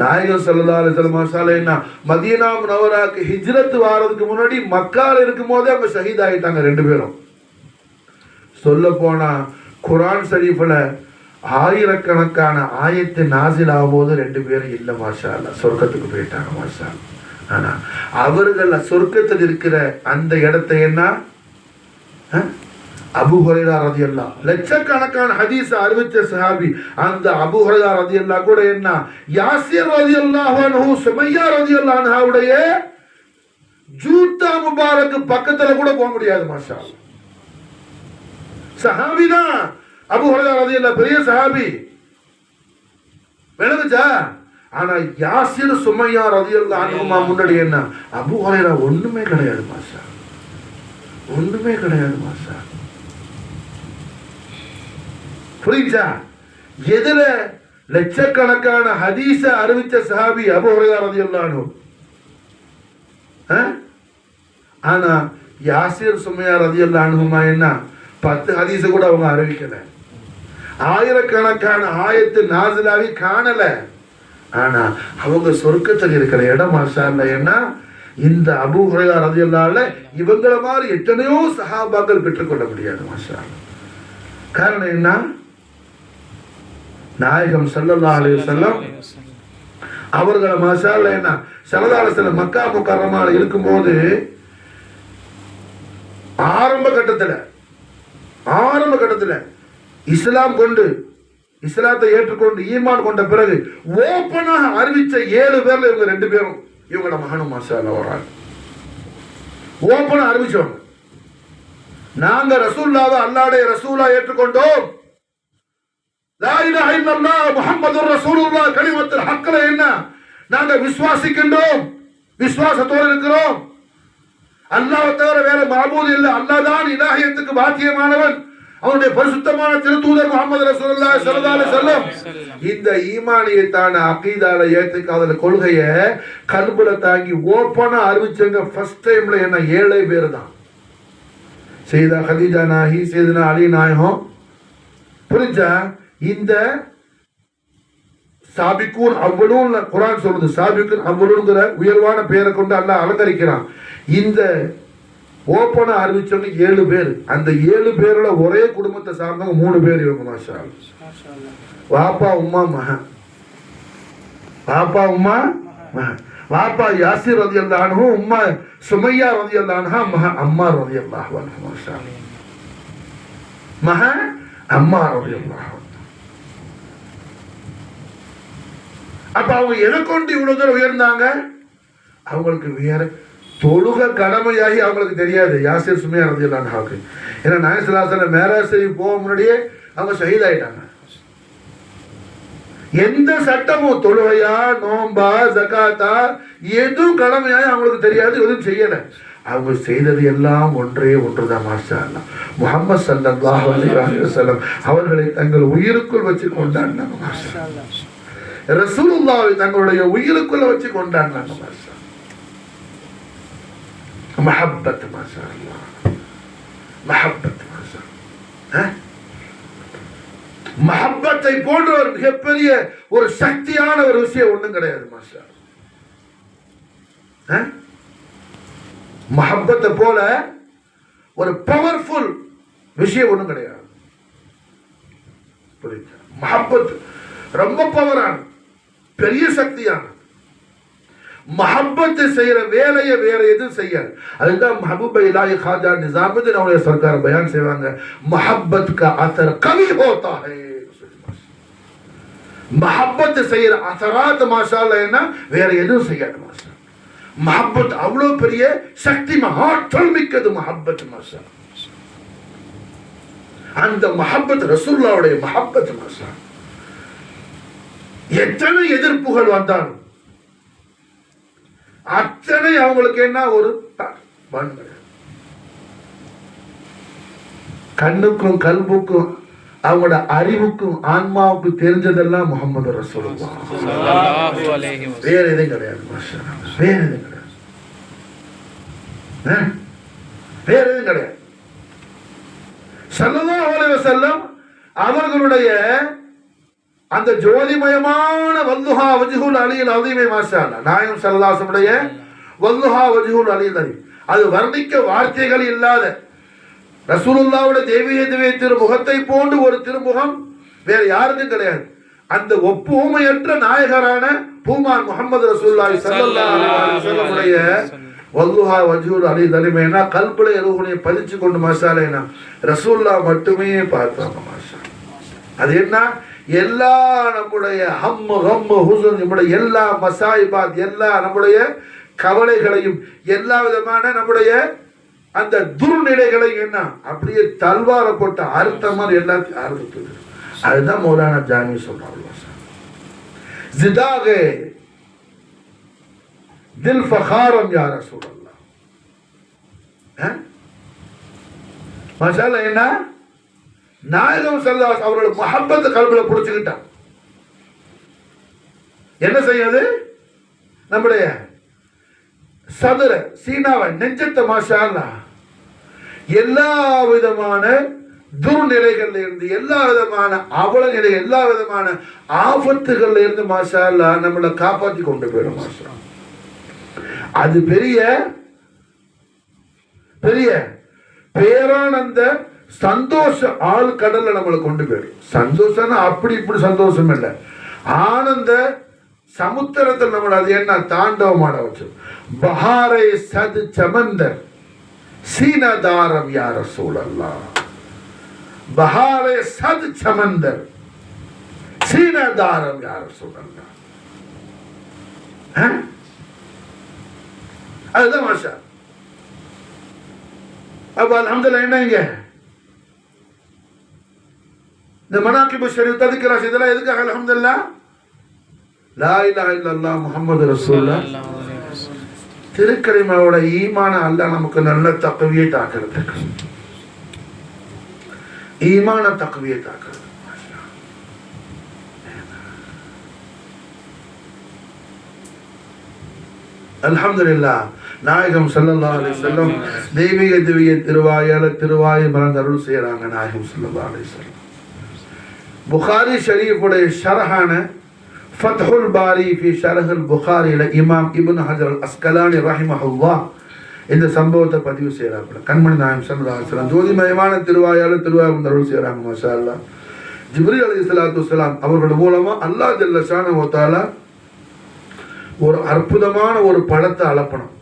நாயகம் ஸல்லல்லாஹு அலைஹி வஸல்லம் மாஷா அல்லாஹ் என்ன மதீனா முனவராக்கு ஹிஜ்ரத் வாரதுக்கு முன்னாடி மக்கால இருக்கும் போதே அவங்க ஷஹீத் ஆயிட்டாங்க ரெண்டு பேரும். சொல்ல போனா குர்ஆன் ஷரீஃப்ல ஆயிரக்கணக்கான ஆயத்து நாசில் ஆகும்போது ரெண்டு பேரும் இல்ல மாஷா அல்லாஹ், சொர்க்கத்துக்கு போயிட்டாங்க மாஷா அல்லாஹ். ஆனா அவர்கள் சொர்க்கத்தில் இருக்கிற அந்த இடத்தை என்ன அபூ ஹுரைரா ரலியல்லாஹு, லட்சக்கணக்கான ஹதீஸ் அறிவிச்ச சஹாபி அந்த அபூ ஹுரைரா ரலியல்லாஹு கூட என்ன யாசிர் ரலியல்லாஹு அன்ஹு, சுமையா ரலியல்லாஹு அன்ஹாவுடைய ஜூத்தா முபாரக் பக்கத்துல கூட போக முடியாது மாஷா அல்லாஹ். சஹாபி தான் அபூ ஹுரைரா ரலியல்லாஹு, பெரிய சஹாபி, விளங்குச்சா? ஆனா யாசிர் சுமையா ரலியல்லாஹு அன்ஹுமா முன்னாடி என்ன அபூ ஹுரைரா ஒண்ணுமே கிடையாது மாஷா, ஒண்ணுமே கிடையாது மாஷா. புரியுதா? எதுல லட்சக்கணக்கான ஹதீஸ அறிவிச்ச சஹாபி அபூ ஹுரைரா ரலியல்லாஹு அன்ஹு. ஆனா யாசிர் சுமையா ரலியல்லாஹு அன்ஹுமா என்ன 10 ஹதீஸ கூட அவங்க அறிவிக்கல, ஆயிரக்கணக்கான ஆயத்து நாசிலாவி காணல. ஆனா அவங்க சொர்க்கத்தில் இருக்கிற இடம் மாஷா அல்லாஹ். என்ன இந்த அபூ ஹுரைரா ரலியல்லாஹு அன்ஹு இவங்கள மாதிரி எத்தனையோ சஹாபாக்கள் பெற்றுக்கொள்ள முடியாது மாஷா அல்லாஹ். காரணம் என்ன? நாயகம் ஸல்லல்லாஹு அலைஹி வஸல்லம் அவர்களை மாஷா அல்லாஹ் என்ன ஸல்லல்லாஹு அலைஹி வஸல்லம் மக்கா முக்கர்ரமால இருக்கும்போது ஆரம்ப கட்டத்துல இஸ்லாம் கொண்டு இஸ்லாத்தை ஏற்றுக்கொண்டு ஈமான் கொண்ட பிறகு ஓப்பனாக அறிவிச்ச 7 பேர்ல இவங்க 2 பேரும் இவங்களோட மகனும் மாஷா அல்லாஹ் வராங்க. ஓப்பனா அறிவிச்சவங்க, நாங்க ரசூலுல்லாஹ்வை அல்லாஹ்வுடைய ரசூலா ஏற்றுக்கொண்டோம், லா இலாஹ இல்லல்லாஹ் முஹம்மதுர் ரசூலுல்லாஹ் கலிமத்துல் ஹக்ல என்ன நாங்க விசுவாசிக்கின்றோம், விசுவாசத்தோடு இருக்கிறோம். அல்லாஹ்வை தவிர வேற மாபூத் இல்லை, அல்லாஹ் தான் இலாஹியத்துக்கு பாக்கியமானவன், அவனுடைய பரிசுத்தமான திருத்தூதர் முஹம்மது ரசூலுல்லாஹி ஸல்லல்லாஹு அலைஹி வஸல்லம். இந்த ஈமானியத்தான அகீதால ஏத்துக்காத கொள்கையை கல்புல தாங்கி ஓப்பனா அறிவிச்சவங்க ஃபர்ஸ்ட் டைம்ல என்ன 7 பேர் தான். சையதா கதீஜா நாஹி, சையதுனா அலி நாயகம். புரிஞ்சா? இந்த சாபிகூன் அவ்வளூன் குர்ஆன் சொல்லுது, சாபிகூன் அவ்வளூங்கிற உயர்வான பெயரை கொண்டு அல்லாஹ் அலங்கரிக்கிறான். இந்த ஓப்பனா அறிவிச்சவங்க 7 பேர். அந்த 7 பேரோட ஒரே குடும்பத்தை சார்ந்தவங்க 3 பேர் இவங்க மாஷா அல்லாஹ். வாப்பா உம்மா மகன், வாப்பா உம்மா மகன். வாப்பா யாசிர் ரலியல்லாஹு அன்ஹு, உம்மா சுமையா ரலியல்லாஹு அன்ஹா, மகன் அம்மார் ரலியல்லாஹு அன்ஹு மாஷா அல்லாஹ். மகன் அம்மார் ரலியல்லாஹு அன்ஹு. அப்ப அவங்க எதை கொண்டு இவ்வளவு தூரம் உயர்ந்தாங்க? அவங்களுக்கு வேற தொழுக கடமையாகி அவங்களுக்கு தெரியாது. யாசிர் சுமையா ரலியல்லாஹு. ஏன்னா நாயகம் ஸல்லல்லாஹு அலைஹி வஸல்லம் மேராஜ் போக முன்னாடியே அவங்க ஷஹீத் ஆயிட்டாங்க. எந்த சட்டமும் தொழுகையா நோம்பா ஜகாத்தா எதுவும் கடமையாய் அவங்களுக்கு தெரியாது, எதுவும் செய்யல. அவங்க செய்தது எல்லாம் ஒன்றே ஒன்றுதான். மாஷா அல்லாஹ், முஹம்மது ஸல்லல்லாஹு அலைஹி வஸல்லம் அவர்களை தங்கள் உயிருக்குள் வச்சு கொண்டாடினாங்க. மாஷா அல்லாஹ், ரசூலுல்லாஹை தங்களுடைய உயிருக்குள்ள வச்சு கொண்டாடினாங்க. மாஷா மஹப்பத். மாஷா அல்லாஹ், மஹப்பத். மாஷா மஹப்பத்தை போன்ற ஒரு மிகப்பெரிய ஒரு சக்தியான ஒரு விஷயம் ஒண்ணும் கிடையாது. மாஷா மஹப்பத்தை போல ஒரு பவர்ஃபுல் விஷயம் ஒண்ணும் கிடையாது. புரியுது? மஹப்பத் ரொம்ப பவரான பெரிய சக்தியான. மஹப்பத்தை செய்யற வேலையை வேற எதுவும் செய்யாது. அதுதான் महबूब इलाही ख्वाजा निजामुद्दीन औलिया सरकार बयान செய்வாங்க, मोहब्बत का असर कभी होता है. மஹப்பத்தை செய்யற அசராத் மாஷாஅல்லாஹ்னா வேற எதுவும் செய்யாது. மாஷா மஹப்பத் அவ்வளவு பெரிய சக்தி, ஆற்றல் மிக்கது மஹப்பத். மாஷா அந்த மஹப்பத் ரசூலுல்லாஹ்வுடைய மஹப்பத். மாஷா எத்தனை எதிர்ப்புகள் வந்தாலும் அத்தனை அவங்களுக்கு என்ன ஒரு கண்ணுக்கும் கல்புக்கும் அவங்களோட அறிவுக்கும் ஆன்மாவுக்கும் தெரிஞ்சதெல்லாம் முஹம்மது ரசூலுல்லாஹ் ஸல்லல்லாஹு அலைஹி வஸல்லம். வேற எதுவும் கிடையாது. மாஷா வேற எதுவும் கிடையாது. வேற எதுவும் கிடையாது. ஸல்லல்லாஹு அலைஹி வஸல்லம் அவர்களுடைய அந்த ஜோதிமயமான வல்லுஹா வஜ்ஹுல் அலியில் அலீமை. மாஷா அல்லாஹ், நாயகம் ஸல்லல்லாஹு அலைஹி வஸல்லம் வல்லுஹா வஜ்ஹுல் அலியில் அலீம், அது வர்ணிக்க வார்த்தைகள் இல்லாத ரசூலுல்லாஹ்வுடைய தெய்வீக திருமுகத்தை போன்று ஒரு திருமுகம் வேற யாருக்கும் கிடையாது. அந்த ஒப்புமையற்ற நாயகரான பூமான் முஹம்மது ரசூலுல்லாஹி ஸல்லல்லாஹு அலைஹி வஸல்லம் உடைய வல்லுஹா வஜ்ஹுல் அலியில் அலீமைனா கல்புல எருகுனை பதிச்சு கொண்டு மாஷா அல்லாஹ் ரசூலுல்லாஹ் மட்டுமே பார்த்தாங்க. மாஷா அது என்ன? எல்லா நம்முடைய ஹம் ஹம் ஹுஸ்ன், நம்முடைய எல்லா மசாயிபாத், எல்லா நம்முடைய கவலைகளையும், எல்லா விதமான நம்முடைய அந்த துர்நிலைகளையும் என்ன அப்படியே தல்வார போட்ட அர்த்தமா எல்லாத்தையும் அறுத்தது. அதுதான் மௌலானா ஜாமி சொல்றாங்க, ஜிதாகே தில் ஃபகாரம் யா ரசூலல்லாஹ். மாஷா அல்லாஹ், என்ன நாயகம் ஸல்லல்லாஹு அலைஹி அவரோட முஹப்பத் கல்புல புடிச்சுக்கிட்டான். என்ன செய்யாது? நம்முடைய சதுர சீனாவை நெஞ்சத்தை மாஷா அல்லாஹ் எல்லா விதமான துர்நிலைகள்ல இருந்து, எல்லா விதமான அவல நிலை, எல்லா விதமான ஆபத்துகள்ல இருந்து மாஷா அல்லாஹ் நம்மளை காப்பாற்றி கொண்டு போயிடும். மாஷா அது பெரிய பெரிய பேரானந்த சந்தோஷ ஆள் கடல்ல நம்மளை கொண்டு போயிடும். சந்தோஷம்னா அப்படி இப்படி சந்தோஷம் இல்லை, ஆனந்த சமுத்திரத்தில் நம்மளை அது என்ன தாண்டவமான வச்சு. பஹாரை சது சமந்தர் சீனதாரம் யா ரசூலல்லாஹ். பஹாரை சது சமந்தர் சீனதாரம் யா ரசூலல்லாஹ். அதுதான் மாஷா. அப்ப அல்ஹம்துலில்லாஹ் என்னங்க இந்த மனாகிபு ஷரீஃப் தذكرா இதெல்லாம் எதுக்காக? அல்ஹம்துலில்லாஹ் லா இலாஹ இல்லல்லாஹ் முஹம்மது ரசூலுல்லாஹ் திருக்கலிமாவோட ஈமான அல்லாஹ் நமக்கு நல்ல தக்வியை தாக்குறதுக்கு, ஈமான தக்வியை தாக்குறது. அல்ஹம்துலில்லாஹ் நாயகம் ஸல்லல்லாஹு அலைஹி வஸல்லம் தெய்வீக திவ்ய திருவாயால திருவாயை மறந்து அருள் செய்யறாங்க. நாயகம் ஸல்லல்லாஹு அலைஹி வஸல்லம் புகாரி ஷரீஃபுடைய ஷரஹான ஃபத்ஹுல் பாரி ஃபி ஷரஹுல் புகாரில இமாம் இப்னு ஹஜர் அல் அஸ்கலானி ரஹிமஹுல்லாஹ் இந்த சம்பவத்தை பதிவு செய்யறாங்க. கண்மணி நாயகம் ஸல்லல்லாஹு அலைஹி வஸல்லம் ஜோதிமயமான திருவாயால திருவாயை மறந்து அருள் செய்யறாங்க. மாஷா அல்லாஹ் ஜிப்ரீல் அலைஹிஸ்ஸலாத்து வஸ்ஸலாம் அவர்கள் மூலமா அல்லாஹ் ஜல்ல ஷானஹு வ தஆலா ஒரு அற்புதமான ஒரு பழத்தை அளப்பணும்.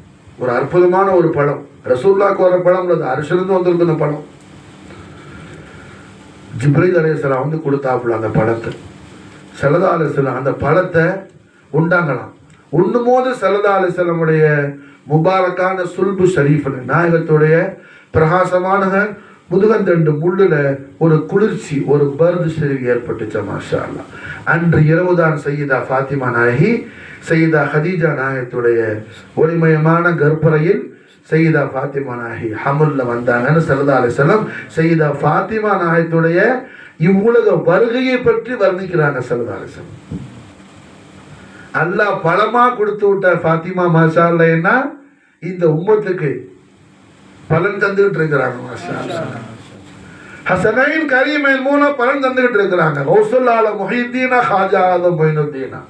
ஒரு அற்புதமான ஒரு பழம், ரசூலுல்லாஹ்க்கு வர பழம் அது அரிசிலிருந்து வந்திருக்கிற பழம். ஜிப்ரீல் அலைஹிஸ்ஸலாம் வந்து கொடுத்தாப்புல அந்த பழத்தை. ஸல்லல்லாஹு அலைஹி வஸல்லம் அந்த பழத்தை உண்டாங்களாம். உண்ணுமோது ஸல்லல்லாஹு அலைஹி வஸல்லமுடைய முபாரக்கான சுல்பு ஷரீஃப்ல நாயகத்துடைய பிரகாசமான முதுகந்தண்டு முள்ளுல ஒரு குளிர்ச்சி, ஒரு பர்து ஷரீஃப் ஏற்பட்டுச்சு. மாஷா அல்லாஹ். அன்று இரவுதான் சையதா ஃபாத்திமா நாயகி சையதா ஹதீஜா நாயகத்துடைய ஒளிமயமான கர்ப்பறையில் சையதா ஃபாத்திமா நாயகி ஹமுல்ல வந்தாங்கன்னு ஸல்லல்லாஹு அலைஹி வஸல்லம் சையதா ஃபாத்திமா நாயகத்துடைய இவ்வுலக வருகையை பற்றி வர்ணிக்கிறாங்க ஸல்லல்லாஹு அலைஹி வஸல்லம். அல்லாஹ் பலமா கொடுத்து விட்ட ஃபாத்திமா மாஷா அல்லாஹ் என்ன இந்த உம்மத்துக்கு பலன் தந்துகிட்டு இருக்கிறாங்க. மாஷா அல்லாஹ். ஹசனைன் கரீமைன் மூலம் பலன் தந்துகிட்டு இருக்கிறாங்க. கௌசுல் ஆலம் முஹித்தீனா ஹாஜா ஆலம் மொயினுத்தீனா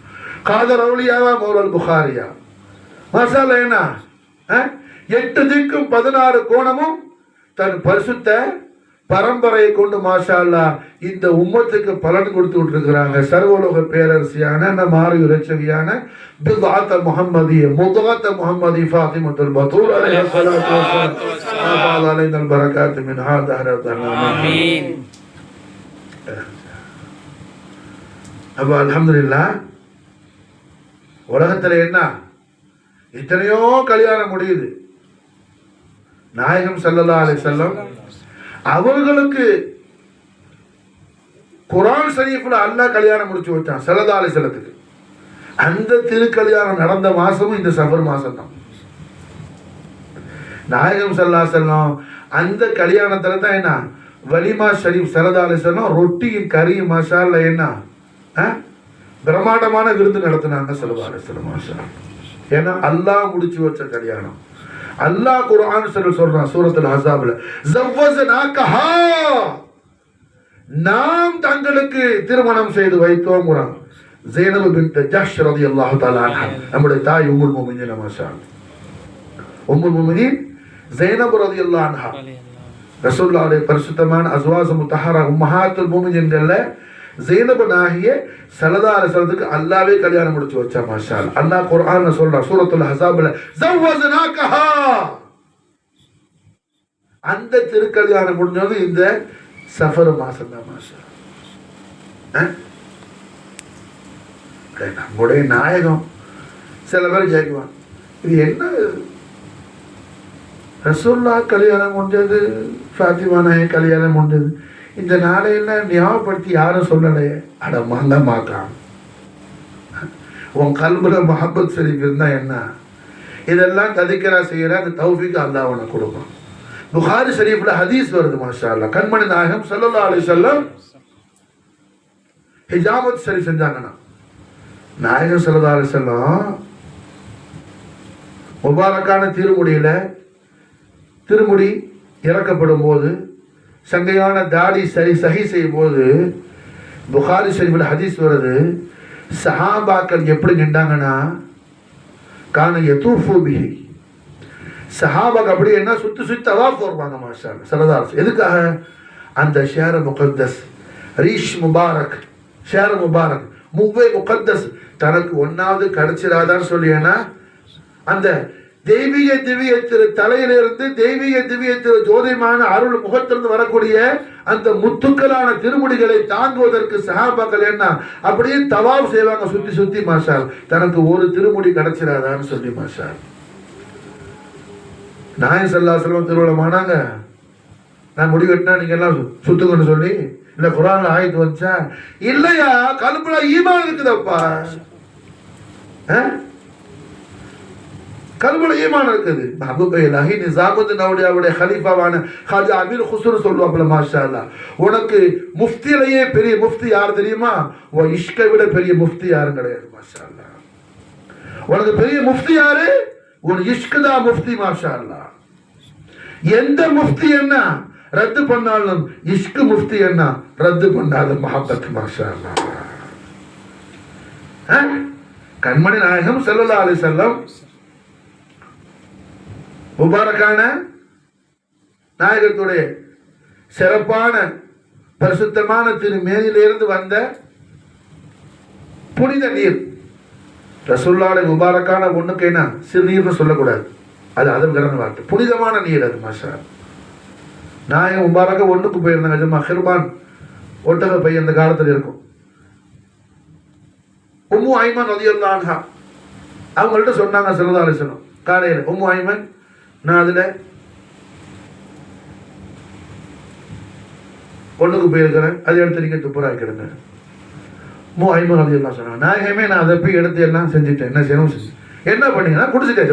காதர் அவுலியாவா மௌலல் புகாரியா. மாஷா அல்லாஹ் என்ன 8 திக்கும் 16 கோணமும் தன் பரிசுத்த பரம்பரையை கொண்டு மாஷா அல்லாஹ் இந்த உம்மத்துக்கு பலன் கொடுத்து விட்டுருக்கிறாங்க. சர்வலோக பேரரசியான நம்ம ஆறு இறைச்சவியான பிதாத்த முஹம்மதிய முதாத்த முஹம்மதி ஃபாத்திமத்துல் பத்தூல் அலைஹி ஸலாத்து வஸலாம் அலைஹில் பரக்காத்து மின்ஹா தஹரத்தன் ஆமீன். அப்ப அல்ஹம்துலில்லாஹ் உலகத்துல என்ன எத்தனையோ கல்யாணம் முடியுது. நாயகம் ஸல்லல்லாஹு அலைஹி வஸல்லம் அவர்களுக்கு குர்ஆன் ஷரீஃப்ல அல்லாஹ் கல்யாணம் முடிச்சு வச்சான் ஸல்லல்லாஹு அலைஹி வஸல்லத்துக்கு. அந்த திருக்கல்யாணம் நடந்த மாசமும் இந்த சஃபர் மாசம் தான். நாயகம் ஸல்லல்லாஹு அலைஹி வஸல்லம் அந்த கல்யாணத்துல தான் என்ன வலிமா ஷரீஃப் ஸல்லல்லாஹு அலைஹி வஸல்லம் ரொட்டியும் கறியும் மாஷா அல்லாஹ் என்ன பிரம்மாண்டமான விருந்து நடத்தினாங்க ஸல்லல்லாஹு அலைஹி வஸல்லம் மாஷா அல்லாஹ். ஏன்னா அல்லாஹ் முடிச்சு வச்ச கல்யாணம். அல்லாஹ் குர்ஆன் சொல்றான் சூரத்துல் அஹ்ஸாப்ல ஜவ்வஸனாகஹா நாம் தங்களுக்கு திருமணம் செய்து வைத்தோம். ஸைனப் பின்த் ஜஹ்ஷ் ரலியல்லாஹு தஆலா அன்ஹா நம்முடைய தாய் உம்முல் முஃமினீன் மாஷா அல்லாஹ். உம்முல் முஃமினீன் ஸைனப் ரலியல்லாஹு அன்ஹா ரசூலுல்லாஹ்வுடைய பரிசுத்தமான அஸ்வாஜ் முத்தஹரா உம்மஹாத்துல் முஃமினீன்கள்ல ஸைனப் நாஹியே ஸல்லல்லாஹு அலைஹி வஸல்லத்துக்கு அல்லாஹ்வே கல்யாணம் முடிச்சு வச்சா மாஷா அல்லாஹ். அல்லாஹ் குர்ஆன்ல சொல்றான் சூரத்துல் அஹ்ஸாப்ல ஜவ்வஸனாகஹா. அந்த திருக்கல்யாணம் முடிஞ்சது இந்த சஃபர் மாசம் தான் மாஷா அல்லாஹ். நம்முடைய நாயகம் சில பேர் கேட்குவான் இது என்ன ரசூலுல்லாஹ் கல்யாணம் முடிஞ்சது ஃபாத்திமா நாயகி கல்யாணம் முடிஞ்சது இந்த நாளையெல்லாம் ஞாபகப்படுத்தி யாரும் சொல்லலையே. அட மாக்கான் உன் கல்புல முஹப்பத் ஷரீஃப் இருந்தா என்ன இதெல்லாம் ததிக்கரா செய்யற அந்த தௌஃபீக் அல்லாஹ் உனக்கு கொடுக்கும். புகாரி ஷரீஃப்ல ஹதீஸ் வருது மாஷா அல்லாஹ். கண்மணி நாயகம் ஸல்லல்லாஹு அலைஹி வஸல்லம் ஹிஜாமத் சரி செஞ்சாங்கன்னா நாயகம் ஸல்லல்லாஹு அலைஹி வஸல்லம் முபாரக்கான திருமுடி இறக்கப்படும் போது சங்கையான தாடி சஹி செய்யும் போது புகாரி ஷரீஃபில் ஹதீஸ் வருது. சஹாபாக்கள் எப்படி நின்றாங்கன்னா கான யதூஃபு பிஹி சஹாபாக் அப்படி என்ன சுத்தி தவாஃப் வருவாங்க மாஷா அல்லாஹ் ஸல்லல்லாஹு அலைஹி. எதுக்காக அந்த ஷஹர் முகத்தஸ் ரீஷ் முபாரக் ஷஹர் முபாரக் முவ்வே முகத்தஸ் தனக்கு ஒன்னாவது கிடைச்சிடாதான்னு சொல்லி ஏன்னா அந்த தெய்வீக திவ்ய திரு தலையிலிருந்து தெய்வீக திவ்ய திரு ஜோதிமான அருள் முகத்திலிருந்து வரக்கூடிய அந்த முத்துக்களான திருமுடிகளை தாங்குவதற்கு சஹாபாக்கள் என்ன அப்படியே தவாப் செய்வாங்க சுத்தி மாஷா தனக்கு ஒரு திருமுடி கிடைச்சிடாதான்னு சொல்லி மாஷா. நாயகம் ஸல்லல்லாஹு அலைஹி வஸல்லம் திருவிழமானாங்க. நான் முடி வெட்டினா நீங்க எல்லாம் சுத்துங்கன்னு சொல்லி இல்ல குர்ஆன்ல ஆயத்து வந்துச்சா இல்லையா கல்புல ஈமான் இருக்குதப்பா. கல்புல ஈமான் இருக்குது. மஹபூபே இலாஹி நிஸாமுத்தீன் அவுலியாவுடைய கலீஃபாவான ஹாஜா அமீர் குஸ்ரு சொல்லுவாப்ல மாஷா அல்லாஹ். உனக்கு முஃப்தியிலேயே பெரிய முஃப்தி யார் தெரியுமா? உன் இஷ்கை விட பெரிய முஃப்தி யாரும் கிடையாது மாஷா அல்லாஹ். உனக்கு பெரிய முஃப்தி யாரு? உன் இஷ்கு தான் முஃப்தி மாஷா அல்லாஹ். எந்த முஃப்தி என்ன ரத்து பண்ணாலும் இஷ்கு முஃப்தி என்ன ரத்து பண்ணாத மஹப்பத் மாஷா அல்லாஹ். கண்மணி நாயகம் ஸல்லல்லாஹு அலைஹி வஸல்லம் முபாரக்கான நாயகத்துடைய சிறப்பான பரிசுத்தமான திருமேனிலிருந்து வந்த புனித நீர். ரசூலுல்லாஹ்வுடைய முபாரக்கான ஒண்ணுக்கு என்ன சிறுநீர்னு சொல்லக்கூடாது, அது அதன் கடந்த வார்த்தை, புனிதமான நீர் அது மாஷா. நாயகம் முபாரக்க ஒண்ணுக்கு போயிருந்தாங்க ஜம்மா ஹிர்பான் ஒட்டக பை அந்த காலத்தில் இருக்கும். உம்மு ஐமன் ரலியல்லாஹு அன்ஹா அவங்கள்ட்ட சொன்னாங்க ஸல்லல்லாஹு அலைஹி வஸல்லம் காலையில், உம்மு ஐமன் நான் அதில் ஒன்றுக்கு போயிருக்கிறேன், அதை எடுத்து நீங்கள் துப்புராக்கிடுங்க. உம்மு ஐமன் அது எல்லாம் சொன்னாங்க, நாயகமே நான் அதை போய் எடுத்து எல்லாம் செஞ்சுட்டேன், என்ன செய்யணும் செஞ்சு என்ன பண்ணீங்கன்னா குடிச்சிட்டேன்,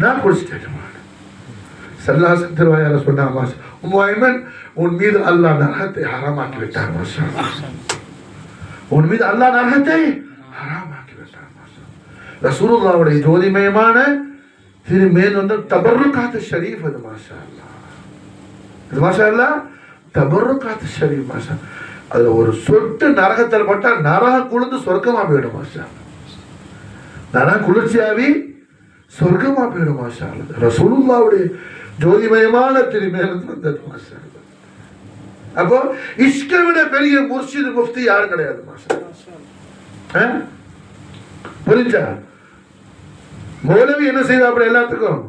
நான் குடிச்சிட்டேன். சல்லாசன் திருவாயார சொன்னாங்க, உம்மு ஐமன் உன் மீது அல்லாஹ் நரகத்தை ஹராமாக்கி விட்டார், உன் மீது அல்லாஹ் நரகத்தை ஹராமாக்கி விட்டார். ரசூலுல்லாஹ்வுடைய ஜோதிமயமான திருமேல் வந்து தபர்ருகாத் ஷரீஃப், அது மாஷா அல்லாஹ், அது மாஷா அல்லாஹ் தபர்ருகாத் ஷரீஃப் மாஷா. அதுல ஒரு சொட்டு நரகத்தில் பட்டா நரகம் குளிர்ந்து சொர்க்கமா போயிடும் மாஷா, நரகம் குளிர்ச்சியாவி சொர்க்கமா போயிடும் மாஷா. ரசூலுல்லாஹ்வுடைய ஜோதிமயமான திருமேல் வந்தது மாஷா. அப்போ இஷ்கை விட பெரிய முர்ஷித் முஃப்தி யாரும் கிடையாது மாஷா. புரிஞ்சா? மௌலவி என்ன செய்வா அப்படி எல்லாத்துக்கும்?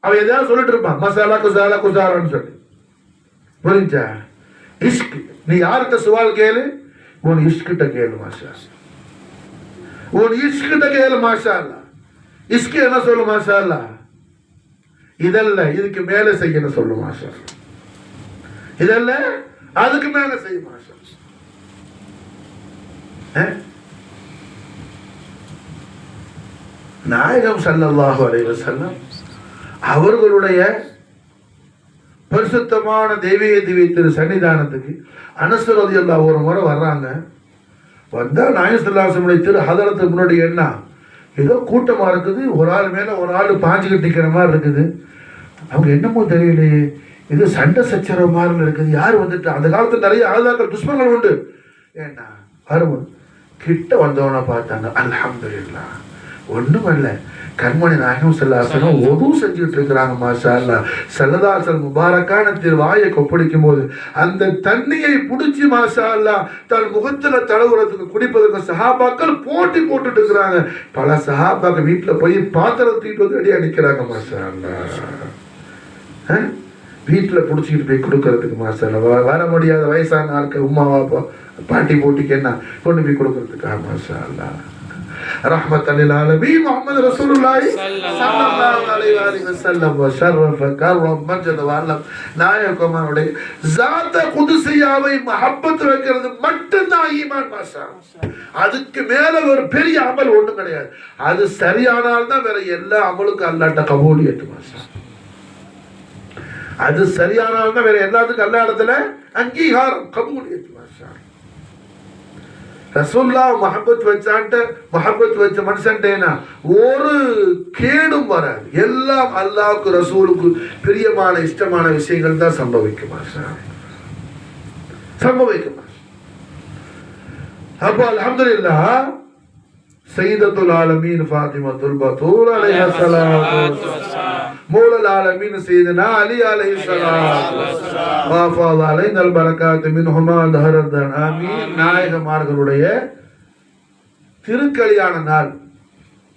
அவன் எதாவது சொல்லிட்டு இருப்பான், மசாலா குசாலா குசாலான்னு சொல்லி. புரிஞ்சா? இஷ்க், நீ யார்கிட்ட சுவால் கேளு, உன் இஷ்கிட்ட கேளு மாஷா, உன் இஷ்கிட்ட கேளு மாஷா அல்லா. இஷ்கு என்ன சொல்லு மாஷா அல்லா, இதல்ல இதுக்கு மேல செய்யணும் சொல்லு மாஷா, இதல்ல அதுக்கு மேல செய்ய மாஷா. நாயகம் ஸல்லல்லாஹு அலைஹி வஸல்லம் அவர்களுடைய பரிசுத்தமான தெய்வீக திவ்ய திரு சன்னிதானத்துக்கு அனஸ் ரலியல்லாஹு ஒரு முறை வர்றாங்க. வந்தா நாயகம் ஸல்லல்லாஹு அலைஹி வஸல்லம் திரு ஹதரத்துக்கு முன்னாடி என்ன ஏதோ கூட்டமா இருக்குது, ஒரு ஆள் மேல ஒரு ஆள் பாஞ்சுக்கிட்டு நிற்கிற மாதிரி இருக்குது. அவங்க என்னமோ தெரியலையே, இது சண்டை சச்சரவு மாதிரி இருக்குது, யார் வந்துட்டு? அந்த காலத்தில் நிறைய ஆதாக்கள் துஷ்மங்கள் உண்டு. ஏன்னா வரும் கிட்ட வந்தவன பார்த்தாங்க, அல்ஹம்துலில்லாஹ் ஒன்றும் இல்லை, கண்மணி நாயகம் ஸல்லல்லாஹு அலைஹி வஸல்லம் ஒது செஞ்சுட்டு இருக்கிறாங்க மாஷா அல்லாஹ். ஸல்லல்லாஹு அலைஹி வஸல்லம் முபாரக்கான திருவாயை கொப்பளிக்கும் போது அந்த தண்ணியை பிடிச்சி மாஷா அல்லாஹ் தன் முகத்துல தடவுறதுக்கு குடிப்பதற்கு சஹாபாக்கள் போட்டி போட்டுட்டு இருக்கிறாங்க. பல சஹாபாக்கள் வீட்டில் போய் பாத்திரம் தூக்கிட்டு வந்து ரெடியா நிற்கிறாங்க மாஷா அல்லாஹ். வீட்டில் பிடிச்சிக்கிட்டு போய் கொடுக்கறதுக்கு மாஷா அல்லாஹ். வர முடியாத வயசான ஆட்கள் உம்மா வாப்பா பாட்டி போட்டிக்கு என்ன கொண்டு போய் கொடுக்கறதுக்காக மாஷா அல்லாஹ். ரஹ்மத்தல் லில் ஆலமீன் முஹம்மது ரசூலுல்லாஹி ஸல்லல்லாஹு அலைஹி வஸல்லம் வஷரஃப கர்ரம் மஜ்ஜத வஅல்லம். நாயகமாவுடைய ஸாத குத்ஸியாவை மஹப்பத் வைக்கிறது மட்டும்தான் ஈமான் மாஷா. அதுக்கு மேல ஒரு பெரிய அமல் ஒண்ணும் கிடையாது. அது சரியானால் தான் வேற எல்லா அமலுக்கும் அல்லாஹ்ட்ட கபூலியத் மாஷா. அது சரியானால் தான் வேற எல்லாத்துக்கும் அல்லாஹ் இடத்துல அங்கீகாரம் கபூலியத் மாஷா. ரசூலுல்லாஹ் மஹப்பத் வச்சான்ட்டு மஹப்பத் வச்ச மனுஷன்ட்டேனா ஒரு கேடும் வராது. எல்லாம் அல்லாஹ்வுக்கு ரசூலுக்கு பிரியமான இஷ்டமான விஷயங்கள் தான் சம்பவிக்குமா சம்பவிக்குமா. அப்போ அல்ஹம்துலில்லாஹ் சய்யிதத்துல் ஆலமீன் ஃபாத்திமத்துல் பத்தூல் அலைஹா ஸலாத்து வஸ்ஸலாம், மௌலல் ஆலமீன் சய்யிதுனா அலி அலைஹிஸ்ஸலாத்து வஸ்ஸலாம், வஃபாத அலைனல் பரகாத்து மின்ஹுமா தஹரதன் ஆமீன். நாயகமார்களுடைய திருக்கல்யாண நாள்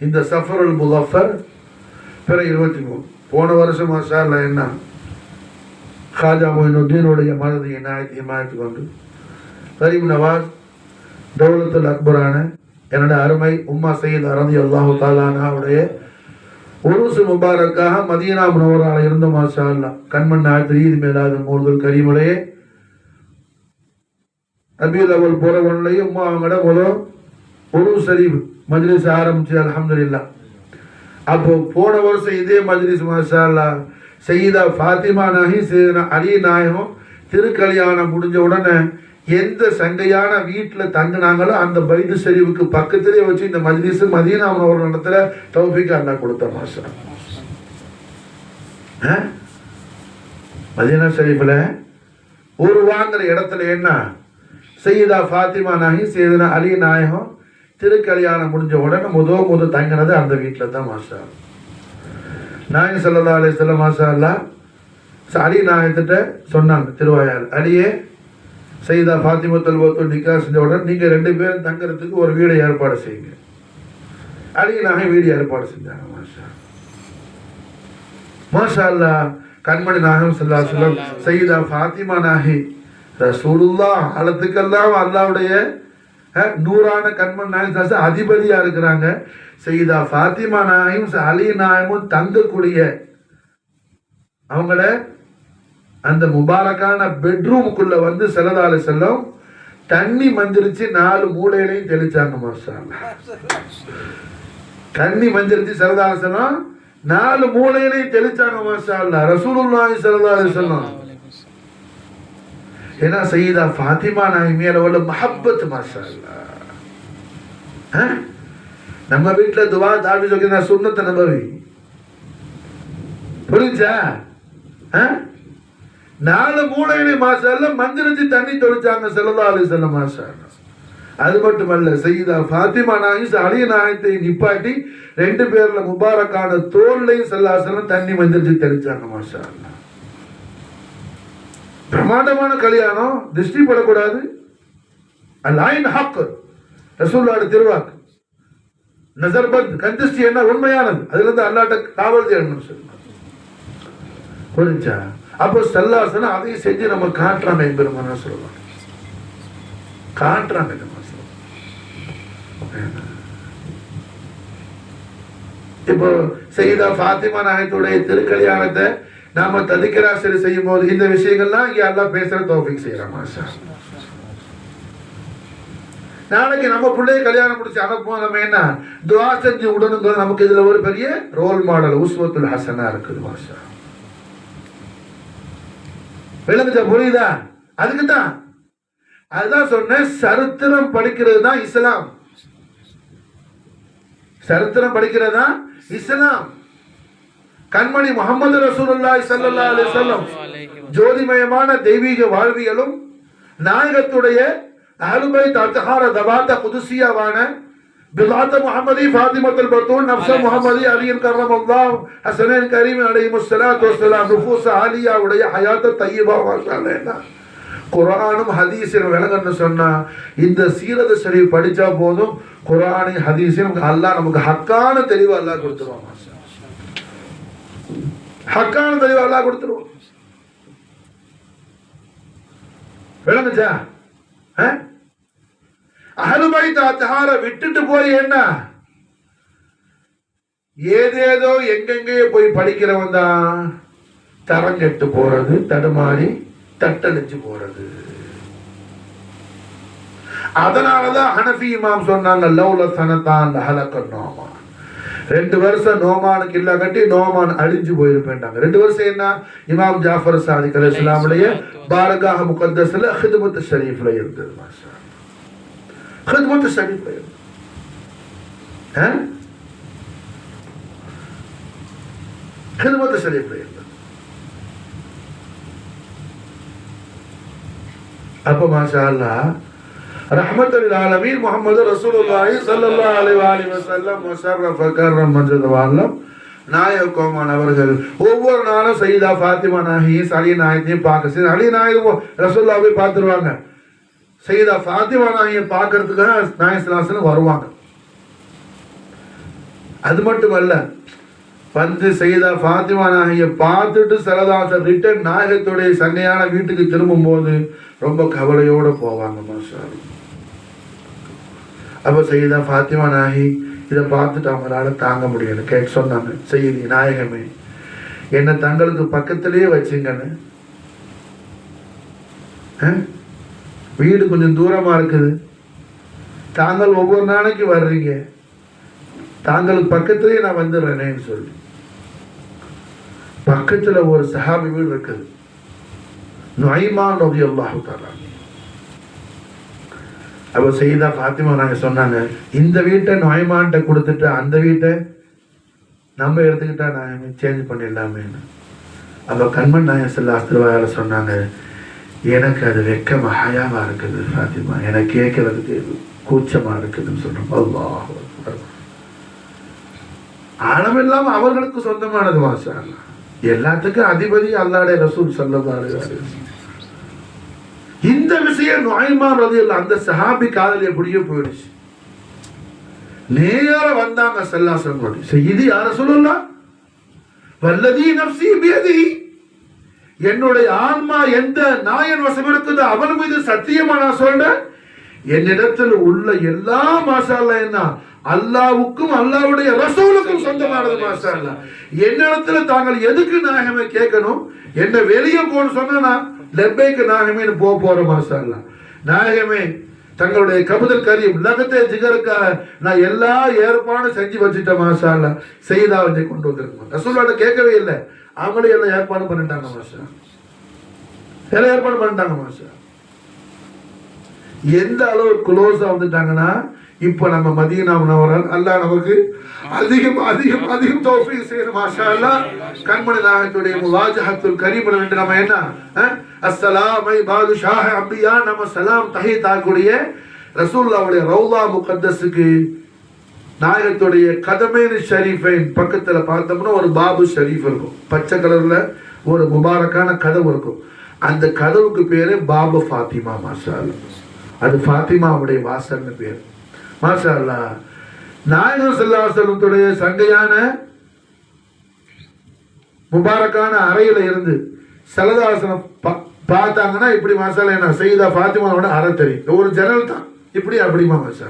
இந்த சஃபருல் முஸஃபர் பிற 23. போன வருஷம் மாஷா அல்லாஹ் என்ன காஜா மொயினுத்தீனுடைய மனதை இமாயத்துக்கு வந்து கரீம் நவாஸ் தௌலத்துல் அக்பரான என்னுடைய அருமை உம்மா சையத் ரலியல்லாஹு தஆலா அன்ஹாவுடைய உருஸ் முபாரக்காக மதீனா முனவரால இருந்த மாஷா அல்லாஹ் கண்மண் நாயகர் ஈத் மேலாது மூர்தல் கரீமுலே ரபீல் அவல் போற ஒன்லையே உம்மா அவங்கட முதல் உருஸ் ஷரீஃப் மஜ்லிஸ் ஆரம்பிச்சு அல்ஹம்துலில்லாஹ். அப்போ போன வருஷம் இதே மஜ்லிஸ் மாஷா அல்லாஹ் சையீதா ஃபாத்திமா நாயகி சையதுனா அலி நாயகம் திருக்கல்யாணம் முடிஞ்ச உடனே எந்த சங்கையான வீட்டில் தங்கினாங்களோ அந்த பைத்து ஷரீஃபுக்கு பக்கத்திலே வச்சு இந்த மஜ்லிஸ் மதீனா ஒரு இடத்துல தௌஃபீக் அல்லாஹ் கொடுத்த மாஷா. மதீனா ஷரீஃபில் ஒரு வாங்குற இடத்துல என்ன சையீதா ஃபாத்திமா நாயகி சையதுனா அலி நாயகம் திருக்கல்யாணம் முடிஞ்ச உடனே முத தங்கினது அந்த வீட்டில் தான் மாஷா. நாயகம் ஸல்லல்லாஹு அலைஹி வஸல்லம் மாஷா அல்லாஹ் அலி நாயகத்திட்ட சொன்னாங்க திருவாயால், அலியே சையதா ஃபாத்திமத்துல் பத்தூல் நிக்கா செஞ்ச உடனே நீங்கள் 2 பேரும் தங்குறதுக்கு ஒரு வீடை ஏற்பாடு செய்யுங்க. அலி நாயகம் வீடு ஏற்பாடு செஞ்சாங்க மாஷா மாஷா அல்லாஹ். கண்மணி நாயகம் ஸல்லல்லாஹு அலைஹி வஸல்லம் சையதா ஃபாத்திமா நாயகி ரசூலுல்லாஹ் காலத்துக்கெல்லாம் அல்லாஹ்வுடைய நூறான கண்மணி நாயகம் அதிபதியா இருக்கிறாங்க. சையதா ஃபாத்திமா நாயும் அலி நாயமும் தங்கக்கூடிய அவங்கள அந்த முபாரக்கான பெட்ரூமுக்குள்ள வந்து ஸல்லல்லாஹு அலைஹி வஸல்லம் தண்ணி மந்திரிச்சு 4 மூலையிலையும் தெளிச்சாங்க. மாஷா அல்லாஹ். தண்ணி மந்திரிச்சு ஸல்லல்லாஹு அலைஹி வஸல்லம் 4 மூலையிலையும் தெளிச்சாங்க. மாஷா அல்லாஹ். ரசூலுல்லாஹி ஸல்லல்லாஹு அலைஹி வஸல்லம் ஏன்னா சையதா ஃபாத்திமா நாயி மேல உள்ள மஹப்பத். மாஷா அல்லாஹ். நம்ம வீட்டுல துவா தாவி சொல்லினா சுன்னத்தை நபவி புரிஞ்சா? 4 மூலையிலையும் மாஷா அல்லாஹ் மந்திரிச்சு தண்ணி தெளிச்சாங்க ஸல்லல்லாஹு அலைஹி வஸல்லம். மாஷா அல்லாஹ். அது மட்டுமல்ல, சையதா ஃபாத்திமா நாயி அலி நாயத்தை நிப்பாட்டி 2 பேர்ல முபாரக்கான தோல்லையும் ஸல்லல்லாஹு அலைஹி வஸல்லம் தண்ணி மந்திரிச்சு தெளிச்சாங்க. மாஷா அல்லாஹ். பிரமாண்டமான கல்யாணம், திருஷ்டி படக்கூடாது. அல்-ஐன் ஹக், ரசூலுல்லாஹ்வுடைய திருவாக்கு. நஸர்பத், கந்திஷ்டி என்ன உண்மையானது, அதுல இருந்து அல்லாஹ்ட்ட காவல் தேடணும் சொல்லுங்க. புரிஞ்சா? அப்போ ஸல்லல்லாஹு அலைஹி வஸல்லம் அதையும் செஞ்சு நம்ம காட்டுறாங்க. பெருமானார் சொல்லுவாங்க, காட்டுறாங்க. இப்போ சையதா ஃபாத்திமா நாயத்துடைய திருக்கல்யாணத்தை நாம ததிக்கராசரி செய்யும் போது இந்த விஷயங்கள்லாம் இங்க அல்லாஹ் பேசுற தௌஃபீக் செய்யறான். மாஷா அல்லாஹ். நாளைக்கு நம்ம பிள்ளைய கல்யாணம் முடிச்சு அனுப்புவோம். நம்ம என்ன துஆ செஞ்சு விடணுங்கிறது நமக்கு இதுல ஒரு பெரிய ரோல் மாடல், உஸ்வத்துல் ஹசனா இருக்குது. மாஷா விளங்குச்சா? புரியுதா? அதுக்குதான் அதுதான் சொன்னேன், சரித்திரம் படிக்கிறது தான் இஸ்லாம். சரித்திரம் படிக்கிறது தான் இஸ்லாம். கண்மணி முஹம்மது ரசூலுல்லாஹி ஸல்லல்லாஹு அலைஹி வஸல்லம் ஜோதிமயமான தெய்வீக வாழ்வியலும் நாயகத்துடைய அஹ்லுல் பைத் அத்ஹார தவாத குதுசியாவான பிலாத முஹம்மதி ஃபாத்திமத்துல் பத்தூல் நஃப்ஸ முஹம்மதி அலியின் கர்ரமல்லாஹ் ஹஸனைன் கரீம் அலைஹிமுஸ் ஸலாத்து வஸ்ஸலாம் நுஃபூஸ் ஆலியாவுடைய ஹயாத் தய்யிபா. மாஷா அல்லாஹ். குர்ஆனும் ஹதீஸும் விளங்கன்னு சொன்னா இந்த சீரத் ஷரீஃப் படிச்சா போதும். குர்ஆனையும் ஹதீஸையும் அல்லாஹ் நமக்கு ஹக்கான தெளிவு அல்லாஹ் கொடுத்துருவான். மாஷா ஹக்கான தெளிவு அல்லாஹ் கொடுத்துருவான். விளங்குச்சா? அஹ்லுல் பைத் அத்ஹார விட்டுட்டு போய் என்ன ஏதேதோ எங்கெங்கே போய் படிக்கிறவன் தான் தரங்கெட்டு போறது, தடுமாறி தட்டழிச்சு போறது. அதனாலதான் ஹனஃபி இமாம் சொன்னாங்க, லௌல சனதான் லஹலக நோமான். 2 வருஷம் நோமானுக்கு இல்ல கட்டி நோமான் அழிஞ்சு போயிருப்பேன்டாங்க. 2 வருஷம் என்ன? இமாம் ஜாஃபர் சாதிக் அலைஹிஸ்ஸலாமுடைய பாரகாஹ் முகத்தஸ்ல ஹித்மத் ஷரீஃப்ல இருந்தது. மாஷா ஹித்மத் ஷரீஃப்ல இருந்தது. ஹித்மத் ஷரீஃப்ல இருந்தது. அப்ப மாஷா அல்லாஹ் ரஹ்மத்துல் ஆலமீன் முஹம்மது ரசூலுல்லாஹி ஸல்லல்லாஹு அலைஹி வஸல்லம் முஷர்ரஃப கர்ரம் மஜ்து வஅல்லம் நாயகமான அவர்கள் ஒவ்வொரு நாளும் சையதா ஃபாத்திமா நாயகி அலி நாயகத்தையும் பார்க்க, அலி நாயகம் ரசூலுல்லாஹ்வை பார்த்துருவாங்க. சையதா ஃபாத்திமா நாயகியை பார்க்கறதுக்காக நாயகம் ஸல்லல்லாஹு அலைஹி வஸல்லம் வருவாங்க. அது மட்டுமல்ல, வந்து சையதா ஃபாத்திமா நாயகியை பார்த்துட்டு ஸல்லல்லாஹு ரிட்டர்ன் நாயகத்துடைய சங்கையான வீட்டுக்கு திரும்பும் போது ரொம்ப கவலையோட போவாங்க. மாஷா அல்லாஹ். அப்போ சையதா ஃபாத்திமா நாயகி இதை பார்த்துட்டு அவங்களால தாங்க முடியல. கேட்க சொன்னாங்க, செய்தி நாயகமே என்னை தங்களுக்கு பக்கத்திலேயே வச்சுங்கன்னு. வீடு கொஞ்சம் தூரமா இருக்குது, தாங்கள் ஒவ்வொரு நாளைக்கு வர்றீங்க, தாங்களுக்கு பக்கத்திலேயே நான் வந்துடுறேனேன்னு சொல்லி பக்கத்துல ஒரு சஹாபி வீடு இருக்குது, நுஐமான் ரலியல்லாஹு தஆலா. அப்போ சையதா ஃபாத்திமா நாங்க சொன்னாங்க, இந்த வீட்டை நுஐமான்கிட்ட கொடுத்துட்டு அந்த வீட்டை நம்ம எடுத்துக்கிட்டா நான் சேஞ்ச் பண்ணிடலாமே. அப்போ கண்மண் நாயகம் ஸல்லல்லாஹு அலைஹி வஸல்லம் சொன்னாங்க, எனக்கு அது வெக்கமா ஹயாவா இருக்குது ஃபாத்திமா, எனக்கு கேட்கறதுக்கு கூச்சமா இருக்குதுன்னு சொல்றோம். அல்லாஹ் ஆழமில்லாம அவர்களுக்கு சொந்தமானது. மாஷா அல்லாஹ். எல்லாத்துக்கும் அதிபதி அல்லாஹ்வுடைய ரசூல் ஸல்லல்லாஹு அலைஹி வஸல்லம். இந்த விஷயம் நுஐமான் ரலியல்லாஹு அந்த சஹாபி காதல் எப்படியோ போயிடுச்சு. நேரா வந்தாங்க ஸல்லல்லாஹு அலைஹி வஸல்லம், சையதி யா ரசூலுல்லாஹ் வல்லதி நஃப்ஸி பியதிஹி, என்னுடைய ஆன்மா எந்த நாயன் வசம் இருக்குதோ அவன் மீது சத்தியமா நான் சொல்றேன், என்னிடத்தில் உள்ள எல்லா மாஷா அல்லாஹ் என்ன அல்லாஹ்வுக்கும் அல்லாஹ்வுடைய ரசூலுக்கும் சொந்தமானது மாஷா அல்லாஹ். என்னிடத்துல தாங்கள் எதுக்கு நாயகமே கேட்கணும், என்ன வெளியே போன்னு சொன்னா லெப்பைக்கு நாயகமே போறோம் மாஷா அல்லாஹ். நாயகமே தங்களுடைய கபுதல் கரீம் லகத்தே ஜிகருக்காக நான் எல்லா ஏற்பாடும் செஞ்சு வச்சுட்டேன் மாஷா அல்லாஹ். செய்தா வந்து கொண்டு வந்திருக்கோம். ரசூலுல்லாஹ் கேட்கவே இல்லை, அவங்களே எல்லாம் ஏற்பாடு பண்ணிட்டாங்க மாஷா, எல்லாம் ஏற்பாடு பண்ணிட்டாங்க மாஷா. எந்த அளவு க்ளோஸா வந்துட்டாங்கன்னா இப்ப நம்ம மதீனா முனவரல் அல்லாஹ் நமக்கு அதிகம் அதிகம் அதிகம் தௌஃபீக் செய்யணும் மாஷா அல்லாஹ். கண்மணி நாயகத்துடைய முவாஜஹத்துல் கரீம் என்று நம்ம என்ன அஸ்ஸலாமை பாதுஷாஹ் அம்பியா நம்ம சலாம் தஹீத் ஆகக்கூடிய ரசூலுல்லாஹ்வுடைய ரௌலா முகத்தஸுக்கு நாயகத்துடைய கதமேனு ஷரீஃபைன் பக்கத்துல பார்த்தோம்னா ஒரு பாபு ஷரீஃப் இருக்கும், பச்சை கலர்ல ஒரு முபாரக்கான கதவு இருக்கும். அந்த கதவுக்கு பேரு பாபு ஃபாத்திமா மாஷா அல்லாஹ். அது ஃபாத்திமாவுடைய வாசல்னு பேர் மாஷா அல்லாஹ். நாயகர் ஸல்லல்லாஹு அலைஹி வஸல்லம் சங்கையான முபாரக்கான அறையில இருந்து சல்லல்லாஹு பார்த்தாங்கன்னா இப்படி மாஷா அல்லாஹ் என்ன சையதா ஃபாத்திமாவோட அறை தெரியும், ஒரு ஜன்னல் தான் இப்படி அப்படிமா மாஷா.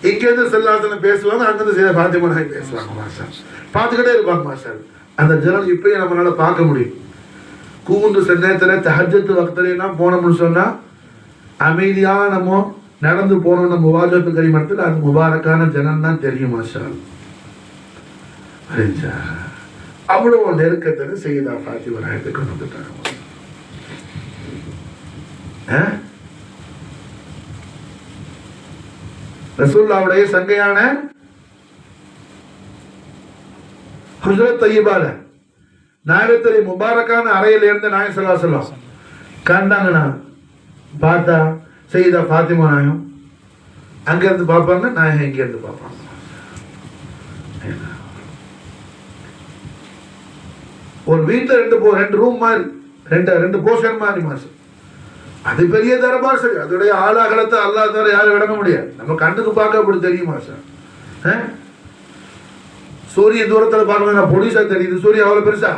இங்கேருந்து ஸல்லல்லாஹு அலைஹி வஸல்லம் பேசுவாங்க, அங்கிருந்து சையதா ஃபாத்திமா பேசுவாங்க மாஷா, பார்த்துக்கிட்டே இருப்பாங்க மாஷா. அந்த ஜன்னல் இப்பயும் நம்மளால பார்க்க முடியும். கூண்டு சில நேரத்தில் தஹஜ்ஜத் வக்தலாம் போனோம்னு சொன்னா அமைதியாக நம்ம நடந்து போனோம், நம்ம முவாஜத்து கரிமத்தில் அது முபாரக்கான ஜனம் தான் தெரியும் மாஷா. அவ்வளவு நெருக்கத்தில் செய்தா ஃபாத்திமா நாயகத்துக்கு கொண்டு வந்துட்டாங்க. ரசூலுல்லாஹ்வுடைய சங்கையான ஹுஜ்ரத் தய்யிபால நாயகத்துடைய முபாரக்கான அறையில இருந்து நாயகம் ஸல்லல்லாஹு அலைஹி வஸல்லம் கண்டாங்கன்னா பார்த்தா செய்தா ஃபாத்திமா நாயகம் அங்க இருந்து பார்ப்பாங்க, நாயகம் இங்க இருந்து பார்ப்பாங்க. ஒரு வீட்டுல ரெண்டு ரூம் மாதிரி ரெண்டு போர்ஷன் மாதிரி மாசம், அது பெரிய தரபார். சரி, அதோடைய ஆளாகலத்தை அல்லாஹ் தவிர யாரும் விளங்க முடியாது, நம்ம கண்ணுக்கு பார்க்க அப்படி தெரியுமா சார்? சூரிய தூரத்தில் பார்க்கணும் பொடிசா தெரியுது, சூரியன் அவ்வளவு பெருசா?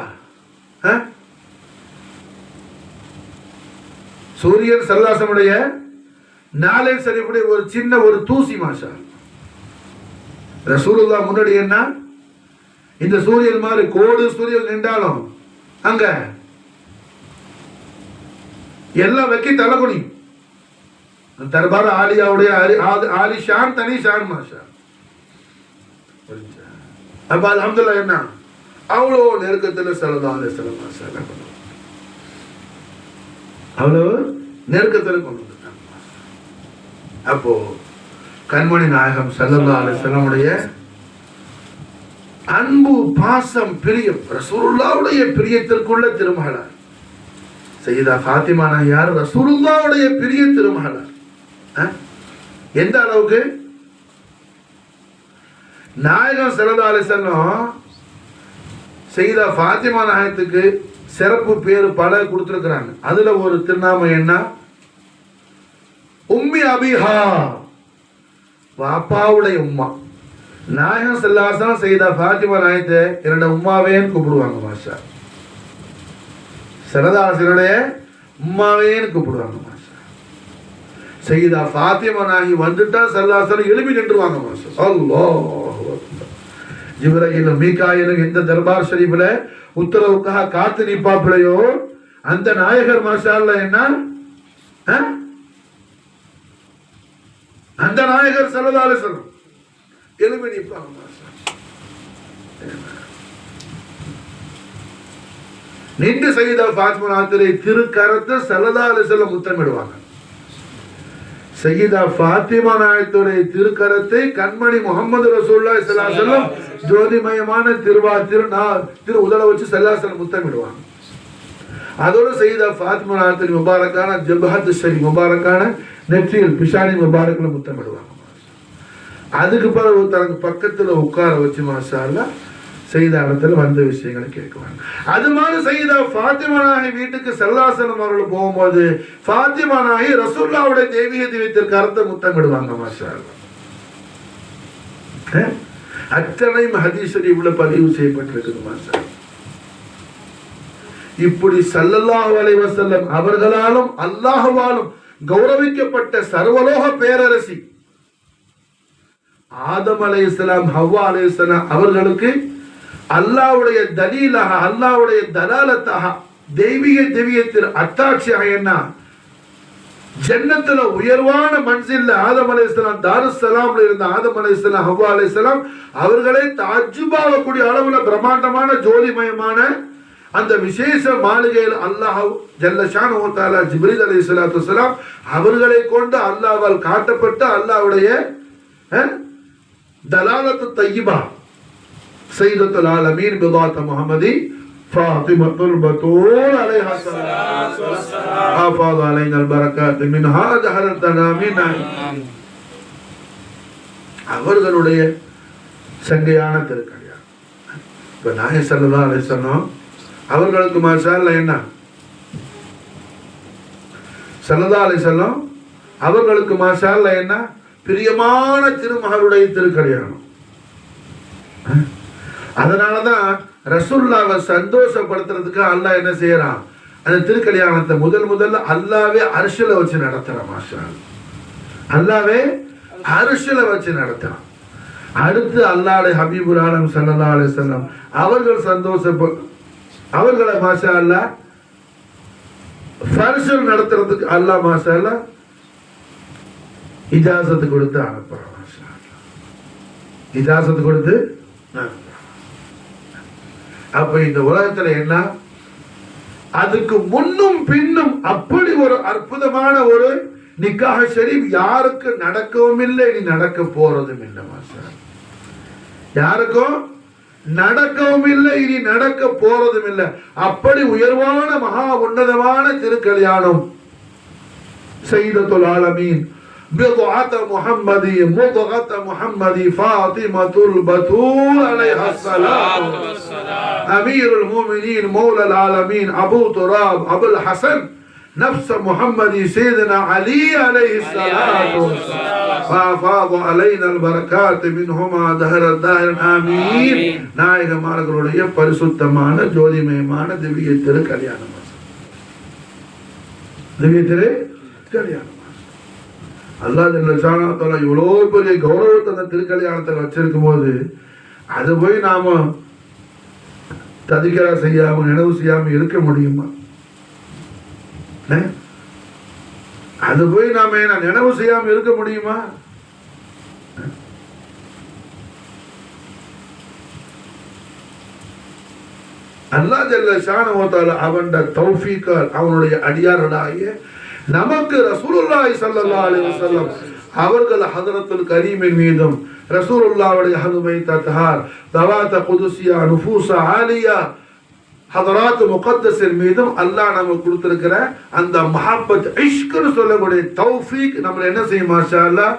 சூரியன் சல்லாசமுடைய நாளை சரிபடி ஒரு சின்ன ஒரு தூசி மாஷா. ரசூலுல்லாஹ் முன்னாடி என்ன இந்த சூரியன் மாதிரி கோடு சூரியன் நின்றாலும் அங்க எல்லாம் வைக்கி தலைகுனி. தர்பார் ஆலியாவுடைய ஆலி ஷான் தனி ஷான் மாஷா. அப்ப அல்ஹம்துலில்லாஹ் என்ன அவ்வளோ நெருக்கத்தில் ஸல்லல்லாஹு அலைஹி வஸல்லம் மாஷா, அவ்வளோ நெருக்கத்தில் கொண்டு வந்துட்டாங்க. அப்போ கண்மணி நாயகம் ஸல்லல்லாஹு அலைஹி வஸல்லமுடைய அன்பு பாசம் பிரியம் ரசூலுல்லாஹ்வுடைய பிரியத்திற்குள்ள திருமகளார் சையதா ஃபாத்திமா யார்? ரசூலுல்லாஹ்வுடைய பிரிய திருமகளார். எந்த அளவுக்கு நாயகம் ஸல்லல்லாஹு அலைஹி வஸல்லம் சையதா ஃபாத்திமா நாயகத்துக்கு சிறப்பு பேர் பல கொடுத்திருக்கிறாங்க. அதுல ஒரு திருநாமம் என்ன? உம்மி அபிஹா, வாப்பாவுடைய உம்மா. நாயகம் ஸல்லல்லாஹு அலைஹி வஸல்லம் சையதா ஃபாத்திமா நாயகத்தை என்னோட உம்மாவேன்னு கூப்பிடுவாங்க மாஷா. சரதாசனுடைய உம்மாவேன்னு கூப்பிடுவாங்க மாஷா. சையதா ஃபாத்திமா நாயகி வந்துட்டா ஸல்லல்லாஹு அலைஹி வஸல்லம் எழுப்பி நின்றுவாங்க மாஷா. அல்லாஹ் ஜிப்ரீலும் மீகாயிலும் எந்த தர்பார் ஷரீஃப்ல உத்தரவுக்காக காத்து நிப்பாப்பிளையோ அந்த நாயகர் மாஷா அல்லாஹ் என்ன அந்த நாயகர் ஸல்லல்லாஹு அலைஹி வஸல்லம் எழுப்பி நிப்பாங்க மாஷா. நின்று சையதா ஃபாத்திமா நாயகத்துடைய திருக்கரத்தை ஸல்லல்லாஹு அலைஹி வஸல்லம் முத்தமிடுவாங்க. சையதா ஃபாத்திமா நாயகத்துடைய திருக்கரத்தை கண்மணி முஹம்மது ரசூலுல்லாஹி ஸல்லல்லாஹு அலைஹி வஸல்லம் ஜோதிமயமான திரு உதட வச்சு ஸல்லல்லாஹு அலைஹி வஸல்லம் முத்தமிடுவாங்க. அதோட சையதா ஃபாத்திமா நாயகத்துடைய முபாரக்கான ஜபஹத் ஷரீஃப் முபாரக்கான நெற்றியில் பிஷானி முபாரக்ல முத்தமிடுவாங்க. அதுக்கு பிறகு தனக்கு பக்கத்துல உட்கார வச்சு மாஷா அல்லாஹ் சையதா இடத்துல வந்த விஷயங்களை கேட்குவாங்க. அது மாதிரி சையதா ஃபாத்திமா நாயகி வீட்டுக்கு ஸல்லல்லாஹு அலைஹி வஸல்லம் அவர்கள் போகும்போது ஃபாத்திமா நாயகி ரசூலுல்லாஹ்வுடைய தெய்வீக திவ்யத்திற்கு அர்த்த முத்தமிடுவாங்க மாஷா அல்லாஹ். அத்தனை ஹதீஸ் ஷரீஃப்ல பதிவு செய்யப்பட்டிருக்குது மாஷா. இப்படி ஸல்லல்லாஹு அலைஹி வஸல்லம் அவர்களாலும் அல்லாஹ்வாலும் கௌரவிக்கப்பட்ட சர்வலோக பேரரசி ஆதம் அலைஹிஸ்ஸலாம், ஹவ்வா அலைஹிஸ்ஸலாம் அவர்களுக்கு அல்லாஹ்வுடைய தலீலாக, அல்லாஹ்வுடைய தலாலத்தாக, தெய்வீகத்தின் அத்தாட்சியாக என்ன ஜன்னத்துல உயர்வான மன்சில்ல ஆதம் அலைஹிஸ்ஸலாம், தாருஸ்ஸலாம்ல இருந்த ஆதம் அலைஹிஸ்ஸலாம், ஹவ்வா அலைஹிஸ்ஸலாம் அவர்களை தாஜ்ஜுபாகக்கூடிய அளவுல பிரம்மாண்டமான ஜோதிமயமான அந்த விசேஷ மாளிகையில் அல்லாஹ் ஜல்ல ஷானஹு வ தஆலா ஜிப்ரீல் அலைஹிஸ்ஸலாத்து வஸ்ஸலாம் அவர்களை கொண்டு அல்லாஹ்வால் காட்டப்பட்ட அல்லாஹ்வுடைய دلالة الطيبة سيدة العالمين بضاعة محمدي فاطمة البتول عليها الصلاة والسلام أفاض علينا البركات منها دهرتنا من அவர்களுடைய சங்கையான திருக்கல்யாணம். இப்போ நாயகம் ஸல்லல்லாஹு அலைஹி வஸல்லம் அவர்களுக்கு மாஷா அல்லாஹ் என்ன ஸல்லல்லாஹு அலைஹி வஸல்லம் அவர்களுக்கு மாஷா அல்லாஹ் என்ன பிரியமான திருமகளுடைய திருக்கல்யாணம். அதனாலதான் ரசூலுல்லாஹ்வை சந்தோஷப்படுத்துறதுக்கு அல்லாஹ் என்ன செய்யறான், அந்த திருக்கல்யாணத்தை முதல்ல அல்லாஹ்வே அர்ஷ்ல வச்சு நடத்துறான். மாஷா அல்லாஹ்வே அர்ஷ்ல வச்சு நடத்துறான். அடுத்து அல்லாஹ்வுடைய ஹபீபுல் ஆலம் ஸல்லல்லாஹு அலைஹி வஸல்லம் அவர்கள் அவர்களை மாஷா அல்லாஹ் ஃபர்ஷ் நடத்துறதுக்கு அல்லாஹ் மாஷா அல்லாஹ் இஜாசத்து கொடுத்து அனுப்புறான். இஜாசத்து கொடுத்து அப்ப இந்த உலகத்துல என்ன அதுக்கு முன்னும் பின்னும் அப்படி ஒரு அற்புதமான ஒரு நிக்காஹ் ஷரீஃப் யாருக்கு நடக்கவும் இல்லை, இனி நடக்க போறதும் இல்லை. மாஷா யாருக்கும் நடக்கவும் இல்லை, இனி நடக்க போறதும் இல்லை. அப்படி உயர்வான மகா உன்னதமான திருக்கல்யாணம் சையதத்துல் ஆலமீன் بضعة محمدي مضغة محمدي فاطمة البتول عليها الصلاة والسلام أمير المؤمنين مولى العالمين أبو تراب أبو الحسن نفس محمدي سيدنا علي عليه الصلاة والسلام فأفاض علينا البركات منهما دهر الداهر آمين. நாயகமார்களுடைய பரிசுத்தமான ஜோதிமயமான திவ்ய திருக்கல்யாணம். திவ்ய திருக்கல்யாணம் அல்லாஹ் ஜல்ல ஷானஹு வ தஆலா இவ்வளோ பெரிய கௌரவத்தை அந்த திருக்கல்யாணத்தில் வச்சிருக்கும் போது அது போய் நாம ததிக்கரா செய்யாம நினைவு செய்யாம இருக்க முடியுமா? அது போய் நாம நினைவு செய்யாம இருக்க முடியுமா? அல்லாஹ் ஜல்ல ஷானஹு வ தஆலா அவனுடைய தௌஃபீக்கால் அவனுடைய அடியார்களாகிய நமக்கு ரசூலுல்லாஹி ஸல்லல்லாஹு அலைஹி வஸல்லம் அவர்கள் ஹதரத்துல் கரீமின் மீதும் ரசூலுல்லாஹ்வுடைய ஹதுமை தத்ஹார் தவாத குதுசியா நுஃபூஸ ஆலியா ஹதராத் முகத்தஸின் மீதும் அல்லாஹ் நமக்கு கொடுத்திருக்கிற அந்த மஹப்பத் இஷ்க்னு சொல்லக்கூடிய தௌஃபீக் நம்மள என்ன செய்யும் மாஷா அல்லாஹ்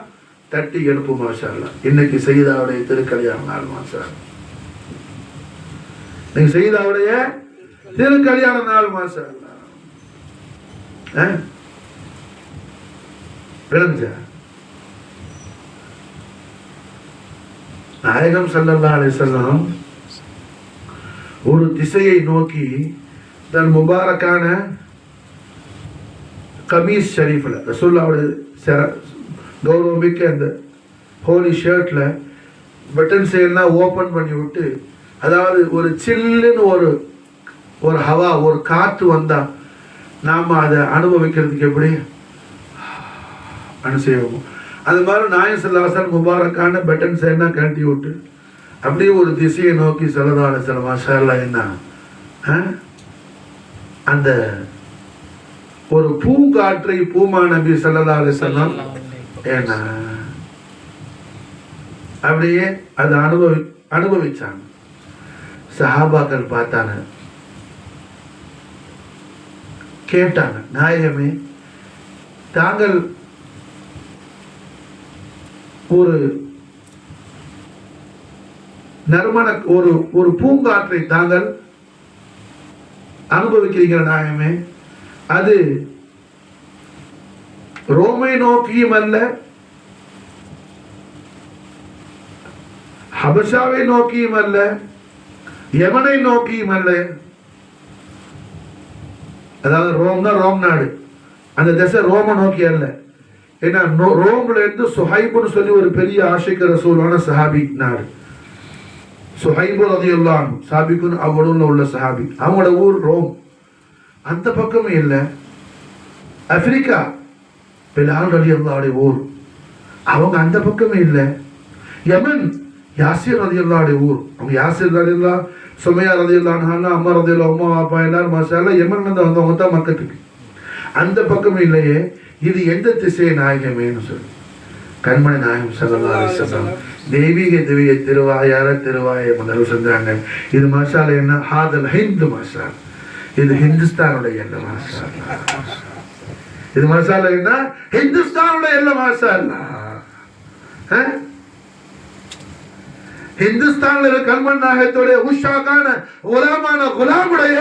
தட்டி எழுப்பும். மாஷா அல்லாஹ் இன்னைக்கு சையதாவுடைய திருக்கல்யாண நாள். மாஷா அல்லாஹ் இன்னைக்கு சையதாவுடைய திருக்கல்யாண நாள். மாஷா அல்லாஹ் விளங்குச்சா? நாயகம் ஸல்லல்லாஹு அலைஹி வஸல்லம் ஒரு திசையை நோக்கி தன் முபாரக்கான கமீஸ் ஷரீஃப்ல ரசூலுல்லாஹ்வுடைய கௌரவமிக்க அந்த ஹோலி ஷர்ட்ல பட்டன்ஸ் எல்லாம் ஓபன் பண்ணி விட்டு, அதாவது ஒரு சில்லுன்னு ஒரு ஹவா ஒரு காற்று வந்தா நாம அதை அனுபவிக்கிறதுக்கு எப்படி அனுசரிப்போம், அது மாதிரி நாயகம் ஸல்லல்லாஹு அலைஹி வஸல்லம் முபாரக்கான பட்டன்ஸ் எல்லாம் கழட்டி விட்டு அப்படியே ஒரு திசையை நோக்கி ஸல்லல்லாஹு அலைஹி வஸல்லம் மாஷா அல்லாஹ் என்ன அந்த ஒரு பூங்காற்றை பூமா நபி ஸல்லல்லாஹு அலைஹி வஸல்லம் என்ன அப்படியே அதை அனுபவிச்சாங்க. சஹாபாக்கள் பார்த்தாங்க, கேட்டாங்க, நாயகமே தாங்கள் ஒரு நறுமண ஒரு பூங்காற்றை தாங்கள் அனுபவிக்கிறீங்க நாயகமே, அது ரோமை நோக்கியும் அல்ல, ஹபஷாவை நோக்கியும் அல்ல, யமனை நோக்கியும் அல்ல. அதாவது ரோம் தான் ரோம் நாடு, அந்த திசை ரோம நோக்கி அல்ல. ஏன்னா ரோம்ல இருந்து சுஹைபுன்னு சொல்லி ஒரு பெரிய ஆஷிக் ரசூலான சஹாபி நாடு. சுஹைபு ரலியல்லாஹு அன்ஹு சாபிக்குன்னு அவளுள்ள உள்ள சஹாபி. அவங்களோட ஊர் ரோம். அந்த பக்கமே இல்லை, ஆப்பிரிக்கா பிலால் ரலியல்லாஹுடைய ஊர். அவங்க அந்த பக்கமே இல்லை, யமன் யாசிர் ரலியல்லாஹுடைய ஊர். அவங்க யாசிர் ரலியல்லாஹு, சுமையா ரலியல்லாஹு அன்ஹா, அம்மா ரலியல்லாஹு, அம்மா அப்பா எல்லாரும் மாஷாஅல்லாஹ் யமன்ல இருந்து வந்தவங்க தான் மக்கத்துக்கு. அந்த பக்கம் இல்லையே. இது எந்த திசை நாயகமேன்னு சொல்லி கண்மணி நாயகம் ஸல்லல்லாஹு அலைஹி வஸல்லம் தெய்வீக திவ்ய திருவாய முதல் செஞ்சாங்க. இது மாஷாஅல்லாஹ் என்ன ஹாதல் ஹிந்து மாஷாஅல்லாஹ், இது ஹிந்துஸ்தானுடைய எல்லை மாஷாஅல்லாஹ். இது மாஷாஅல்லாஹ் என்ன ஹிந்துஸ்தானுடைய எல்லை மாஷாஅல்லாஹ். ஹிந்துஸ்தான்ல கண்மணி நாயகத்துடைய உஷாக்கான உலமான குலாமுடைய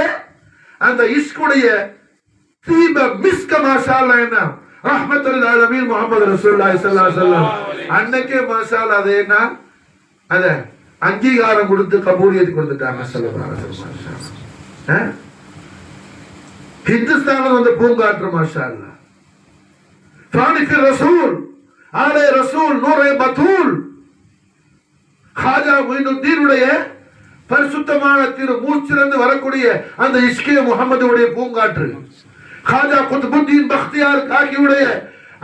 அந்த இஸ்குடைய தீப மிஸ்க மாஷாஅல்லாஹ் என்ன ரஹ்மத்துல் ஆலமீன் முஹம்மது ரசூலுல்லாஹி ஸல்லல்லாஹு அலைஹி வஸல்லம் அன்னைக்கே மாஷாஅல்லாஹ் அது என்ன அத அங்கீகாரம் கொடுத்து கபூலியத் கொடுத்துட்டாங்க ஸல்லல்லாஹு அலைஹி வஸல்லம். ஹிந்துஸ்தான்ல வந்து பூங்காற்று மாஷாஅல்லாஹ். ஃபானிக் ரசூல் ஆலே ரசூல் நூரே பத்தூல் ஹாஜா முயினுத்தீன் உடைய பரிசுத்தமான திரு மூச்சிலிருந்து வரக்கூடிய அந்த இஸ்கே முஹம்மதுடைய பூங்காற்று, ஹாஜா குத்புத்தீன் பக்தியார் காகியுடைய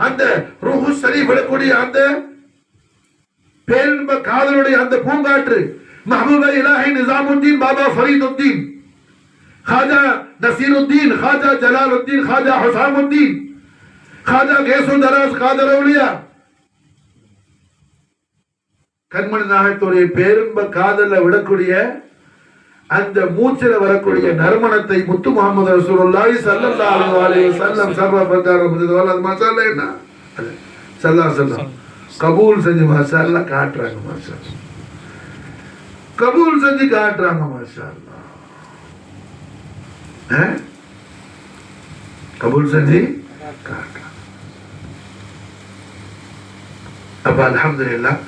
அந்த ரூஹு ஷரீஃப் விடக்கூடிய அந்த பேரின்ப காதலுடைய அந்த பூங்காற்று, மஹபூப இலாஹி நிசாமுத்தீன் பாபா ஃபரீதுத்தீன், ஹாஜா நசீருத்தீன், ஹாஜா ஜலாலுத்தீன், ஹாஜா ஹுசாமுத்தீன், ஹாஜா கேசு தராஸ் காதர் அவுலியா, கண்மணி நாயகத்துடைய பேரின்ப காதல விடக்கூடிய அந்த மூச்சில வரக்கூடிய நறுமணத்தை முத்து முஹம்மது ரசூலுல்லாஹி ஸல்லல்லாஹு அலைஹி வஸல்லம் சர்வ பிரகாரம் அது மாஷாஅல்லாஹ் என்ன ஸல்லல்லாஹு அலைஹி வஸல்லம் கபூல் செஞ்சு மாஷாஅல்லாஹ் காட்டுறாங்க. மாஷாஅல்லாஹ் கபூல் செஞ்சு காட்டுறாங்க. மாஷாஅல்லாஹ் கபூல் செஞ்சு காட்டுறாங்க. அப்ப அல்ஹம்துலில்லாஹ்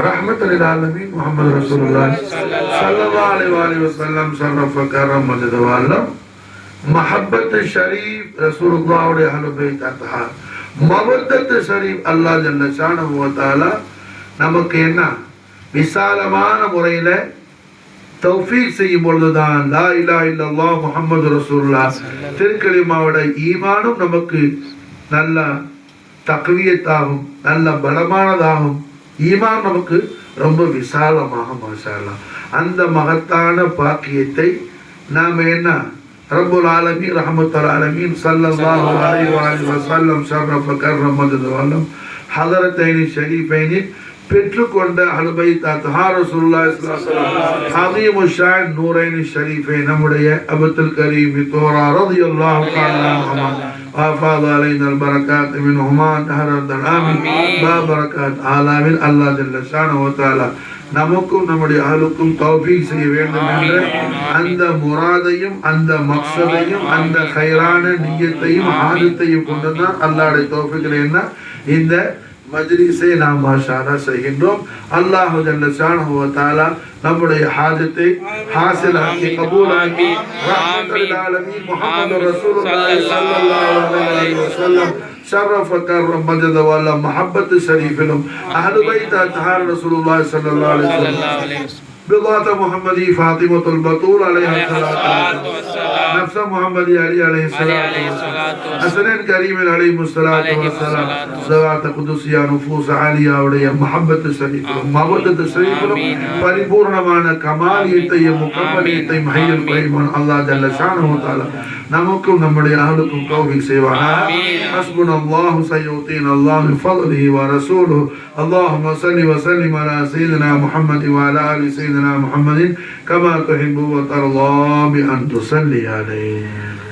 ரஹ்மத்துல் ஆலமீன் முஹம்மது ரசூலுல்லாஹி ஸல்லல்லாஹு அலைஹி வஸல்லம் ஷரஃப கரம் மஜ்து வல்லம் மஹப்பத் ஷரீஃப் ரசூலுல்லாஹுடைய அஹ்லு பைத் அத்ஹார் மவத்தத் ஷரீஃப் அல்லாஹ் ஜல்ல ஷானஹு வ தஆலா நமக்கு என்ன விசாலமான முறையில தௌஃபீக் செய்யும் பொழுதுதான் லா இலாஹ இல்லல்லாஹ் முஹம்மது ரசூலுல்லாஹ் திருக்கலிமாவோட ஈமானும் நமக்கு நல்ல தக்வியத்தாகும், நல்ல பலமானதாகும். ஈமான் நமக்கு ரொம்ப விசாலமாக மாஷாஅல்லாஹ். அந்த மகத்தான பாக்கியத்தை நாம் என்ன ரப்புல் ஆலமீன் ரஹ்மத்துல் ஆலமீன் ஸல்லல்லாஹு அலைஹி வஸல்லம் ஷரஃப கர்ரம் மஜ்து வல்லம் ஹதரத்தைனி ஷரீஃபைனி பெற்றுக்கொண்ட அஹ்லு பைத் அத்ஹார் ரசூலுல்லாஹி ஸல்லல்லாஹு அலைஹி வஸல்லம் ஹதீமு ஷான் நூரைனி ஷரீஃபை நம்முடைய அபுல் கரீம் தோரா ரலியல்லாஹு தஆலா அன்ஹு وافاض علينا البركات منهما دهر الآمين ببركات ஆலாவில் அல்லாஹ் ஜல்ல ஷானஹு வ தஆலா நமக்கும் நம்முடைய அஹலுக்கும் தௌஃபீக் செய்ய வேண்டும் என்ற அந்த முராதையும் அந்த மக்சதையும் அந்த கைரான நியத்தையும் ஆதத்தையும் கொண்டுதான் அல்லாஹ்வுடைய தௌஃபீக்ல என்ன இந்த மஜ்லிஸை நாம் மாஷாஅல்லாஹ் செய்கின்றோம். அல்லாஹ் ஜல்ல ஷானஹு வ தஆலா நம்முடைய ஹாஜத்தை ஹாசிலாக்கி கபூலாக்கி ரஹ்மத்துல் ஆலமீன் முஹம்மது ரசூலுல்லாஹி ஸல்லல்லாஹு அலைஹி வஸல்லம் ஷரஃப கர்ரம் மஜ்த வல்லம் மஹப்பத் ஷரீஃபிலும் அஹ்லு பைத் அத்ஹார் ரசூலுல்லாஹி ஸல்லல்லாஹு அலைஹி வஸல்லம் بضعة محمدي فاطمة البطول عليها الصلاة والسلام نفس محمدي علي عليه الصلاة والسلام حسنين كريم عليه الصلاة والسلام ذوات قدسية نفوس عالية ودي محبة الشريف مودة الشريف பரிபூர்ணமான கமாலியத்தையும் முகம்மலியத்தையும் மஹியல் பைமன் அல்லாஹ் ஜல்ல ஷானஹு வ தஆலா நமக்கும் நம்முடைய அஹலுக்கும் தௌஃபீக் செய்வானாக. ஹஸ்புனல்லாஹு சய்யுதீன அல்லாஹு பிஃضலிஹி வ ரசூலுஹு اللهم صل وسلم على سيدنا محمد وعلى آل سيدنا محمد كما تحب وترضى بأن تصلي عليه.